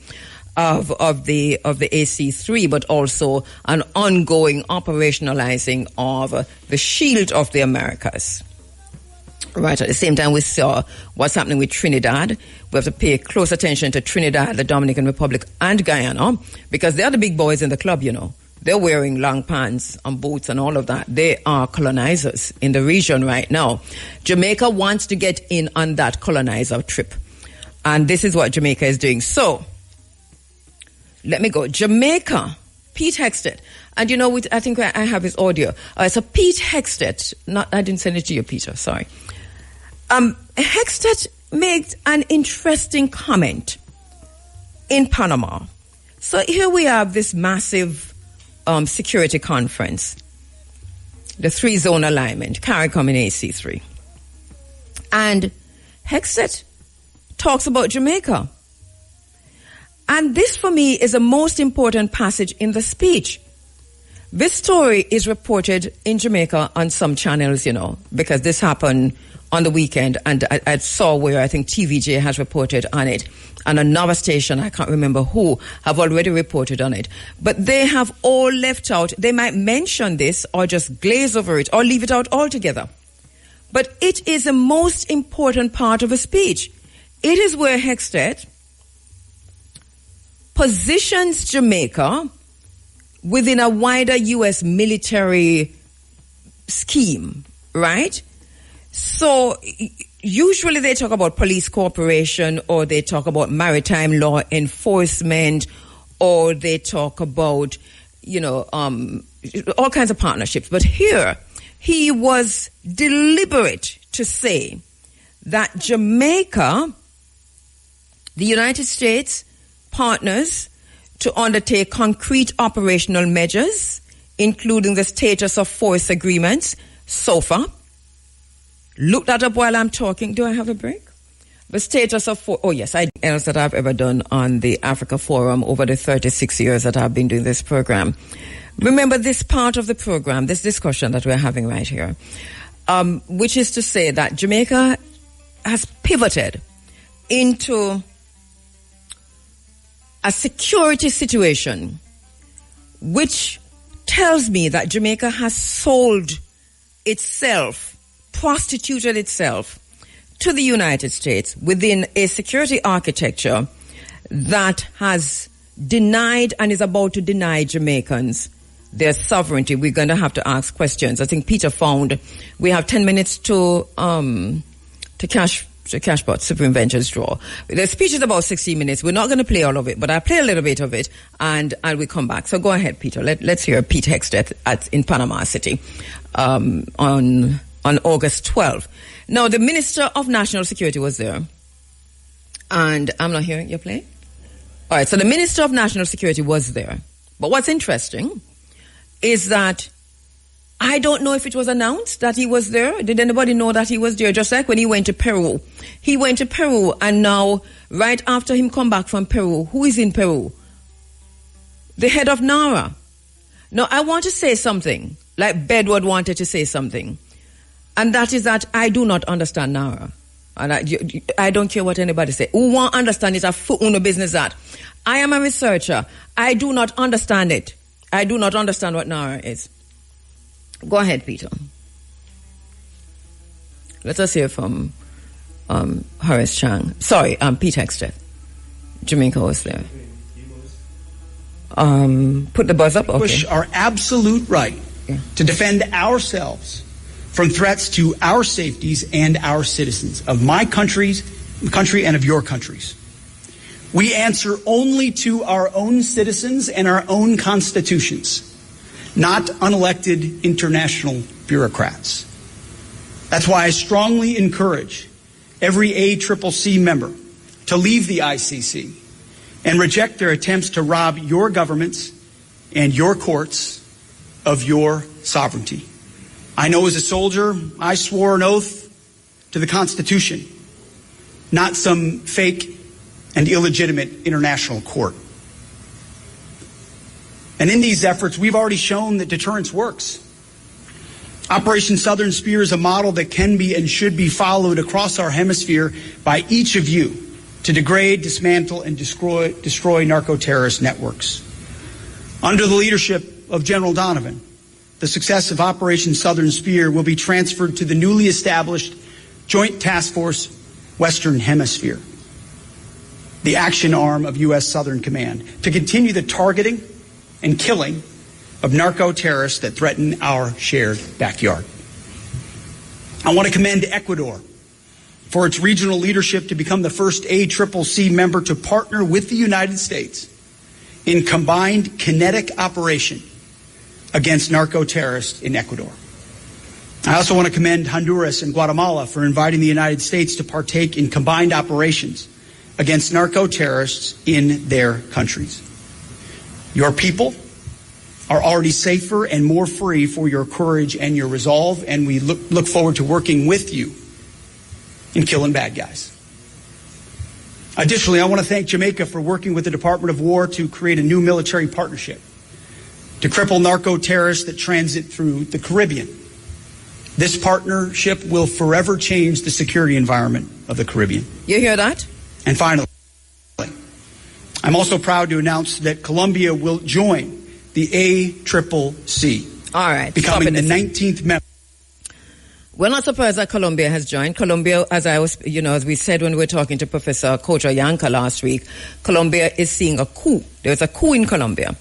of the AC3, but also an ongoing operationalizing of the shield of the Americas. Right, at the same time, we saw what's happening with Trinidad. We have to pay close attention to Trinidad, the Dominican Republic, and Guyana, because they are the big boys in the club, you know. They're wearing long pants and boots and all of that. They are colonizers in the region right now. Jamaica wants to get in on that colonizer trip. And this is what Jamaica is doing. So, let me go. Jamaica, Pete Hexted. And you know, I think I have his audio. So Pete Hexted, I didn't send it to you, Peter, sorry. Hexted made an interesting comment in Panama. So here we have this massive security conference, the 3-zone alignment, CARICOM and AC3. And Hexted talks about Jamaica. And this, for me, is the most important passage in the speech. This story is reported in Jamaica on some channels, you know, because this happened on the weekend, and I saw where I think TVJ has reported on it, and another station, I can't remember who, have already reported on it. But they have all left out, they might mention this or just glaze over it or leave it out altogether. But it is the most important part of a speech. It is where Hexted positions Jamaica within a wider U.S. military scheme, right? So usually they talk about police cooperation, or they talk about maritime law enforcement, or they talk about, you know, all kinds of partnerships. But here, he was deliberate to say that Jamaica, the United States, partners to undertake concrete operational measures, including the status of force agreements, SOFA. Look that up while I'm talking. Do I have a break? The status of force. Oh, yes, else that I've ever done on the Africa Forum over the 36 years that I've been doing this program. Remember this part of the program, this discussion that we're having right here, which is to say that Jamaica has pivoted into a security situation which tells me that Jamaica has sold itself, prostituted itself to the United States within a security architecture that has denied and is about to deny Jamaicans their sovereignty. We're going to have to ask questions. I think Peter found we have 10 minutes to Cashbot Supreme Ventures draw. The speech is about 16 minutes. We're not going to play all of it, but I'll play a little bit of it and we'll come back. So go ahead, Peter. Let's hear Pete Hexted in Panama City on August 12th. Now, the Minister of National Security was there. And I'm not hearing your play? All right, so the Minister of National Security was there. But what's interesting is that I don't know if it was announced that he was there. Did anybody know that he was there? Just like when he went to Peru. He went to Peru, and now, right after him come back from Peru, who is in Peru? The head of NARA. Now, I want to say something, like Bedward wanted to say something. And that is that I do not understand NARA. And I don't care what anybody say. Who won't understand it? No business that. I am a researcher. I do not understand it. I do not understand what NARA is. Go ahead, Peter. Let us hear from Horace Chang. Sorry, Pete Hexted. Jamaica was there. Put the buzz up. Okay. Push our absolute right to defend ourselves from threats to our safeties and our citizens of my country and of your countries. We answer only to our own citizens and our own constitutions, not unelected international bureaucrats. That's why I strongly encourage every ACCC member to leave the ICC and reject their attempts to rob your governments and your courts of your sovereignty. I know as a soldier, I swore an oath to the Constitution, not some fake and illegitimate international court. And in these efforts, we've already shown that deterrence works. Operation Southern Spear is a model that can be and should be followed across our hemisphere by each of you to degrade, dismantle, and destroy narco-terrorist networks. Under the leadership of General Donovan, the success of Operation Southern Spear will be transferred to the newly established Joint Task Force Western Hemisphere, the action arm of U.S. Southern Command, to continue the targeting and killing of narco-terrorists that threaten our shared backyard. I want to commend Ecuador for its regional leadership to become the first ACCC member to partner with the United States in combined kinetic operation against narco-terrorists in Ecuador. I also want to commend Honduras and Guatemala for inviting the United States to partake in combined operations against narco-terrorists in their countries. Your people are already safer and more free for your courage and your resolve, and we look forward to working with you in killing bad guys. Additionally, I want to thank Jamaica for working with the Department of War to create a new military partnership to cripple narco-terrorists that transit through the Caribbean. This partnership will forever change the security environment of the Caribbean. You hear that? And finally, I'm also proud to announce that Colombia will join the ACCC. All right. Becoming the 19th member. We're not surprised that Colombia has joined. Colombia, as we said when we were talking to Professor Kocha Yanka last week, Colombia is seeing a coup. There's a coup in Colombia.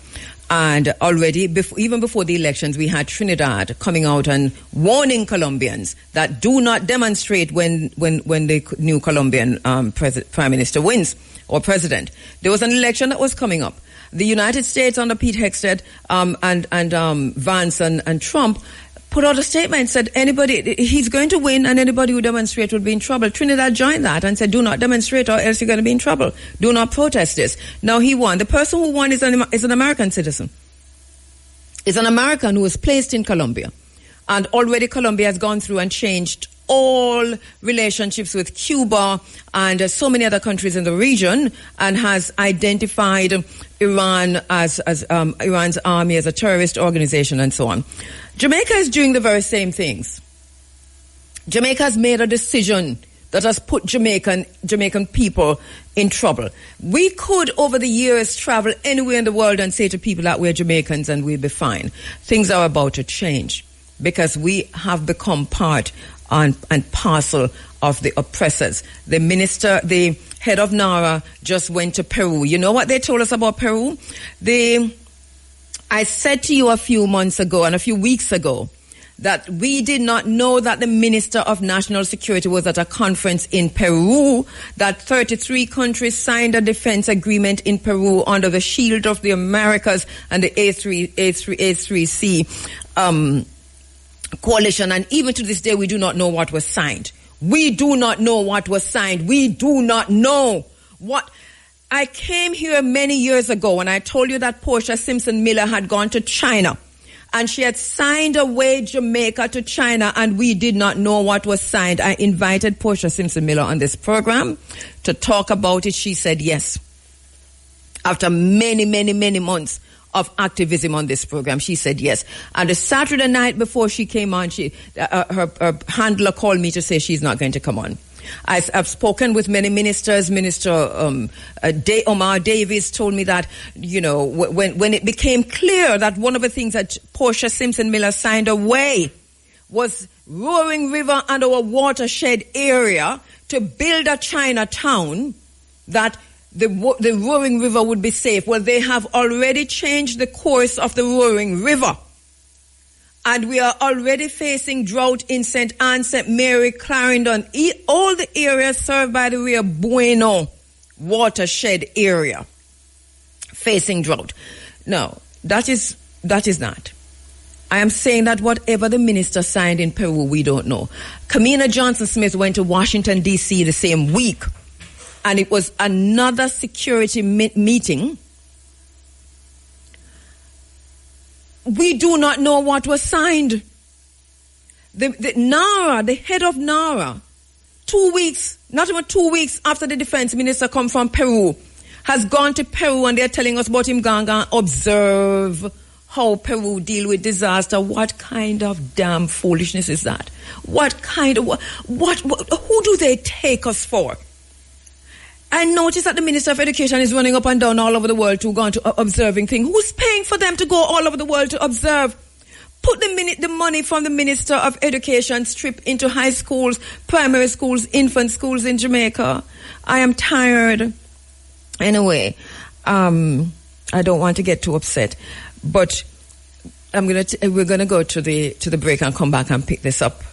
And already, even before the elections, we had Trinidad coming out and warning Colombians that do not demonstrate when the new Colombian prime minister wins or president. There was an election that was coming up. The United States under Pete Hegseth and Vance and Trump put out a statement, said he's going to win and anybody who demonstrates will be in trouble. Trinidad joined that and said, do not demonstrate or else you're going to be in trouble. Do not protest this. Now he won. The person who won is an American citizen. Is an American who was placed in Colombia. And already Colombia has gone through and changed all relationships with Cuba and so many other countries in the region, and has identified Iran as Iran's army as a terrorist organization and so on. Jamaica is doing the very same things. Jamaica has made a decision that has put Jamaican people in trouble. We could, over the years, travel anywhere in the world and say to people that we're Jamaicans and we'll be fine. Things are about to change because we have become part and parcel of the oppressors. The head of NARA just went to Peru. You know what they told us about Peru? I said to you a few months ago and a few weeks ago that we did not know that the Minister of National Security was at a conference in Peru, that 33 countries signed a defense agreement in Peru under the shield of the Americas and the A3C coalition. And even to this day, we do not know what was signed. We do not know what was signed. We do not know what. I came here many years ago and I told you that Portia Simpson Miller had gone to China and she had signed away Jamaica to China and we did not know what was signed. I invited Portia Simpson Miller on this program to talk about it. She said yes. After many, many, many months of activism on this program, she said yes. And the Saturday night before she came on, her handler called me to say she's not going to come on. I've spoken with many ministers. Minister Omar Davis told me that, when it became clear that one of the things that Portia Simpson Miller signed away was Roaring River and our watershed area to build a Chinatown, that the Roaring River would be safe. Well, they have already changed the course of the Roaring River. And we are already facing drought in St. Anne, St. Mary, Clarendon, all the areas served by the Rio Bueno watershed area facing drought. No, that is not. I am saying that whatever the minister signed in Peru, we don't know. Kamina Johnson-Smith went to Washington, D.C. the same week, and it was another security meeting. We do not know what was signed. The head of NARA, 2 weeks, not even 2 weeks after the defense minister come from Peru, has gone to Peru and they're telling us about him going to observe how Peru deal with disaster. What kind of damn foolishness is that? What who do they take us for? I noticed that the Minister of Education is running up and down all over the world to go on to observing things. Who's paying for them to go all over the world to observe? Put the money from the Minister of Education strip into high schools, primary schools, infant schools in Jamaica. I am tired. Anyway, I don't want to get too upset, but we're gonna go to the break and come back and pick this up.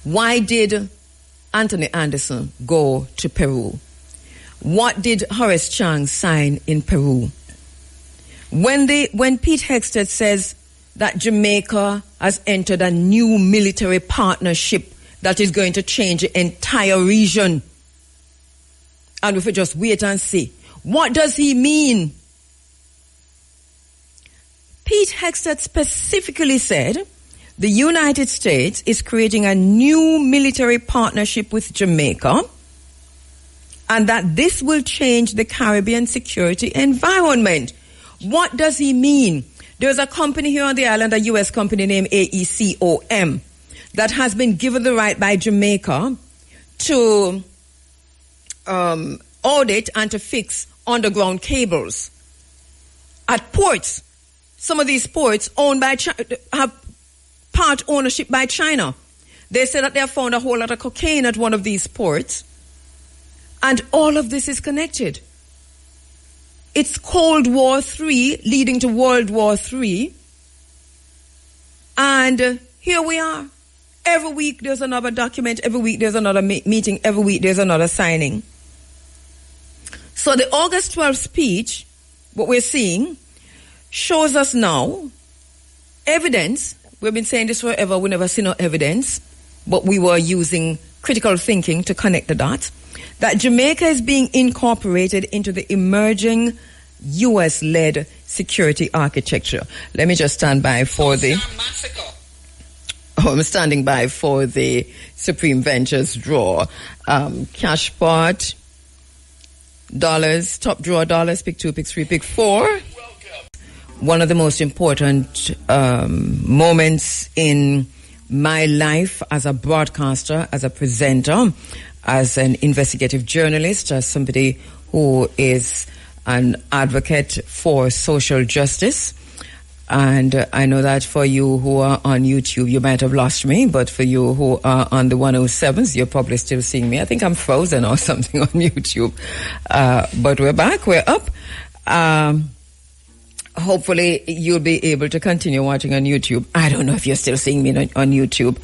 Why did Anthony Anderson go to Peru? What did Horace Chang sign in Peru? When Pete Hegseth says that Jamaica has entered a new military partnership that is going to change the entire region, and if we just wait and see, what does he mean? Pete Hegseth specifically said the United States is creating a new military partnership with Jamaica, and that this will change the Caribbean security environment. What does he mean? There's a company here on the island, a U.S. company named AECOM, that has been given the right by Jamaica to audit and to fix underground cables at ports. Some of these ports owned by have part ownership by China. They say that they have found a whole lot of cocaine at one of these ports, and all of this is connected. It's Cold War III leading to World War III. And here we are. Every week there's another document. Every week there's another meeting. Every week there's another signing. So the August 12th speech, what we're seeing, shows us now evidence. We've been saying this forever. We never see no evidence. But we were using critical thinking to connect the dots. That Jamaica is being incorporated into the emerging U.S.-led security architecture. Let me just stand by for I'm standing by for the Supreme Ventures draw. Cash pot, dollars, top draw dollars, pick 2, pick 3, pick 4. Welcome. One of the most important moments in my life as a broadcaster, as a presenter, as an investigative journalist, as somebody who is an advocate for social justice. And I know that for you who are on YouTube, you might have lost me, but for you who are on the 107s, you're probably still seeing me. I think I'm frozen or something on YouTube. But we're back, we're up. Hopefully you'll be able to continue watching on YouTube. I don't know if you're still seeing me on YouTube.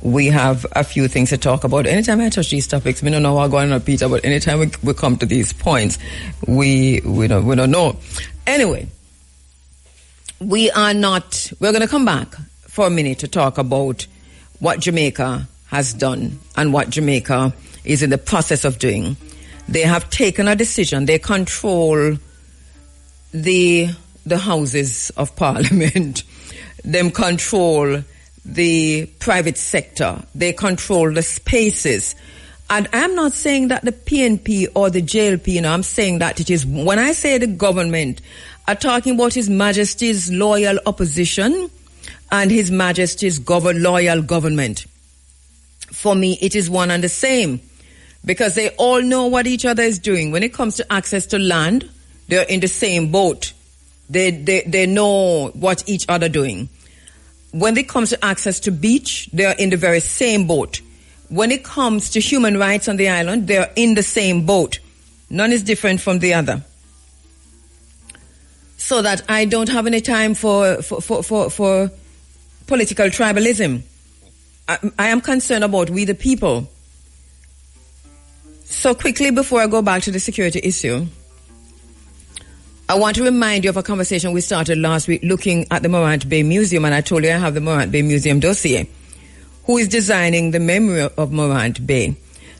We have a few things to talk about. Anytime I touch these topics, we don't know what's going on, Peter, but anytime we come to these points, we don't know. Anyway, we're going to come back for a minute to talk about what Jamaica has done and what Jamaica is in the process of doing. They have taken a decision. They control the Houses of Parliament. They control the private sector. They control the spaces. And I'm not saying that the PNP or the JLP, I'm saying that it is, when I say the government, I'm talking about His Majesty's loyal opposition and His Majesty's loyal government. For me, it is one and the same, because they all know what each other is doing. When it comes to access to land, they're in the same boat. They know what each other doing. When it comes to access to beach, they're in the very same boat. When it comes to human rights on the island, they're in the same boat. None is different from the other. So that I don't have any time for political tribalism. I am concerned about we the people. So quickly, before I go back to the security issue, I want to remind you of a conversation we started last week looking at the Morant Bay Museum, and I told you I have the Morant Bay Museum dossier. Who is designing the memory of Morant Bay?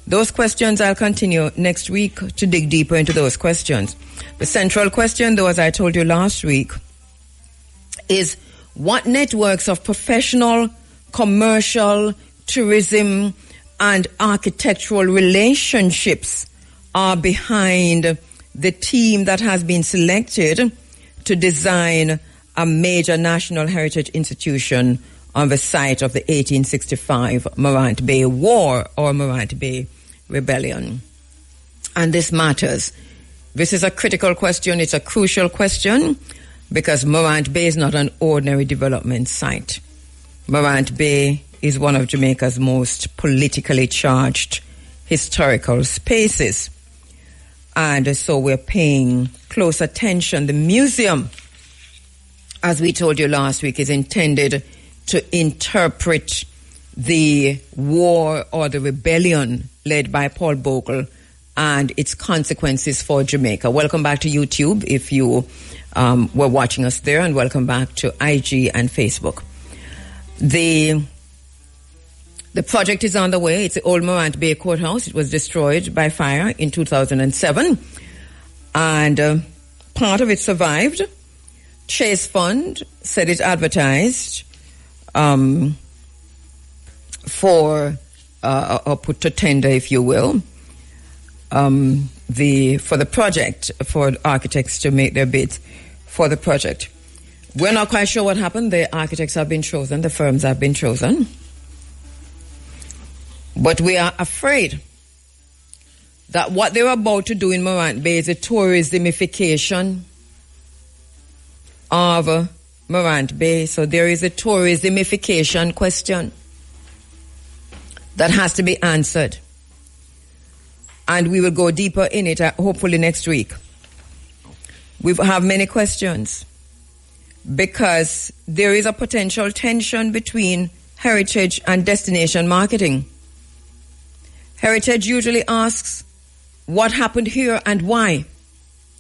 Those questions I'll continue next week to dig deeper into those questions. The central question, though, as I told you last week, is what networks of professional, commercial, tourism, and architectural relationships are behind the team that has been selected to design a major national heritage institution on the site of the 1865 Morant Bay War or Morant Bay Rebellion. And this matters. This is a critical question. It's a crucial question. because Morant Bay is not an ordinary development site. Morant Bay is one of Jamaica's most politically charged historical spaces. And so we're paying close attention. The museum, as we told you last week, is intended to interpret the war or the rebellion led by Paul Bogle and its consequences for Jamaica. Welcome back to YouTube if you were watching us there, and welcome back to IG and Facebook. The project is on the way. It's the old Morant Bay Courthouse. It was destroyed by fire in 2007, and part of it survived. Chase Fund said it advertised for or put to tender, if you will, for the project, for architects to make their bids for the project. We're not quite sure what happened. The architects have been chosen, the firms have been chosen. But we are afraid that what they're about to do in Morant Bay is a tourismification of Morant Bay. So there is a tourismification question that has to be answered. And we will go deeper in it, hopefully next week. We have many questions because there is a potential tension between heritage and destination marketing. Heritage usually asks, what happened here and why?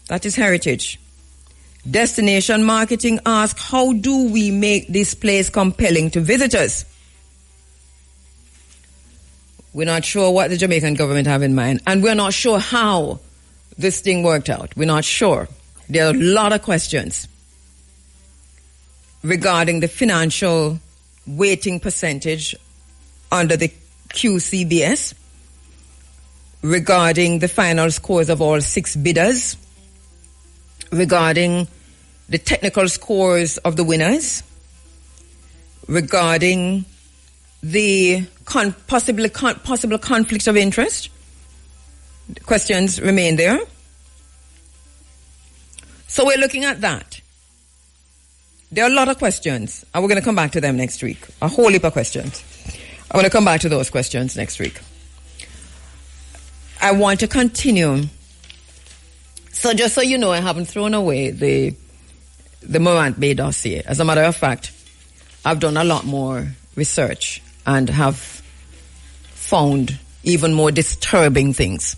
That is heritage. Destination marketing asks, how do we make this place compelling to visitors? We're not sure what the Jamaican government have in mind, and we're not sure how this thing worked out. We're not sure. There are a lot of questions regarding the financial weighting percentage under the QCBS, regarding the final scores of all 6 bidders, regarding the technical scores of the winners, regarding the possible conflict of interest. The questions remain there. So we're looking at that. There are a lot of questions, and we're going to come back to them next week. A whole heap of questions. I'm going to come back to those questions next week. I want to continue. So just so you know, I haven't thrown away the Morant Bay dossier. As a matter of fact, I've done a lot more research and have found even more disturbing things.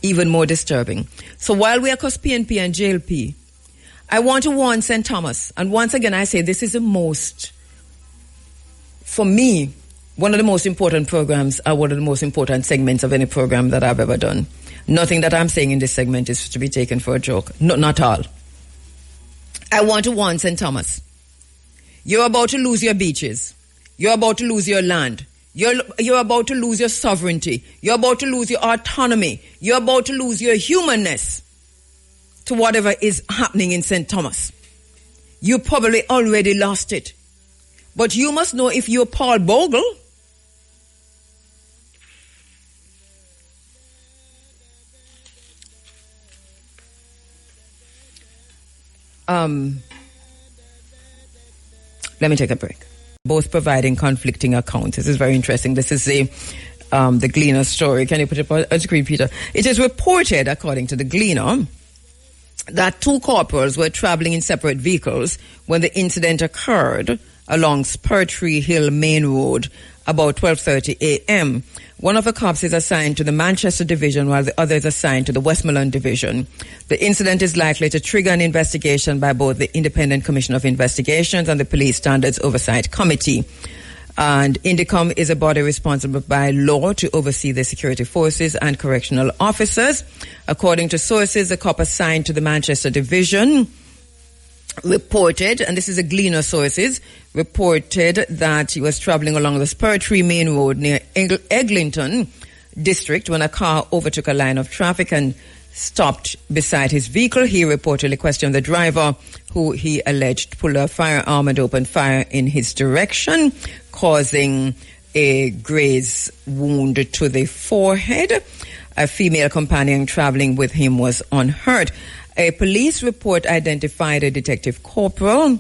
Even more disturbing. So while we are PNP and JLP, I want to warn St. Thomas. And once again, I say this is for me, one of the most important programs, or one of the most important segments of any program that I've ever done. Nothing that I'm saying in this segment is to be taken for a joke. No, not all. I want to warn St. Thomas. You're about to lose your beaches. You're about to lose your land. You're about to lose your sovereignty. You're about to lose your autonomy. You're about to lose your humanness to whatever is happening in St. Thomas. You probably already lost it. But you must know, if you're Paul Bogle, let me take a break. Both providing conflicting accounts. This is very interesting. This is the Gleaner story. Can you put it on a screen, Peter? It is reported, according to the Gleaner, that 2 corporals were traveling in separate vehicles when the incident occurred along Spur Tree Hill Main Road about 12:30 a.m. One of the cops is assigned to the Manchester Division while the other is assigned to the Westmoreland Division. The incident is likely to trigger an investigation by both the Independent Commission of Investigations and the Police Standards Oversight Committee. And INDICOM is a body responsible by law to oversee the security forces and correctional officers. According to sources, the cop assigned to the Manchester Division reported, and this is a Gleaner sources, reported that he was traveling along the Spur Tree Main Road near Eglinton district when a car overtook a line of traffic and stopped beside his vehicle. He reportedly questioned the driver, who he alleged pulled a firearm and opened fire in his direction, causing a graze wound to the forehead. A female companion traveling with him was unhurt. A police report identified a detective corporal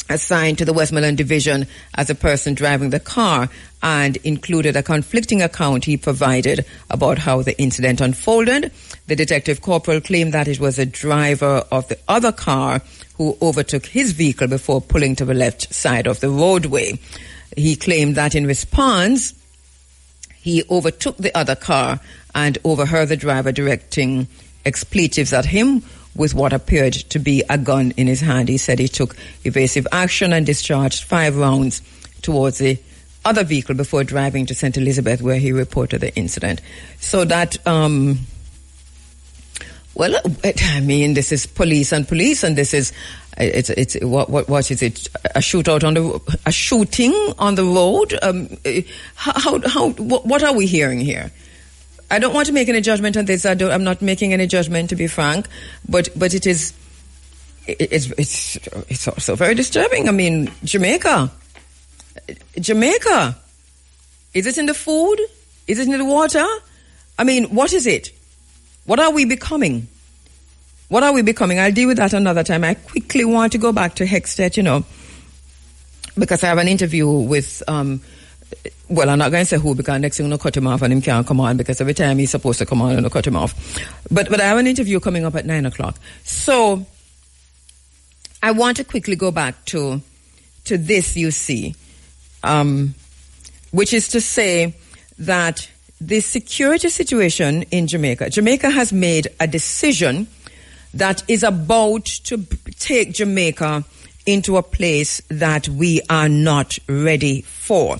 assigned to the Westmoreland Division as a person driving the car and included a conflicting account he provided about how the incident unfolded. The detective corporal claimed that it was a driver of the other car who overtook his vehicle before pulling to the left side of the roadway. He claimed that in response, he overtook the other car and overheard the driver directing expletives at him with what appeared to be a gun in his hand. He said he took evasive action and discharged 5 rounds towards the other vehicle before driving to St. Elizabeth, where he reported the incident. So that, this is police, and this is, what is it? A shooting on the road? What are we hearing here? I don't want to make any judgment on this. I'm not making any judgment, to be frank, but it's also very disturbing. I mean, Jamaica. Is it in the food? Is it in the water? I mean, what is it? What are we becoming? I'll deal with that another time. I quickly want to go back to Hextet, because I have an interview with, well, I'm not going to say who, because next thing we'll cut him off and him can't come on, because every time he's supposed to come on and we'll cut him off. But I have an interview coming up at 9:00. So I want to quickly go back to this, you see, which is to say that the security situation in Jamaica has made a decision that is about to take Jamaica into a place that we are not ready for.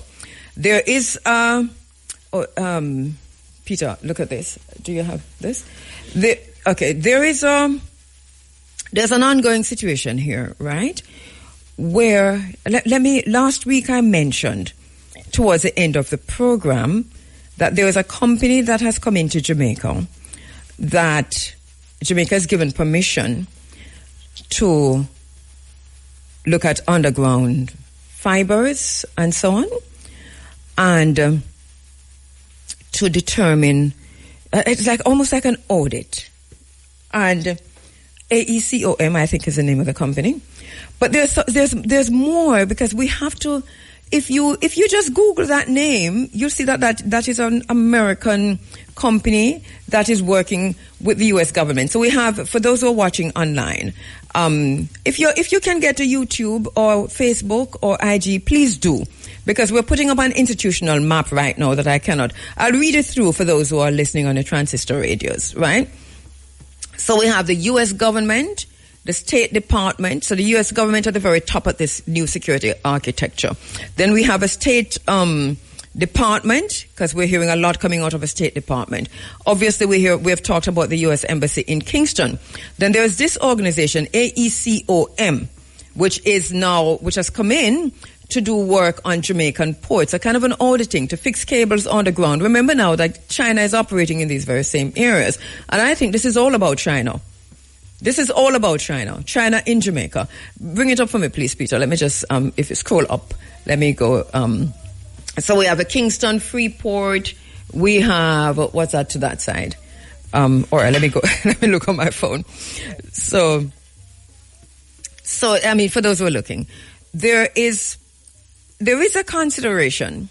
There is Peter, look at this. Do you have this? There's an ongoing situation here, right? Where, last week I mentioned towards the end of the program that there is a company that has come into Jamaica that Jamaica has given permission to look at underground fibers and so on, and to determine, it's like almost like an audit. And AECOM, I think, is the name of the company. But there's more, because we have to. If you just Google that name, you'll see that is an American company that is working with the U.S. government. So we have, for those who are watching online, if you can get to YouTube or Facebook or IG, please do, because we're putting up an institutional map right now that I'll read it through for those who are listening on the transistor radios, right? So we have the U.S. government, the State Department. So the U.S. government at the very top of this new security architecture. Then we have a State Department, because we're hearing a lot coming out of a State Department. Obviously, we have talked about the U.S. Embassy in Kingston. Then there's this organization, AECOM, which has come in to do work on Jamaican ports, a kind of an auditing to fix cables on the ground. Remember now that China is operating in these very same areas. And I think this is all about China. China in Jamaica. Bring it up for me, please, Peter. Let me just, if you scroll up, let me go. So we have a Kingston, Freeport. We have, what's that to that side? Let me go, let me look on my phone. So, I mean, for those who are looking, there is a consideration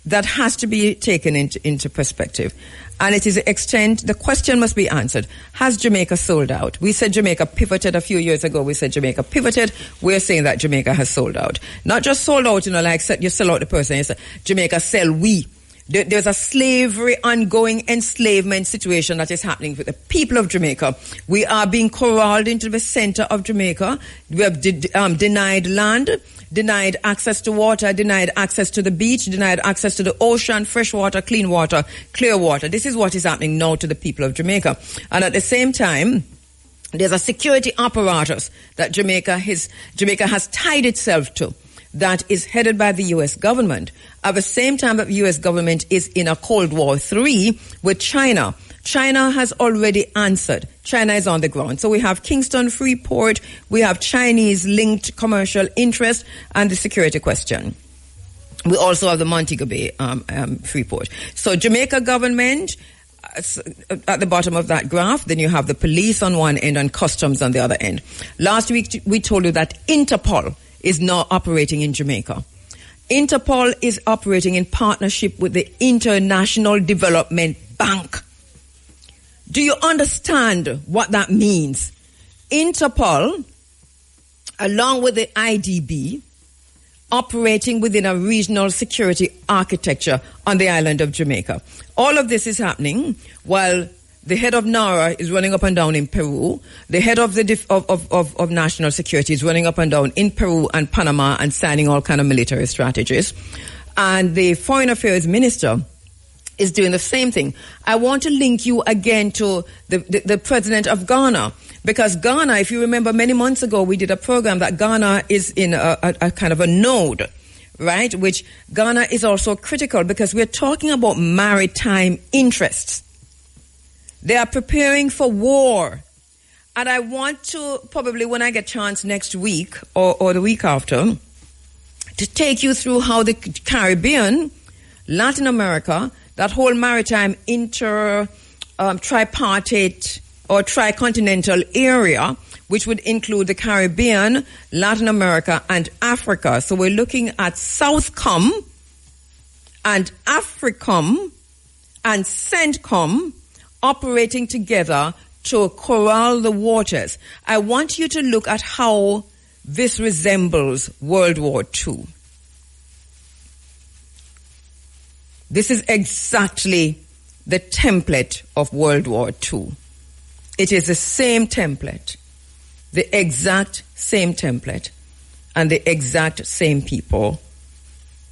that has to be taken into perspective. And it is the question must be answered. Has Jamaica sold out? We said Jamaica pivoted a few years ago. We said Jamaica pivoted. We're saying that Jamaica has sold out. Not just sold out, like you sell out the person. You say, Jamaica sell we. There's a slavery, ongoing enslavement situation that is happening with the people of Jamaica. We are being corralled into the center of Jamaica. We have denied land, denied access to water, denied access to the beach, denied access to the ocean, fresh water, clean water, clear water. This is what is happening now to the people of Jamaica. And at the same time, there's a security apparatus that Jamaica has tied itself to, that is headed by the U.S. government. At the same time that the U.S. government is in a Cold War III with China. China has already answered. China is on the ground. So we have Kingston, Freeport, we have Chinese-linked commercial interest, and the security question. We also have the Montego Bay Freeport. So Jamaica government at the bottom of that graph, then you have the police on one end and customs on the other end. Last week, we told you that Interpol is now operating in Jamaica. Interpol is operating in partnership with the International Development Bank. Do you understand what that means? Interpol, along with the IDB, operating within a regional security architecture on the island of Jamaica. All of this is happening while the head of NARA is running up and down in Peru. The head of the of national security is running up and down in Peru and Panama and signing all kind of military strategies. And the foreign affairs minister is doing the same thing. I want to link you again to the president of Ghana, because Ghana, if you remember many months ago, we did a program that Ghana is in a kind of a node, right? Which Ghana is also critical because we're talking about maritime interests. They are preparing for war. And I want to, probably when I get a chance next week or the week after, to take you through how the Caribbean, Latin America, that whole maritime tripartite or tricontinental area, which would include the Caribbean, Latin America, and Africa. So we're looking at Southcom and Africom and CENTCOM operating together to corral the waters. I want you to look at how this resembles World War II. This is exactly the template of World War II. It is the same template, the exact same template, and the exact same people,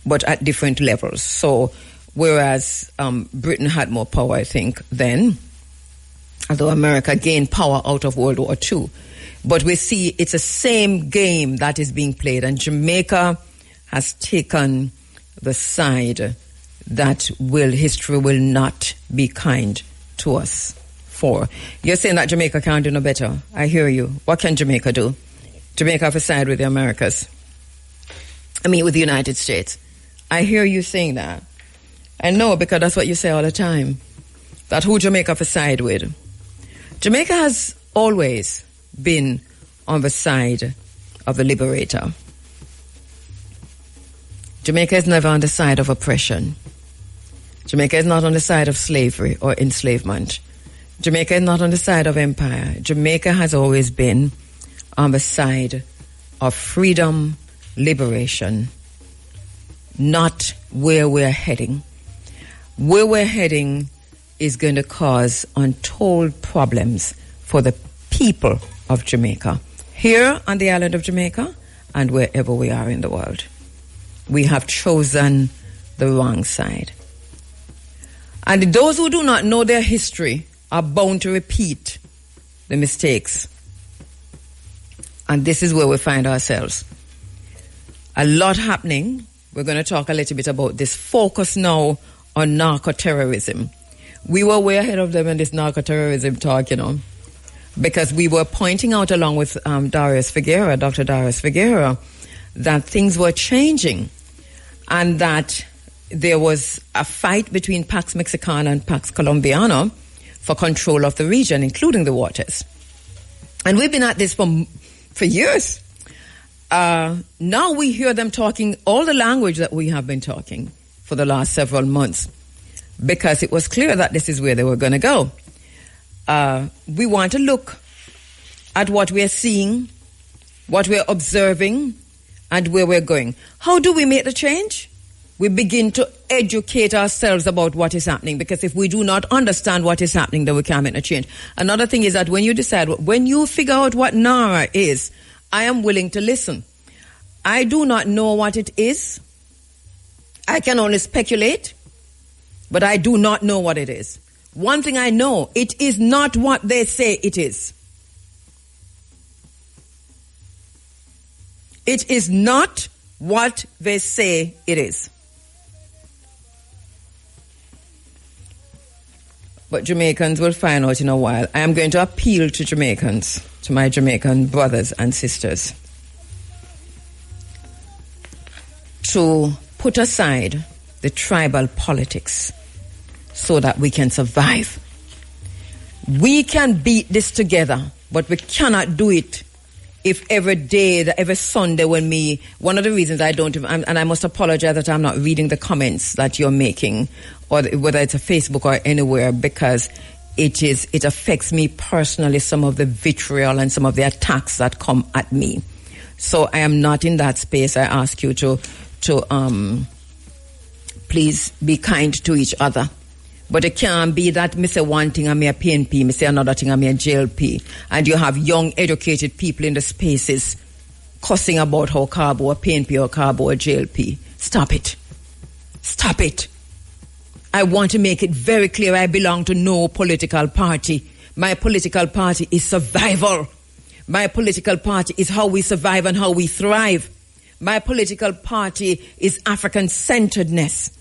but at different levels. So, whereas Britain had more power, I think, then, although America gained power out of World War II. But we see it's the same game that is being played, and Jamaica has taken the side that history will not be kind to us for. You're saying that Jamaica can't do no better. I hear you. What can Jamaica do? Jamaica have a side with the Americas. With the United States. I hear you saying that. I know, because that's what you say all the time. That who Jamaica have a side with. Jamaica has always been on the side of the liberator. Jamaica is never on the side of oppression. Jamaica is not on the side of slavery or enslavement. Jamaica is not on the side of empire. Jamaica has always been on the side of freedom, liberation, not where we're heading. Where we're heading is going to cause untold problems for the people of Jamaica, here on the island of Jamaica and wherever we are in the world. We have chosen the wrong side. And those who do not know their history are bound to repeat the mistakes. And this is where we find ourselves. A lot happening. We're going to talk a little bit about this. Focus now on narco-terrorism. We were way ahead of them in this narco-terrorism talk, because we were pointing out along with Dr. Darius Figueroa, that things were changing and that there was a fight between Pax Mexicana and Pax Colombiana for control of the region, including the waters. And we've been at this for years. Now we hear them talking all the language that we have been talking for the last several months, because it was clear that this is where they were going to go. We want to look at what we're seeing, what we're observing, and where we're going. How do we make the change? We begin to educate ourselves about what is happening, because if we do not understand what is happening, then we can't make a change. Another thing is that when you figure out what NARA is, I am willing to listen. I do not know what it is. I can only speculate, but I do not know what it is. One thing I know, it is not what they say it is. It is not what they say it is. But Jamaicans will find out in a while. I am going to appeal to Jamaicans, to my Jamaican brothers and sisters, to put aside the tribal politics so that we can survive. We can beat this together, but we cannot do it if every day, every Sunday one of the reasons I don't, and I must apologize that I'm not reading the comments that you're making, or whether it's a Facebook or anywhere, because it affects me personally, some of the vitriol and some of the attacks that come at me. So I am not in that space. I ask you to please be kind to each other. But it can't be that me say one thing and me a PNP, me say another thing and me a JLP. And you have young, educated people in the spaces cussing about how Kabu a PNP or Kabu a JLP. Stop it. Stop it. I want to make it very clear I belong to no political party. My political party is survival. My political party is how we survive and how we thrive. My political party is African-centeredness.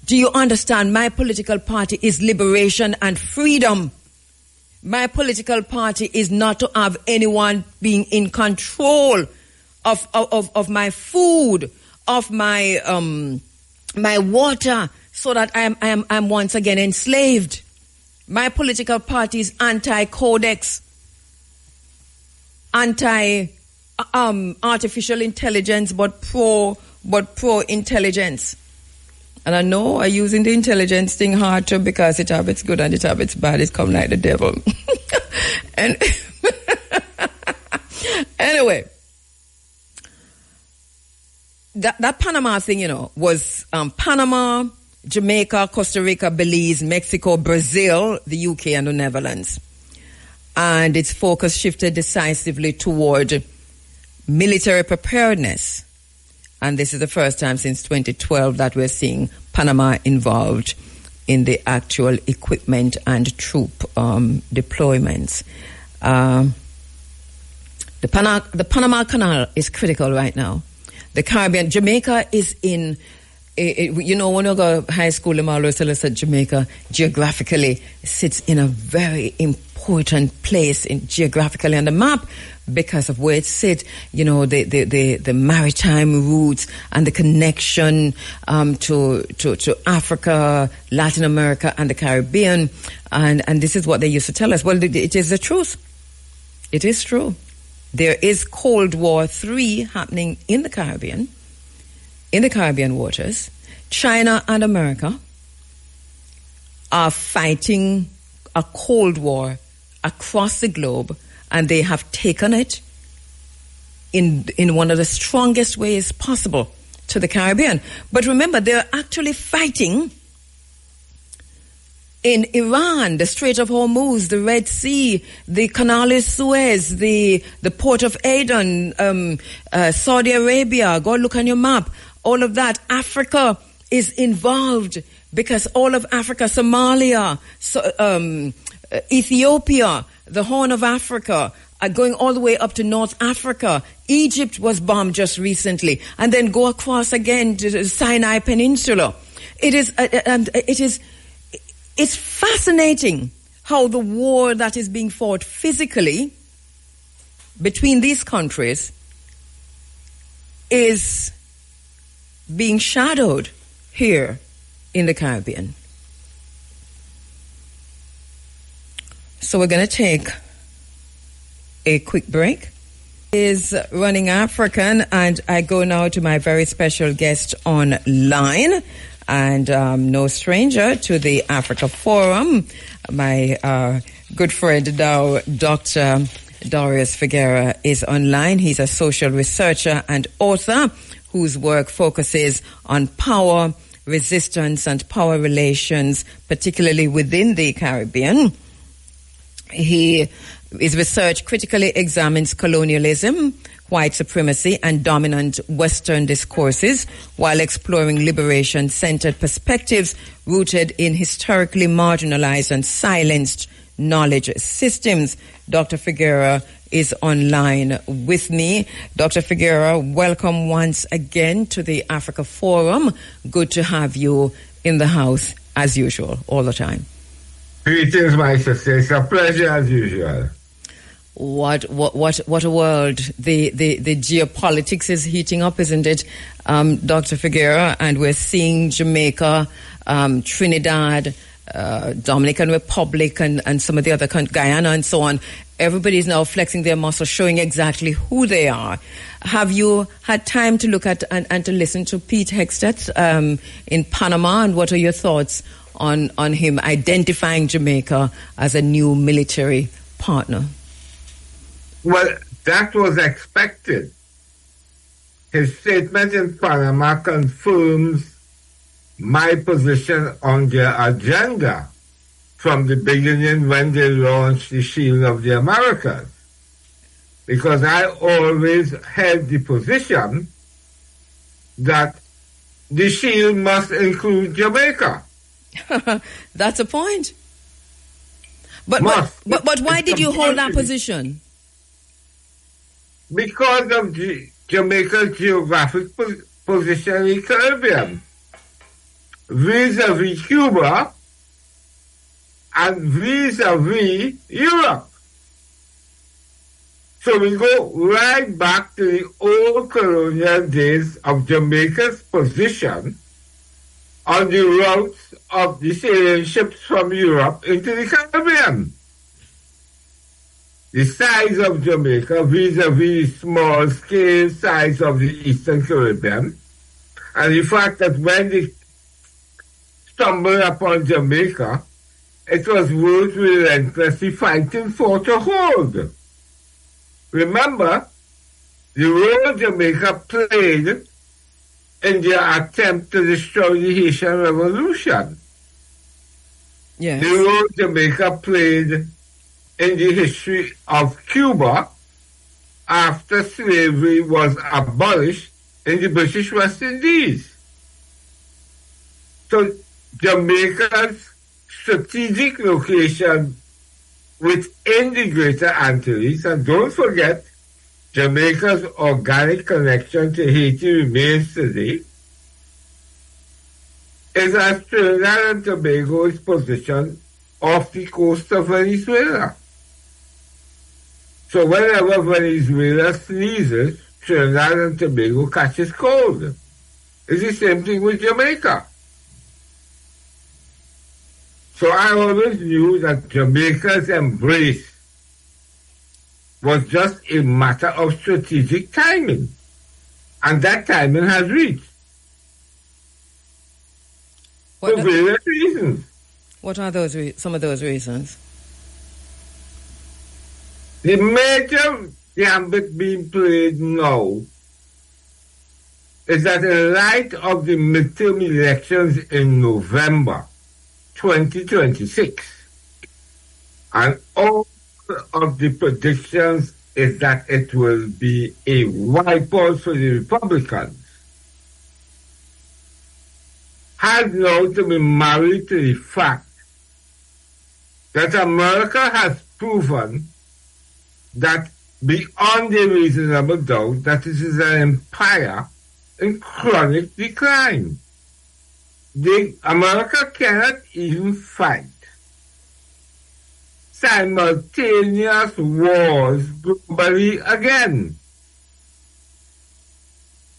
Do you understand? My political party is liberation and freedom. My political party is not to have anyone being in control of my food, of my my water, so that I'm once again enslaved. My political party is anti-codex, anti-artificial intelligence, but pro-intelligence. And I know I'm using the intelligence thing hard too, because it have its good and it have its bad. It come like the devil. And anyway, that Panama thing, was Panama, Jamaica, Costa Rica, Belize, Mexico, Brazil, the UK, and the Netherlands. And its focus shifted decisively toward military preparedness. And this is the first time since 2012 that we're seeing Panama involved in the actual equipment and troop deployments. The Panama Canal is critical right now. The Caribbean, Jamaica is in, when you go to high school, I'm always tell us that Jamaica geographically sits in a very important place geographically on the map, because of where it sits, the maritime routes and the connection to Africa, Latin America, and the Caribbean. And this is what they used to tell us. Well, it is the truth. It is true. There is Cold War III happening in the Caribbean waters. China and America are fighting a Cold War across the globe, and they have taken it in one of the strongest ways possible to the Caribbean. But remember, they're actually fighting in Iran, the Strait of Hormuz, the Red Sea, the Canal of Suez, the Port of Aden, Saudi Arabia. Go look on your map. All of that. Africa is involved, because all of Africa, Somalia, Ethiopia, the Horn of Africa, going all the way up to North Africa. Egypt was bombed just recently, and then go across again to the Sinai Peninsula. It's fascinating how the war that is being fought physically between these countries is being shadowed here in the Caribbean. So we're going to take a quick break. Is Running African, and I go now to my very special guest online, and no stranger to the Africa Forum, my good friend now, Dr. Darius Figueroa, is online. He's a social researcher and author whose work focuses on power, resistance, and power relations, particularly within the Caribbean. His research critically examines colonialism, white supremacy, and dominant Western discourses, while exploring liberation-centered perspectives rooted in historically marginalized and silenced knowledge systems. Dr. Figueroa is online with me. Dr. Figueroa, welcome once again to the Africa Forum. Good to have you in the house, as usual, all the time. Greetings, my sister. It's a pleasure as usual. What a world. The geopolitics is heating up, isn't it, Dr. Figueroa? And we're seeing Jamaica, Trinidad, Dominican Republic, and some of the other countries, Guyana and so on. Everybody's now flexing their muscles, showing exactly who they are. Have you had time to look at and to listen to Pete Hegseth in Panama, and what are your thoughts on him identifying Jamaica as a new military partner? Well, that was expected. His statement in Panama confirms my position on their agenda from the beginning when they launched the Shield of the Americas. Because I always held the position that the Shield must include Jamaica. That's a point. But why did you hold that position? Because of Jamaica's geographic position in the Caribbean, vis-a-vis Cuba and vis-a-vis Europe. So we go right back to the old colonial days of Jamaica's position on the routes of the sailing ships from Europe into the Caribbean. The size of Jamaica vis-a-vis the small scale size of the Eastern Caribbean, and the fact that when they stumbled upon Jamaica, it was worth relentlessly fighting for to hold. Remember, the role Jamaica played in their attempt to destroy the Haitian Revolution. Yes. The role Jamaica played in the history of Cuba after slavery was abolished in the British West Indies. So Jamaica's strategic location within the Greater Antilles, and don't forget, Jamaica's organic connection to Haiti remains today, is as Trinidad and Tobago is positioned off the coast of Venezuela. So whenever Venezuela sneezes, Trinidad and Tobago catches cold. It's the same thing with Jamaica. So I always knew that Jamaica's embrace was just a matter of strategic timing. And that timing has reached. For various reasons. What are some of those reasons? The major gambit being played now is that in light of the midterm elections in November 2026, and all of the predictions is that it will be a wipeout for the Republicans, has now to be married to the fact that America has proven that beyond a reasonable doubt that it is an empire in chronic decline. America cannot even fight simultaneous wars globally again.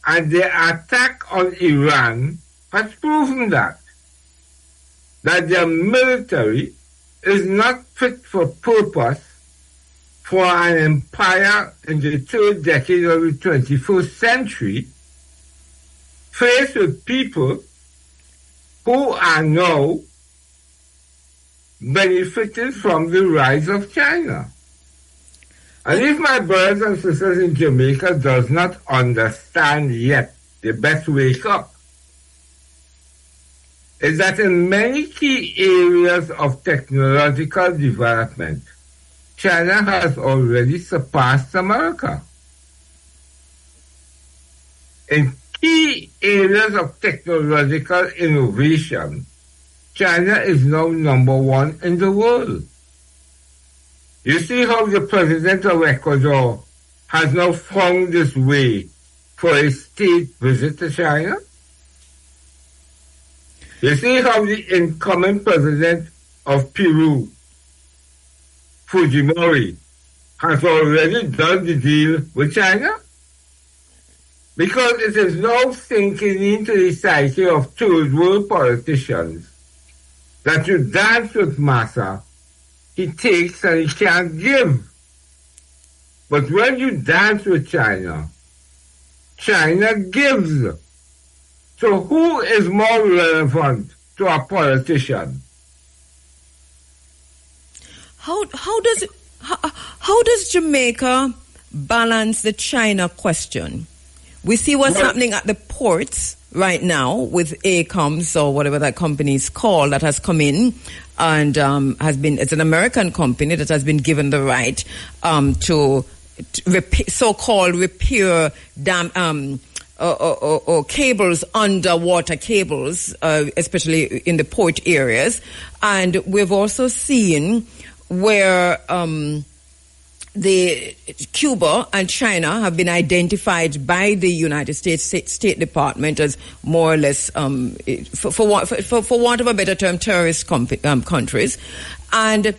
And the attack on Iran has proven that their military is not fit for purpose for an empire in the third decade of the 21st century, faced with people who are now benefiting from the rise of China. And if my brothers and sisters in Jamaica does not understand yet, they best wake up, is that in many key areas of technological development, China has already surpassed America. In key areas of technological innovation, China is now number one in the world. You see how the president of Ecuador has now found this way for a state visit to China? You see how the incoming president of Peru, Fujimori, has already done the deal with China. Because it is now sinking into the psyche of third world politicians that you dance with Massa, he takes and he can't give. But when you dance with China, China gives. So who is more relevant to a politician? How does Jamaica balance the China question? We see what's happening at the ports right now with ACOMS or whatever that company is called that has come in and it's an American company that has been given the right to so-called repair dam or cables, underwater cables, especially in the port areas. And we've also seen where Cuba and China have been identified by the United States State Department as more or less, for want of a better term, terrorist countries. And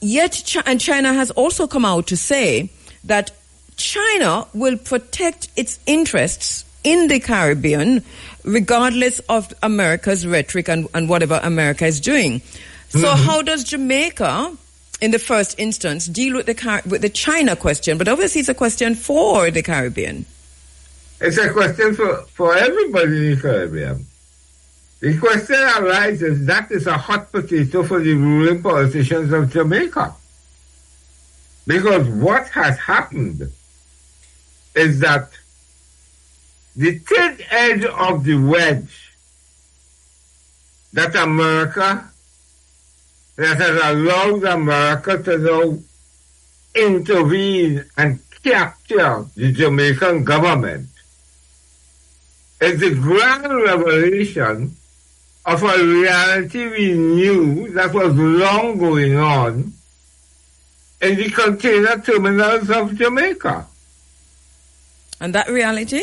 yet, China has also come out to say that China will protect its interests in the Caribbean regardless of America's rhetoric and whatever America is doing. So how does Jamaica, in the first instance, deal with the China question? But obviously it's a question for the Caribbean. It's a question for everybody in the Caribbean. The question arises, that is a hot potato for the ruling politicians of Jamaica. Because what has happened is that the thin edge of the wedge that has allowed America to now intervene and capture the Jamaican government is the grand revelation of a reality we knew that was long going on in the container terminals of Jamaica. And that reality?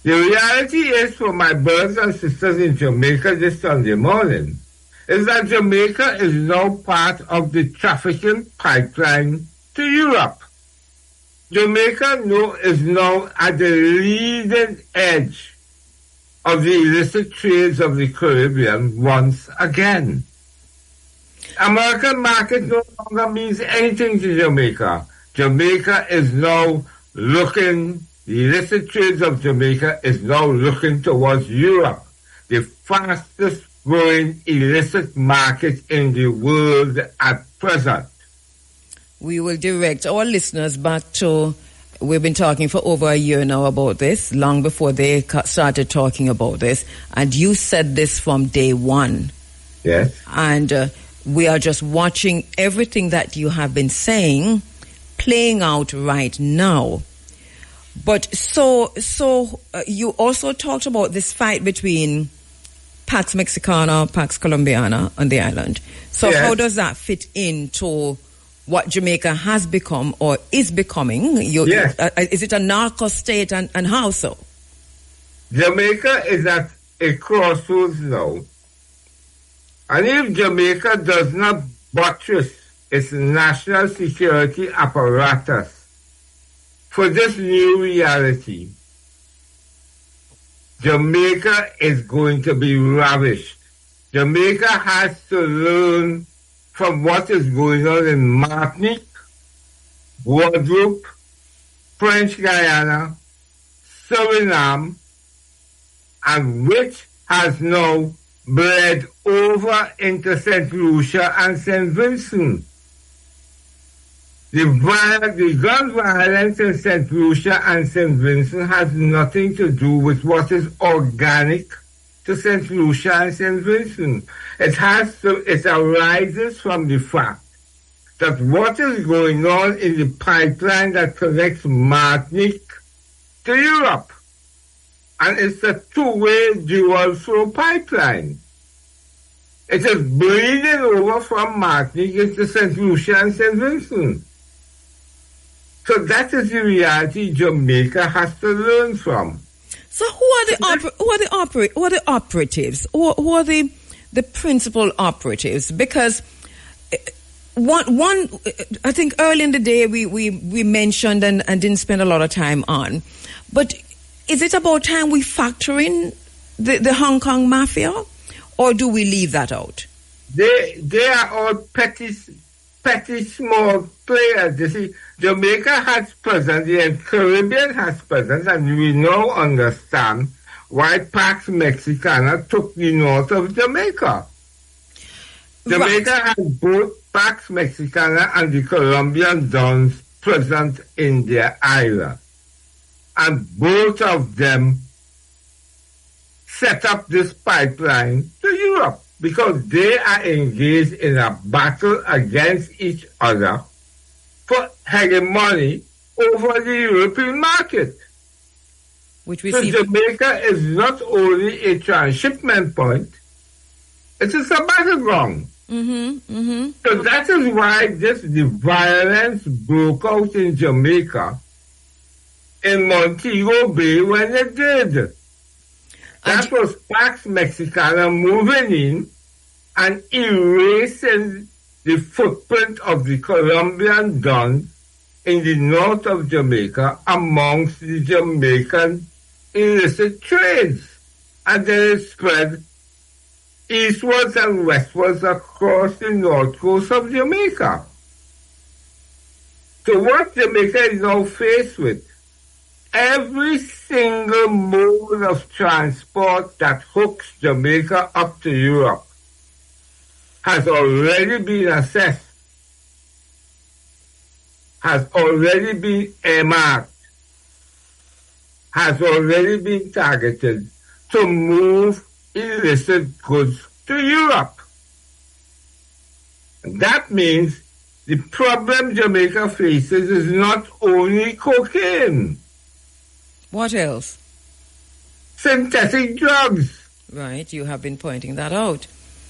The reality is, for my brothers and sisters in Jamaica this Sunday morning, is that Jamaica is now part of the trafficking pipeline to Europe. Jamaica is now at the leading edge of the illicit trades of the Caribbean once again. American market no longer means anything to Jamaica. Jamaica is now the illicit trades of Jamaica is now looking towards Europe, the fastest growing illicit market in the world at present. We will direct our listeners back to, we've been talking for over a year now about this, long before they started talking about this, and you said this from day one. Yes. And we are just watching everything that you have been saying playing out right now. But so you also talked about this fight between Pax Mexicana, Pax Colombiana on the island. So yes. How does that fit into what Jamaica has become or is becoming? Yes. Is it a narco state and how so? Jamaica is at a crossroads now. And if Jamaica does not buttress its national security apparatus for this new reality, Jamaica is going to be ravished. Jamaica has to learn from what is going on in Martinique, Guadeloupe, French Guiana, Suriname, and which has now bled over into St. Lucia and St. Vincent. The gun violence in St. Lucia and St. Vincent has nothing to do with what is organic to St. Lucia and St. Vincent. It arises from the fact that what is going on in the pipeline that connects Martinique to Europe. And it's a two-way dual flow pipeline. It is bleeding over from Martinique into St. Lucia and St. Vincent. So that is the reality Jamaica has to learn from. So who are the operatives? Who are the principal operatives? Because one, I think early in the day we mentioned and didn't spend a lot of time on, but is it about time we factor in the Hong Kong mafia, or do we leave that out? They are all petty small players. You see, Jamaica has presence, the Caribbean has presence, and we now understand why Pax Mexicana took the north of Jamaica. Jamaica has both Pax Mexicana and the Colombian Dons present in their island. And both of them set up this pipeline to Europe because they are engaged in a battle against each other for hegemony over the European market. Which we so see. Jamaica is not only a transshipment point, it is a battleground. So that is why the violence broke out in Jamaica in Montego Bay when it did. That was Pax Mexicana moving in and erasing the footprint of the Colombian Don in the north of Jamaica amongst the Jamaican illicit trades. And then it spread eastwards and westwards across the north coast of Jamaica. So what Jamaica is now faced with, every single mode of transport that hooks Jamaica up to Europe has already been assessed, has already been earmarked, has already been targeted to move illicit goods to Europe. That means the problem Jamaica faces is not only cocaine. What else? Synthetic drugs. Right, you have been pointing that out.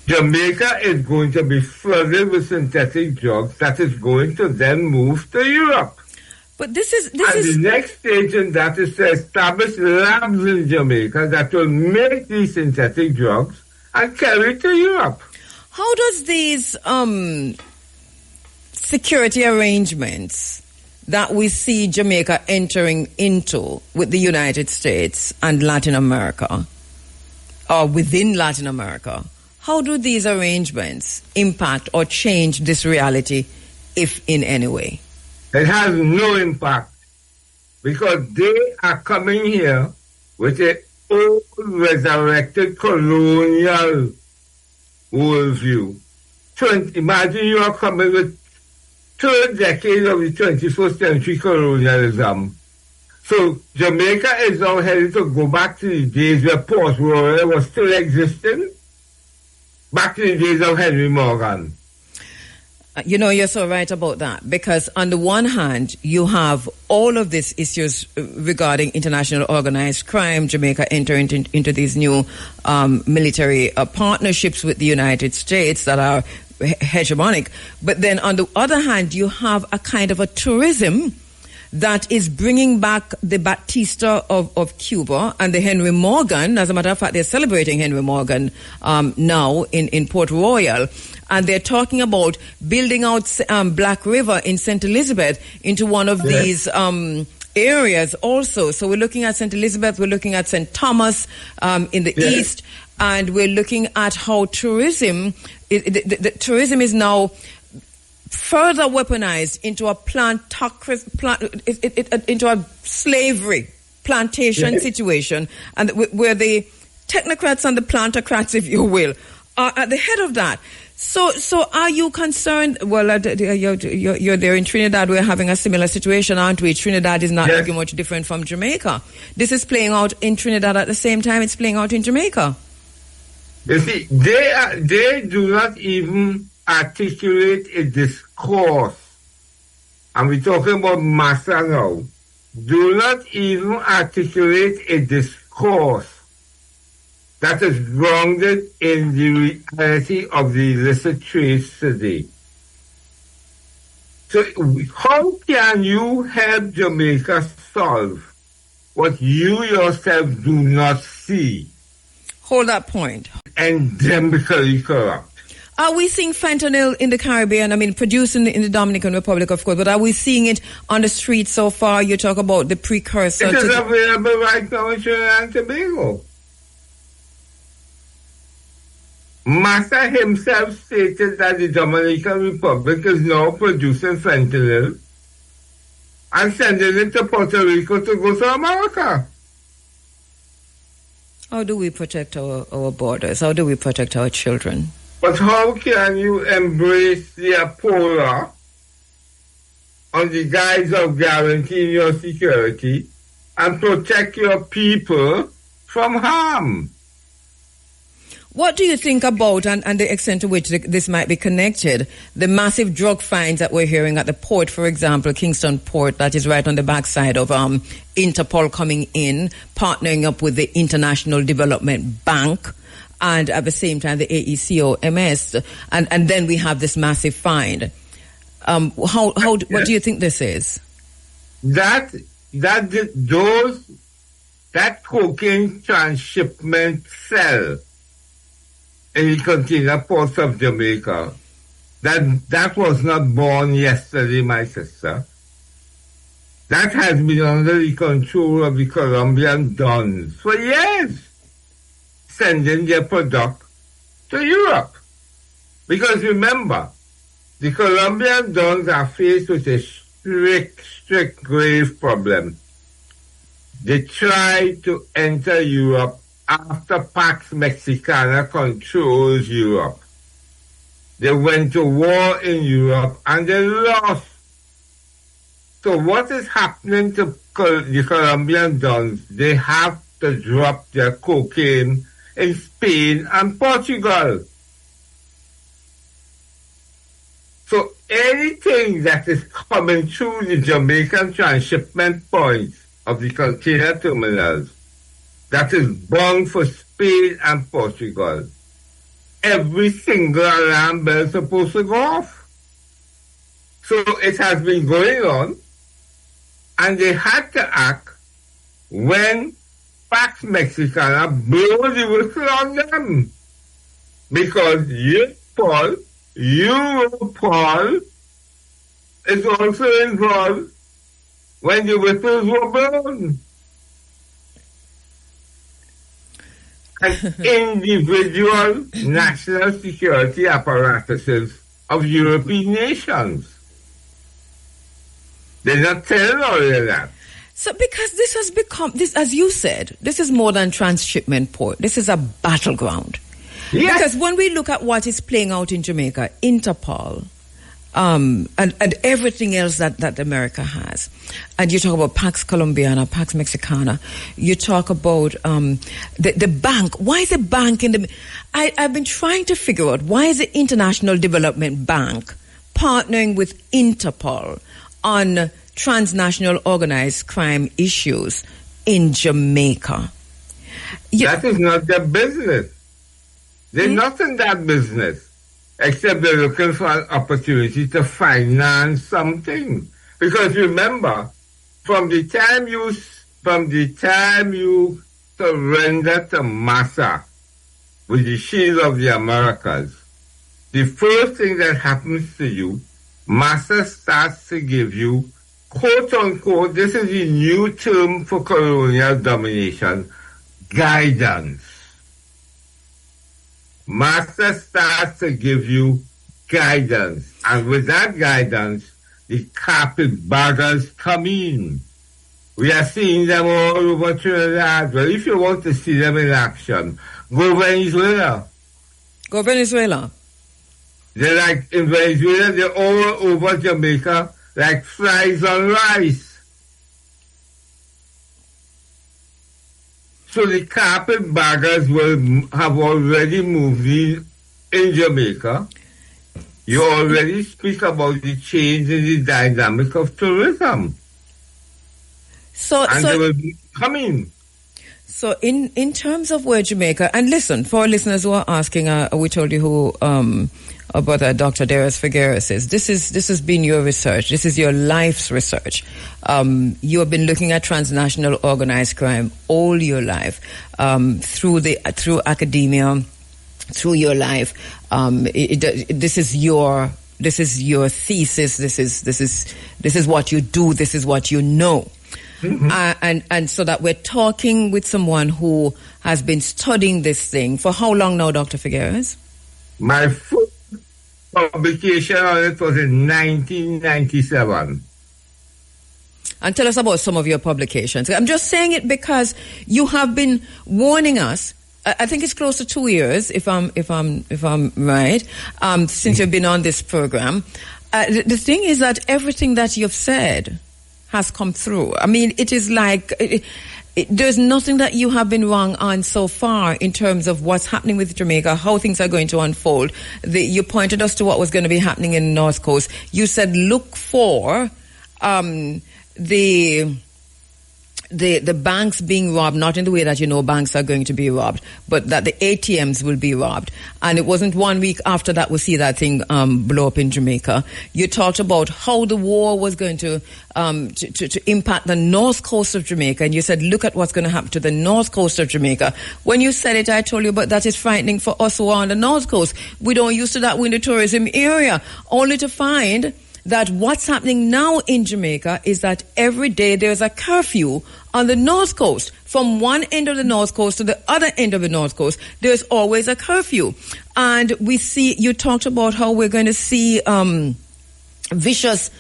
Jamaica is going to be flooded with synthetic drugs that is going to then move to Europe. But this is the next stage in that is to establish labs in Jamaica that will make these synthetic drugs and carry it to Europe. How does these security arrangements that we see Jamaica entering into with the United States and Latin America, or within Latin America, how do these arrangements impact or change this reality, if in any way? It has no impact because they are coming here with an old resurrected colonial worldview. Imagine you are coming with third decade of the 21st century colonialism. So Jamaica is now headed to go back to the days where Port Royal was still existing, back to the days of Henry Morgan. You know, you're so right about that, because on the one hand, you have all of these issues regarding international organized crime, Jamaica entering into these new military partnerships with the United States that are hegemonic. But then on the other hand, you have a kind of a tourism that is bringing back the Batista of Cuba and the Henry Morgan. As a matter of fact, they're celebrating Henry Morgan now in Port Royal. And they're talking about building out Black River in St. Elizabeth into one of these areas also. So we're looking at St. Elizabeth, we're looking at St. Thomas in the east, and we're looking at how tourism, the tourism is now further weaponized into a into a slavery plantation situation, and where the technocrats and the plantocrats, if you will, are at the head of that. So are you concerned? Well, you're there in Trinidad. We're having a similar situation, aren't we? Trinidad is not looking much different from Jamaica. This is playing out in Trinidad at the same time it's playing out in Jamaica. You see, they do not even articulate a discourse, and we're talking about Massa now, do not even articulate a discourse that is grounded in the reality of the illicit trades today. So how can you help Jamaica solve what you yourself do not see? Hold that point. Endemically corrupt. Are we seeing fentanyl in the Caribbean? I mean, produced in the Dominican Republic, of course, but are we seeing it on the streets so far? You talk about the precursor. It is available right now in Trinidad and Tobago. Massa himself stated that the Dominican Republic is now producing fentanyl and sending it to Puerto Rico to go to America. How do we protect our borders? How do we protect our children? But how can you embrace the Apollo on the guise of guaranteeing your security and protect your people from harm? What do you think about, and the extent to which this might be connected, the massive drug finds that we're hearing at the port, for example, Kingston Port, that is right on the backside of Interpol coming in, partnering up with the International Development Bank, and at the same time the AECOMS, and then we have this massive find. What do you think this is? That cocaine transshipment cell in the container ports of Jamaica, that was not born yesterday, my sister. That has been under the control of the Colombian dons for years, sending their product to Europe. Because remember, the Colombian dons are faced with a strict, grave problem. They tried to enter Europe after Pax Mexicana controls Europe. They went to war in Europe and they lost. So what is happening to the Colombian dons? They have to drop their cocaine in Spain and Portugal. So anything that is coming through the Jamaican transshipment points of the container terminals that is bound for Spain and Portugal, every single alarm bell is supposed to go off. So it has been going on, and they had to act when Pax Mexicana blew the whistle on them. Because Europol is also involved when the whistles were blown. And individual national security apparatuses of European nations. They're not telling all of that. So because this has become, as you said, this is more than transshipment port. This is a battleground. Yes. Because when we look at what is playing out in Jamaica, Interpol, and everything else that America has. And you talk about Pax Colombiana, Pax Mexicana. You talk about the bank. Why is the bank in the... I've been trying to figure out why is the International Development Bank partnering with Interpol on transnational organized crime issues in Jamaica. That is not their business. They're not in that business. Except they're looking for an opportunity to finance something. Because remember, from the time you surrender to Massa with the shield of the Americas, the first thing that happens to you, Massa starts to give you, quote unquote, this is the new term for colonial domination, guidance. Master starts to give you guidance. And with that guidance, the carpetbaggers come in. We are seeing them all over Trinidad. Well, if you want to see them in action, go Venezuela. Go Venezuela. They're like, in Venezuela, they're all over Jamaica like flies on rice. So the carpetbaggers will have already moved in Jamaica. You already speak about the change in the dynamic of tourism. And they will be coming. So in terms of where Jamaica, and listen, for our listeners who are asking, we told you who about Dr. Darius Figueres is. This has been your research. This is your life's research. You have been looking at transnational organized crime all your life, through academia, through your life. This is your thesis. This is what you do. This is what you know. Mm-hmm. And so that we're talking with someone who has been studying this thing for how long now, Dr. Figueres? My first publication on it was in 1997. And tell us about some of your publications. I'm just saying it because you have been warning us. I think it's close to 2 years, if I'm right, since you've been on this program. The thing is that everything that you've said has come through. I mean, it is like there's nothing that you have been wrong on so far in terms of what's happening with Jamaica, how things are going to unfold. You pointed us to what was going to be happening in the North Coast. You said look for the banks being robbed, not in the way that you know banks are going to be robbed, but that the ATMs will be robbed. And it wasn't 1 week after that we see that thing blow up in Jamaica. You talked about how the war was going to impact the north coast of Jamaica, and you said, look at what's going to happen to the north coast of Jamaica. When you said it, I told you, but that is frightening for us who are on the north coast. We don't used to that winter tourism area, only to find that what's happening now in Jamaica is that every day there's a curfew on the North Coast. From one end of the North Coast to the other end of the North Coast, there's always a curfew. And we see, you talked about how we're going to see vicious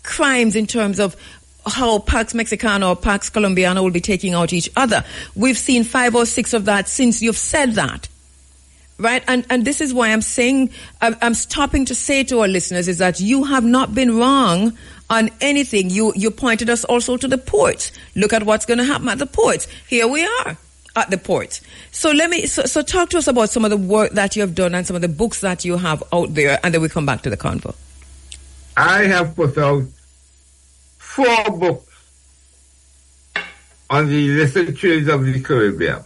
crimes in terms of how Pax Mexicana or Pax Colombiana will be taking out each other. We've seen 5 or 6 of that since you've said that. Right, and this is why I'm saying, I'm stopping to say to our listeners is that you have not been wrong on anything. You pointed us also to the ports. Look at what's going to happen at the ports. Here we are at the ports. So so talk to us about some of the work that you have done and some of the books that you have out there, and then we come back to the convo. I have put out 4 books on the illicit trades of the Caribbean.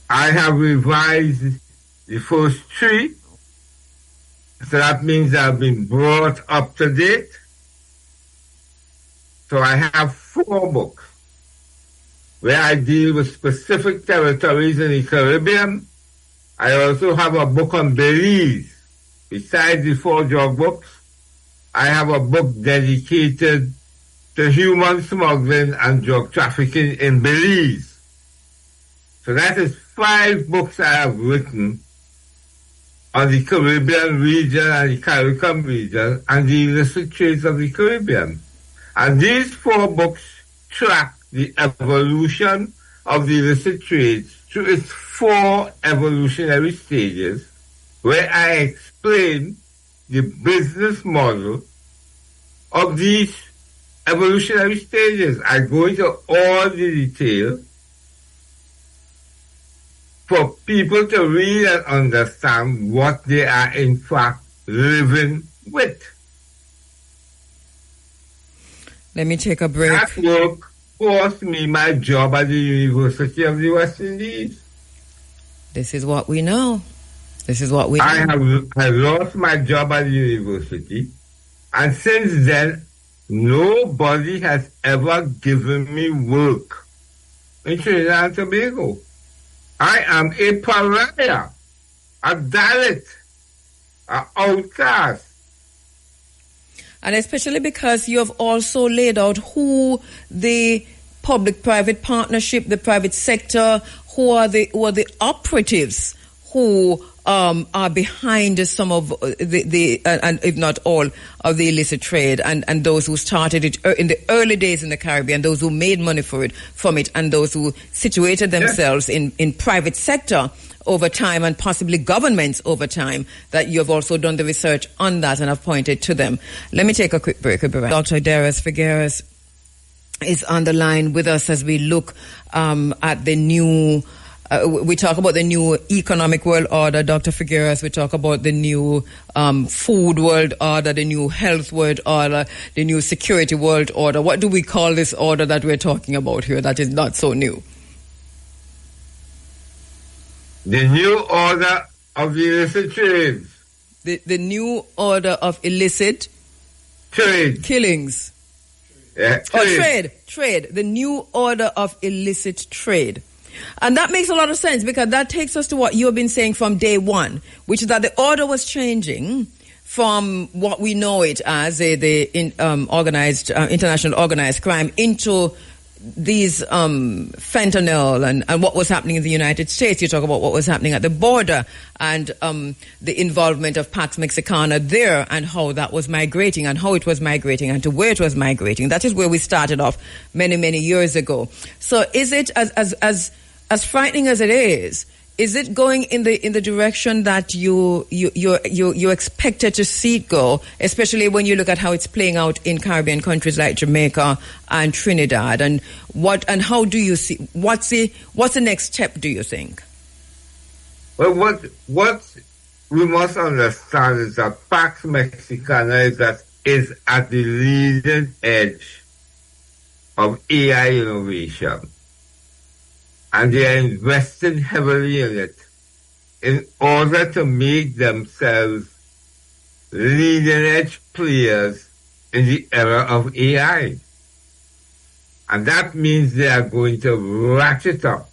I have revised the first 3, so that means I've been brought up to date. So I have 4 books where I deal with specific territories in the Caribbean. I also have a book on Belize. Besides the 4 drug books, I have a book dedicated to human smuggling and drug trafficking in Belize. So that is 5 books I have written on the Caribbean region and the CARICOM region and the illicit trades of the Caribbean. And these 4 books track the evolution of the illicit trades through its 4 evolutionary stages, where I explain the business model of these evolutionary stages. I go into all the detail for people to read and understand what they are in fact living with. Let me take a break. That work cost me my job at the University of the West Indies. This is what we know. This is what we know. I lost my job at the university, and since then, nobody has ever given me work in Trinidad and Tobago. I am a pariah, a Dalit, an outcast. And especially because you have also laid out who the public-private partnership, the private sector, who are the operatives who are behind some of the and if not all of the illicit trade, and those who started it in the early days in the Caribbean, those who made money from it, and those who situated themselves in private sector over time, and possibly governments over time, that you have also done the research on that and have pointed to them. Let me take a quick break. Dr. Darius Figueres is on the line with us as we look at the new we talk about the new economic world order, Dr. Figueres. We talk about the new food world order, the new health world order, the new security world order. What do we call this order that we're talking about here that is not so new? The new order of the illicit trades. The new order of illicit trade. Killings. Yeah, trade. Trade. The new order of illicit trade. And that makes a lot of sense, because that takes us to what you have been saying from day one, which is that the order was changing from what we know it as international organized crime into these fentanyl and what was happening in the United States. You talk about what was happening at the border and the involvement of Pax Mexicana there and how that was migrating and how it was migrating and to where it was migrating. That is where we started off many, many years ago. So is it as frightening as it is it going in the direction that you expected to see it go, especially when you look at how it's playing out in Caribbean countries like Jamaica and Trinidad? And how do you see what's the next step, do you think? Well, what we must understand is that Pax Mexicana is at the leading edge of AI innovation. And they are investing heavily in it in order to make themselves leading-edge players in the era of AI. And that means they are going to ratchet up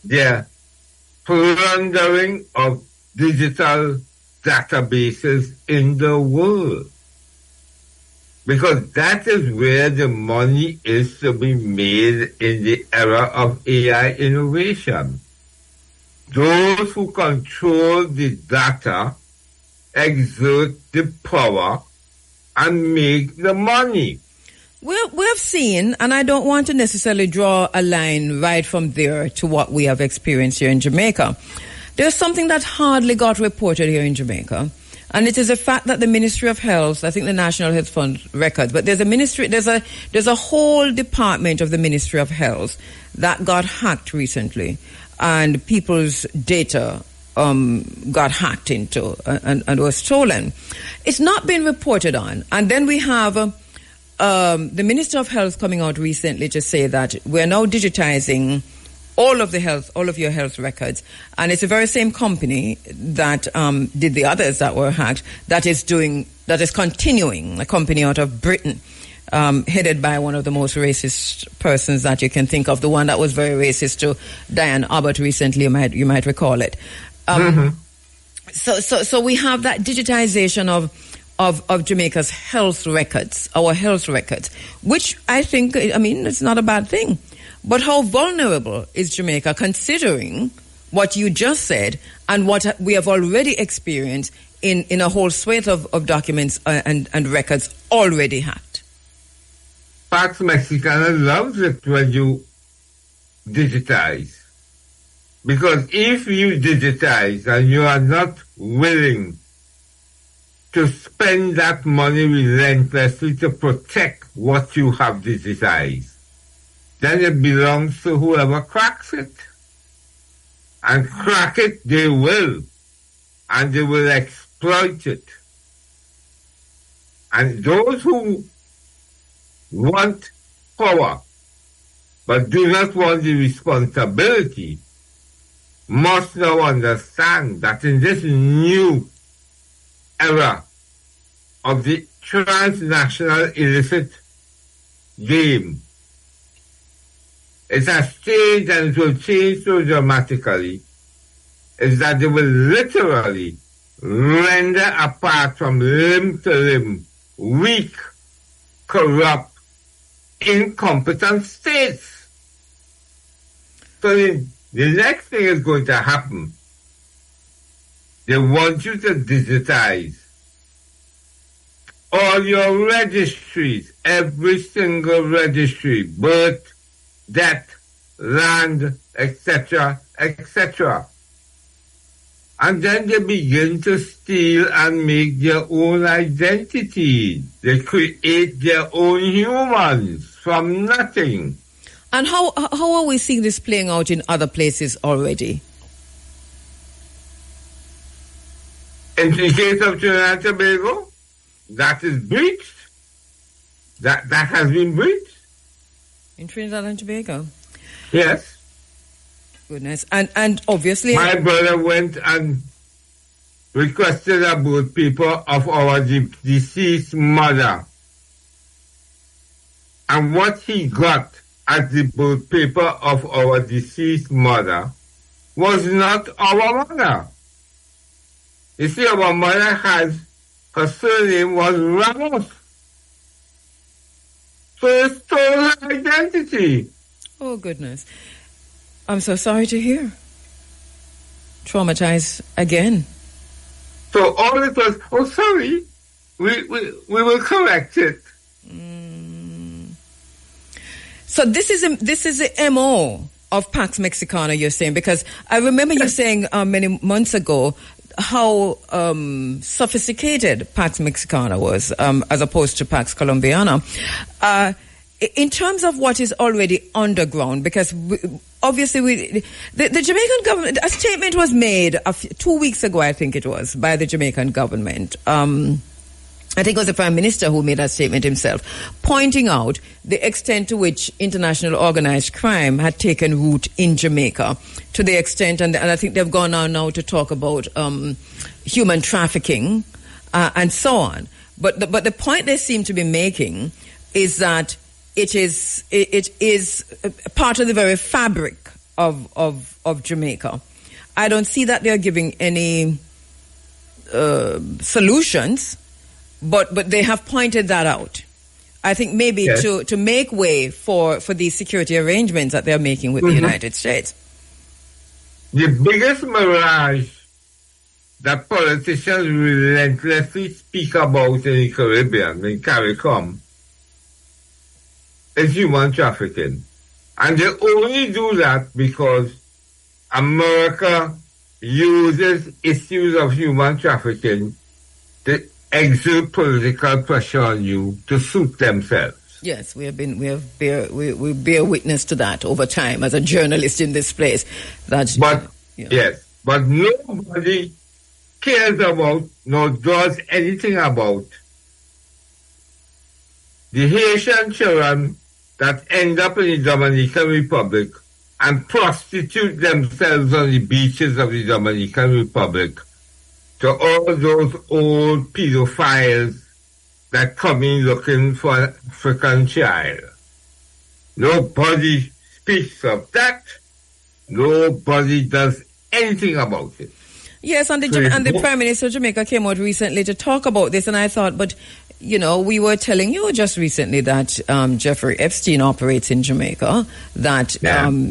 their plundering of digital databases in the world. Because that is where the money is to be made in the era of AI innovation. Those who control the data exert the power and make the money. We've seen, and I don't want to necessarily draw a line right from there to what we have experienced here in Jamaica. There's something that hardly got reported here in Jamaica. And it is a fact that the Ministry of Health, I think the National Health Fund records, but there's a whole department of the Ministry of Health that got hacked recently, and people's data got hacked into and was stolen. It's not been reported on. And then we have the Minister of Health coming out recently to say that we're now digitizing all of your health records, and it's the very same company that did the others that were hacked that is continuing, a company out of Britain, headed by one of the most racist persons that you can think of, the one that was very racist to Diane Abbott recently. You might recall it. So we have that digitization of Jamaica's health records, our health records, which I think, it's not a bad thing. But how vulnerable is Jamaica, considering what you just said and what we have already experienced in a whole swathe of documents and records already hacked? Pax Mexicana loves it when you digitize. Because if you digitize and you are not willing to spend that money relentlessly to protect what you have digitized, then it belongs to whoever cracks it. And crack it they will. And they will exploit it. And those who want power but do not want the responsibility must now understand that in this new era of the transnational illicit game, it has changed, and it will change so dramatically, is that they will literally render apart from limb to limb weak, corrupt, incompetent states. So the next thing is going to happen. They want you to digitize all your registries, every single registry, birth, death, land, etc., etc. And then they begin to steal and make their own identity. They create their own humans from nothing. And how are we seeing this playing out in other places already? In the case of Trinidad and Tobago, that is breached. That has been breached. In Trinidad and Tobago? Yes. Goodness. And obviously... My brother went and requested about people of our deceased mother. And what he got at the birth paper of our deceased mother was not our mother. You see, our mother her surname was Ramos. So it's total identity. Oh, goodness. I'm so sorry to hear. Traumatized again. So all it was, oh, sorry, we will correct it. So this is the MO of Pax Mexicana, you're saying, because I remember you saying many months ago how sophisticated Pax Mexicana was as opposed to Pax Colombiana. In terms of what is already underground, because obviously the Jamaican government, a statement was made 2 weeks ago, I think it was, by the Jamaican government. I think it was the Prime Minister who made that statement himself, pointing out the extent to which international organized crime had taken root in Jamaica, to the extent, and I think they've gone on now to talk about human trafficking and so on. But the point they seem to be making is that it is part of the very fabric of Jamaica. I don't see that they're giving any solutions. But they have pointed that out. I think maybe to make way for these security arrangements that they're making with the United States. The biggest mirage that politicians relentlessly speak about in the Caribbean, in CARICOM, is human trafficking. And they only do that because America uses issues of human trafficking to exert political pressure on you to suit themselves. Yes, we bear witness to that over time as a journalist in this place. Yes, but nobody cares about nor does anything about the Haitian children that end up in the Dominican Republic and prostitute themselves on the beaches of the Dominican Republic, to all those old pedophiles that come in looking for an African child. Nobody speaks of that. Nobody does anything about it. Yes, and the Prime Minister of Jamaica came out recently to talk about this, and I thought, but, we were telling you just recently that Jeffrey Epstein operates in Jamaica, that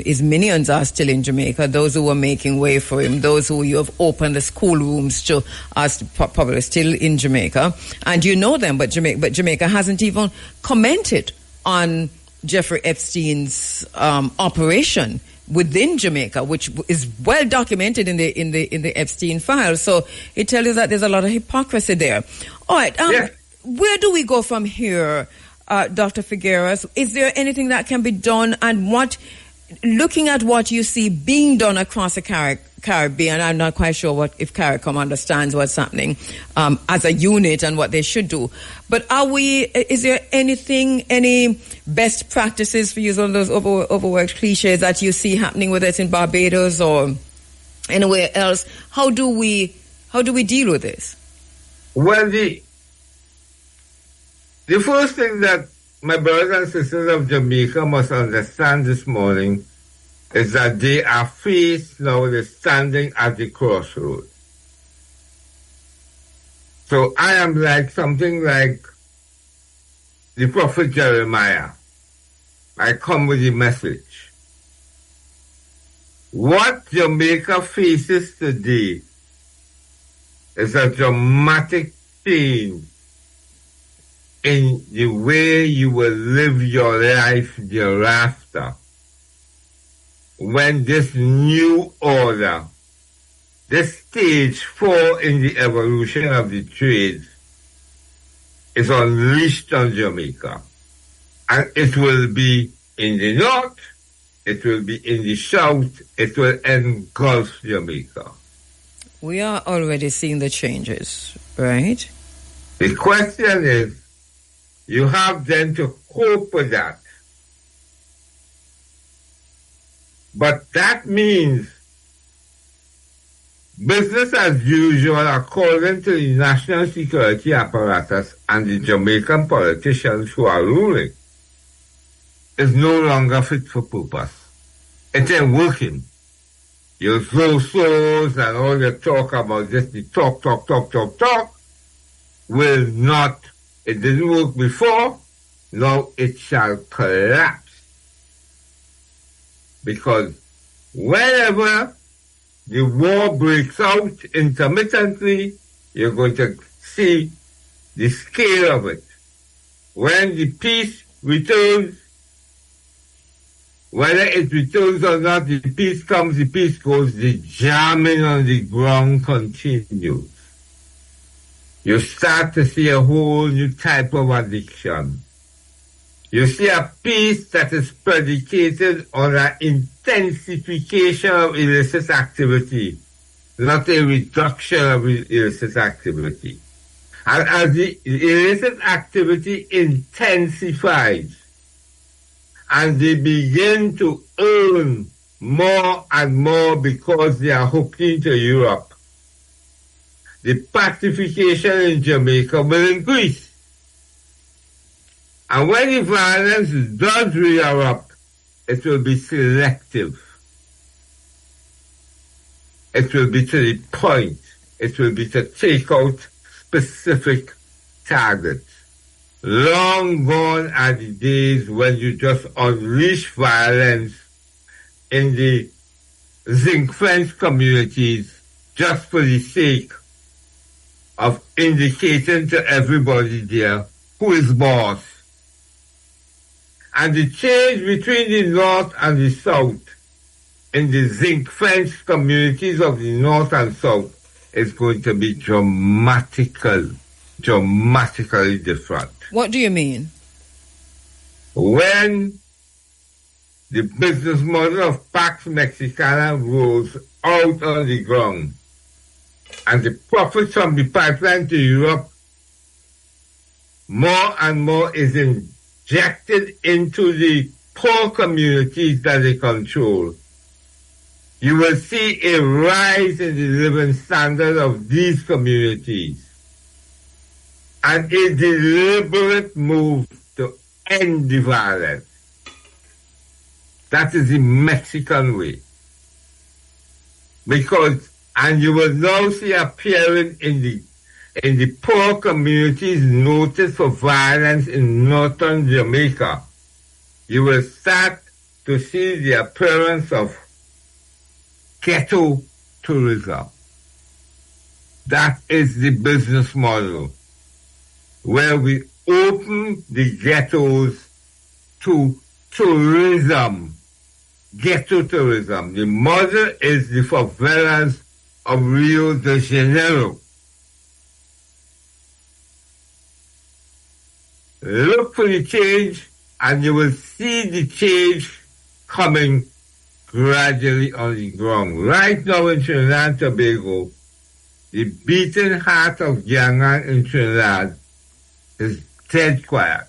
his minions are still in Jamaica, those who were making way for him, those who you have opened the schoolrooms to, are probably still in Jamaica, and you know them, but Jamaica hasn't even commented on Jeffrey Epstein's operation within Jamaica, which is well documented in the Epstein file. So it tells you that there's a lot of hypocrisy there. All right, where do we go from here, Dr. Figueras? Is there anything that can be done? And looking at what you see being done across the Caribbean, I'm not quite sure if CARICOM understands what's happening as a unit and what they should do. But is there any best practices, for use of those overworked cliches, that you see happening with us in Barbados or anywhere else? How do we deal with this? Well, the first thing that my brothers and sisters of Jamaica must understand this morning is that they are faced now, they're standing at the crossroads. So I am something like the prophet Jeremiah. I come with the message. What Jamaica faces today is a dramatic change in the way you will live your life thereafter, when this new order, this stage 4 in the evolution of the trade, is unleashed on Jamaica. And it will be in the north, it will be in the south, it will engulf Jamaica. We are already seeing the changes, right? The question is, you have then to cope with that. But that means business as usual according to the national security apparatus and the Jamaican politicians who are ruling. is no longer fit for purpose. It ain't working. Your so-sos and all your talk about just the talk, will not. It didn't work before. Now it shall collapse. Because whenever the war breaks out intermittently, you're going to see the scale of it. When the peace returns, whether it returns or not, the peace comes, the peace goes, the jamming on the ground continues. You start to see a whole new type of addiction. You see a peace that is predicated on an intensification of illicit activity, not a reduction of illicit activity. And as the illicit activity intensifies, and they begin to earn more and more because they are hooked into Europe, the pacification in Jamaica will increase. And when the violence does re-erupt, it will be selective. It will be to the point. It will be to take out specific targets. Long gone are the days when you just unleash violence in the zinc fence communities just for the sake of indicating to everybody there who is boss. And the change between the North and the South in the zinc fence communities of the North and South is going to be dramatically different. What do you mean? When the business model of Pax Mexicana rolls out on the ground and the profits from the pipeline to Europe more and more is injected into the poor communities that they control, you will see a rise in the living standard of these communities and a deliberate move to end the violence. That is the Mexican way. And you will now see appearing in the poor communities notice for violence in northern Jamaica. You will start to see the appearance of ghetto tourism. That is the business model, where we open the ghettos to tourism, ghetto tourism. The model is the favelas of Rio de Janeiro. Look for the change, and you will see the change coming gradually on the ground. Right now in Trinidad and Tobago, the beating heart of Yangan in Trinidad is dead quiet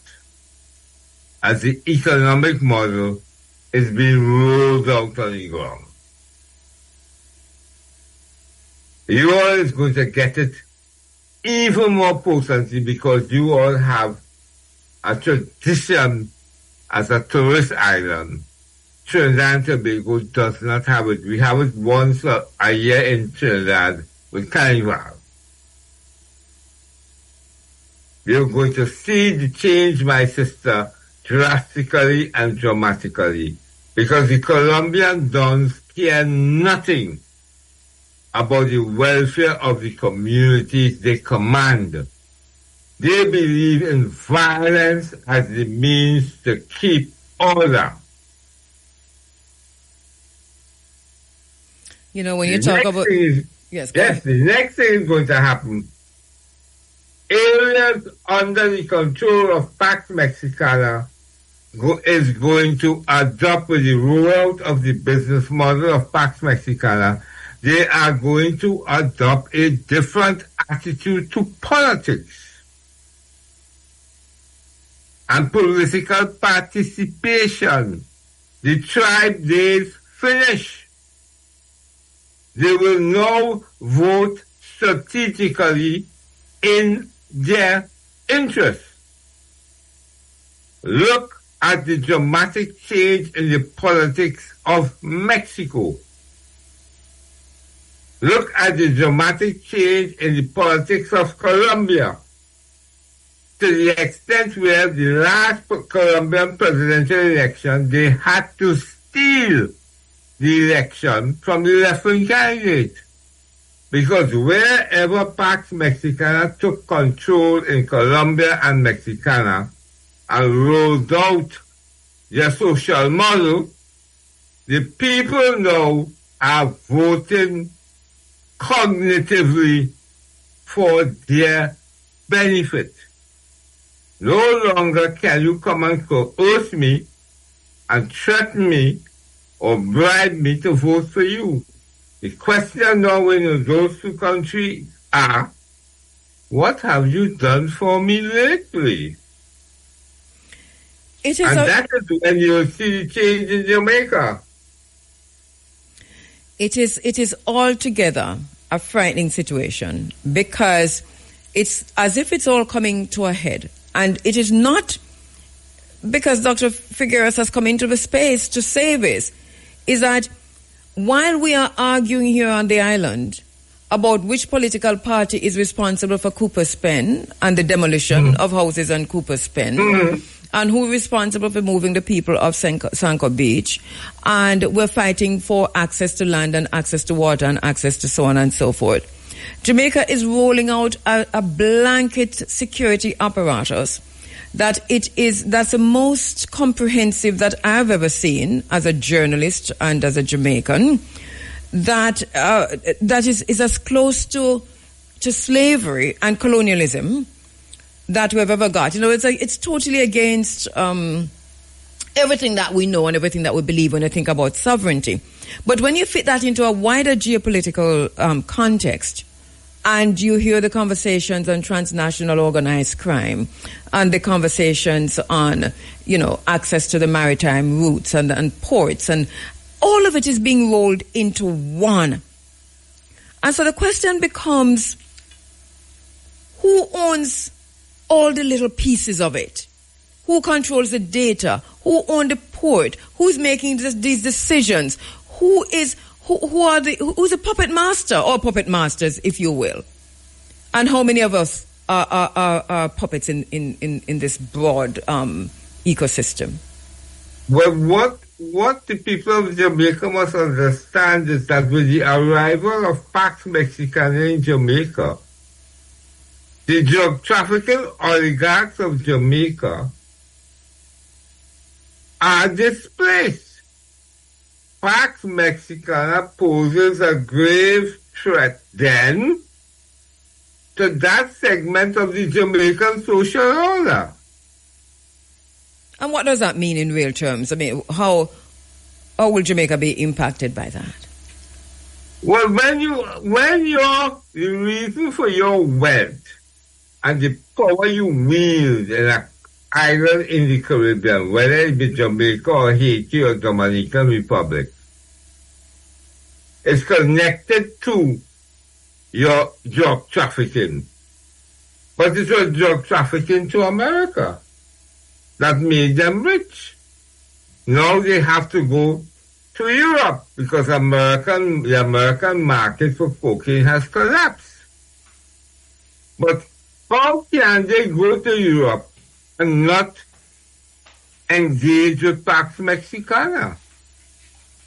as the economic model is being rolled out on the ground. You all is going to get it even more potently because you all have a tradition as a tourist island. Trinidad and Tobago does not have it. We have it once a year in Trinidad with Carnival. You're going to see the change, my sister, drastically and dramatically, because the Colombian dons care nothing about the welfare of the communities they command. They believe in violence as the means to keep order. You know, when you talk about... Yes, the next thing is going to happen. Areas under the control of Pax Mexicana is going to adopt with the rollout of the business model of Pax Mexicana. They are going to adopt a different attitude to politics and political participation. The tribe days finish. They will now vote strategically in their interest. Look at the dramatic change in the politics of Mexico. Look at the dramatic change in the politics of Colombia, to the extent where the last Colombian presidential election, they had to steal the election from the left-wing candidate. Because wherever Pax Mexicana took control in Colombia and Mexicana and rolled out their social model, the people now are voting cognitively for their benefit. No longer can you come and coerce me and threaten me or bribe me to vote for you. The question now in those two countries are, what have you done for me lately? That is when you see the change in Jamaica. It is altogether a frightening situation because it's as if it's all coming to a head. And it is not because Dr. Figueres has come into the space to say this, is that while we are arguing here on the island about which political party is responsible for Cooper's Pen and the demolition of houses on Cooper's Pen, and who is responsible for moving the people of Sanko Beach, and we're fighting for access to land and access to water and access to so on and so forth. Jamaica is rolling out a blanket security apparatus that's the most comprehensive that I've ever seen as a journalist and as a Jamaican, that is as close to slavery and colonialism that we've ever got. You know, it's totally against everything that we know and everything that we believe when you think about sovereignty. But when you fit that into a wider geopolitical context, and you hear the conversations on transnational organized crime and the conversations on, access to the maritime routes and ports, and all of it is being rolled into one. And so the question becomes, who owns all the little pieces of it? Who controls the data? Who owns the port? Who's making these decisions? Who's a puppet master or puppet masters, if you will? And how many of us are puppets in this broad ecosystem? Well, what the people of Jamaica must understand is that with the arrival of Pax Mexicana in Jamaica, the drug trafficking oligarchs of Jamaica are displaced. Pax Mexicana poses a grave threat then to that segment of the Jamaican social order. And what does that mean in real terms? I mean, how will Jamaica be impacted by that? Well, the reason for your wealth and the power you wield in an island in the Caribbean, whether it be Jamaica or Haiti or Dominican Republic, is connected to your drug trafficking. But it was drug trafficking to America that made them rich. Now they have to go to Europe because the American market for cocaine has collapsed. But how can they go to Europe and not engage with Pax Mexicana?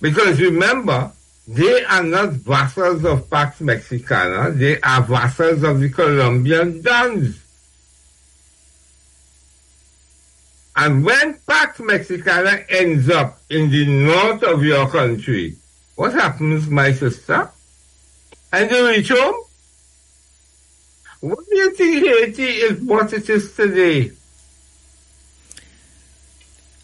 Because remember, they are not vassals of Pax Mexicana, they are vassals of the Colombian Dons. And when Pax Mexicana ends up in the north of your country, what happens, my sister? And they reach home? What do you think Haiti is what it is today?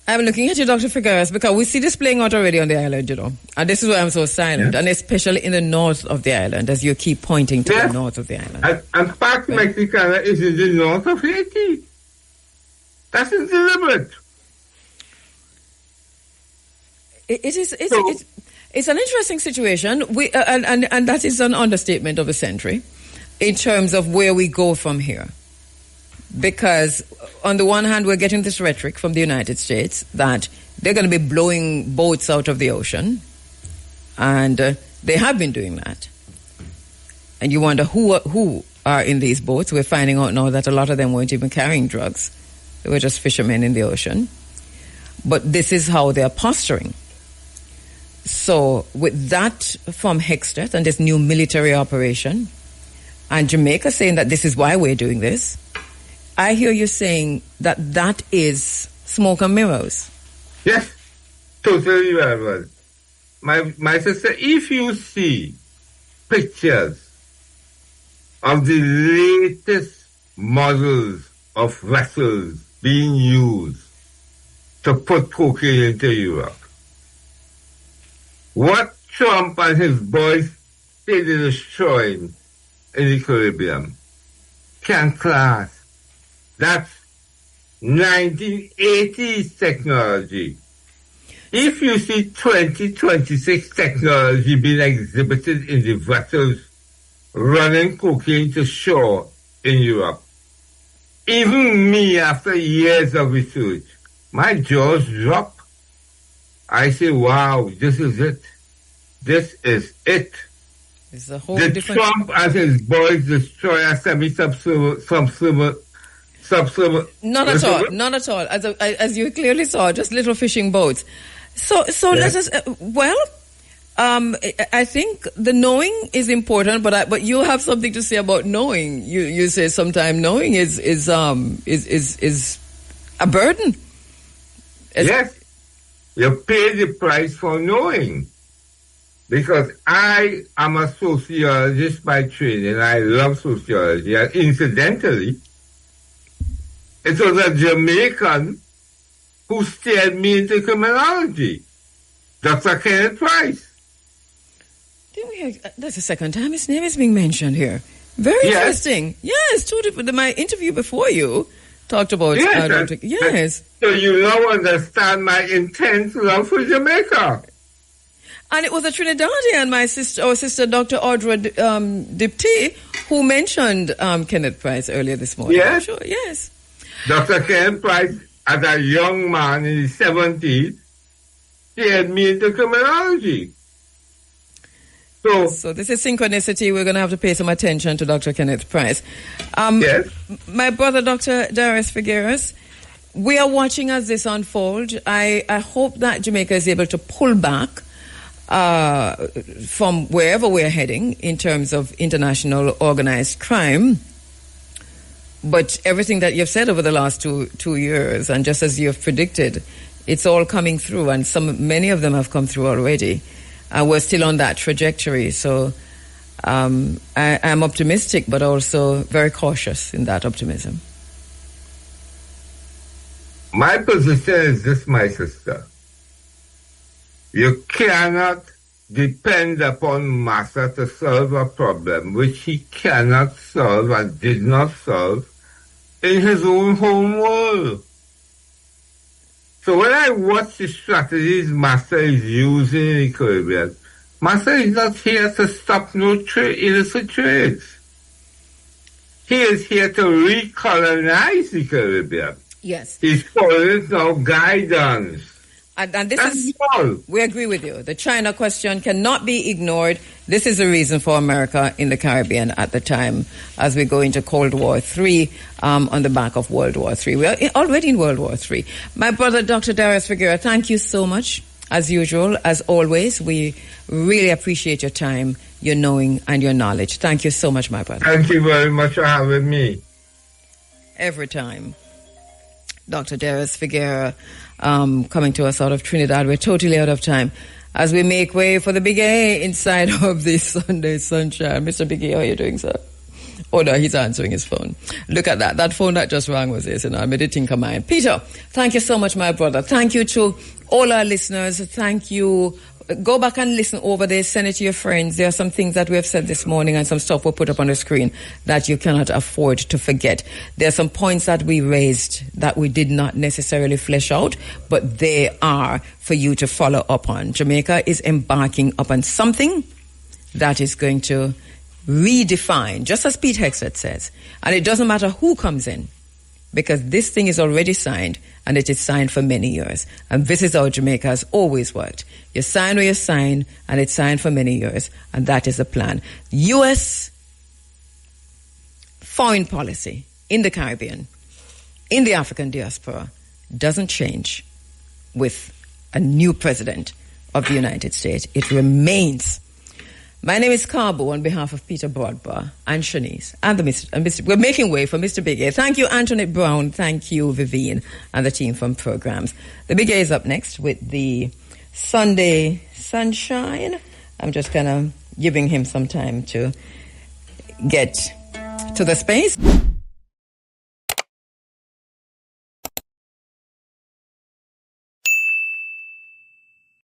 I'm looking at you, Dr. Figueres, because we see this playing out already on the island, And this is why I'm so silent, and especially in the north of the island, as you keep pointing to the north of the island. And Pax Mexicana is in the north of Haiti. That is deliberate. It's an interesting situation. And that is an understatement of the century in terms of where we go from here. Because on the one hand, we're getting this rhetoric from the United States that they're going to be blowing boats out of the ocean. And they have been doing that. And you wonder who are in these boats. We're finding out now that a lot of them weren't even carrying drugs. They were just fishermen in the ocean. But this is how they're posturing. So with that from Hextet and this new military operation, and Jamaica saying that this is why we're doing this, I hear you saying that that is smoke and mirrors. Yes, totally relevant. My sister, if you see pictures of the latest models of vessels being used to put cocaine into Europe, what Trump and his boys say they're destroying in the Caribbean can class. That's 1980s technology. If you see 2026 technology being exhibited in the vessels running cocaine to shore in Europe, even me, after years of research, my jaws drop. I say, wow, this is it. This is it. It's a whole Did different... Trump and his boys destroy a semi-submersible? Not at all. Not at all. As you clearly saw, just little fishing boats. So yes. Let us. I think the knowing is important, but you have something to say about knowing. You say sometimes knowing is a burden. Yes, you pay the price for knowing. Because I am a sociologist by training. I love sociology. And incidentally, it was a Jamaican who steered me into criminology, Dr. Kenneth Price. That's the second time his name is being mentioned here. Very interesting. Yes, two different. My interview before you talked about... Yes. So you now understand my intense love for Jamaica. And it was a Trinidadian, our sister, Dr. Audra Dipty, who mentioned Kenneth Price earlier this morning. Yes. Sure, yes. Dr. Kenneth Price, as a young man in his 70s, steered me into criminology. So this is synchronicity. We're going to have to pay some attention to Dr. Kenneth Price. Yes. My brother, Dr. Darius Figueres, we are watching as this unfolds. I hope that Jamaica is able to pull back from wherever we're heading in terms of international organized crime. But everything that you've said over the last two years, and just as you've predicted, it's all coming through, and many of them have come through already. We're still on that trajectory. So I'm optimistic, but also very cautious in that optimism. My position is this, my sister. You cannot depend upon Massa to solve a problem which he cannot solve and did not solve in his own home world. So when I watch the strategies Massa is using in the Caribbean, Massa is not here to stop no illicit trades. He is here to recolonize the Caribbean. Yes. He's calling it now guidance. And this is, we agree with you. The China question cannot be ignored. This is the reason for America in the Caribbean at the time as we go into Cold War III on the back of World War III. We are already in World War III. My brother, Dr. Darius Figueres, thank you so much. As usual, as always, we really appreciate your time, your knowing, and your knowledge. Thank you so much, my brother. Thank you very much for having me. Every time. Dr. Darius Figueres, coming to us out of Trinidad. We're totally out of time as we make way for the Big A inside of this Sunday Sunshine. Mr. Big A, how are you doing, sir? Oh, no, he's answering his phone. Look at that. That phone that just rang was this, and I made it think of mine. Peter, thank you so much, my brother. Thank you to all our listeners. Thank you. Go back and listen over this. Send it to your friends. There are some things that we have said this morning and some stuff we'll put up on the screen that you cannot afford to forget. There are some points that we raised that we did not necessarily flesh out, but they are for you to follow up on. Jamaica is embarking upon something that is going to redefine, just as Pete Hexet says, and it doesn't matter who comes in, because this thing is already signed, and it is signed for many years. And this is how Jamaica has always worked. You sign where you sign, and it's signed for many years, and that is the plan. U.S. foreign policy in the Caribbean, in the African diaspora, doesn't change with a new president of the United States. It remains. My name is Kabu on behalf of Peter Broadbar and Shanice and Mr. We're making way for Mr. Big A. Thank you, Antoinette Brown. Thank you, Vivian, and the team from programs. The Big A is up next with the Sunday Sunshine. I'm just kind of giving him some time to get to the space.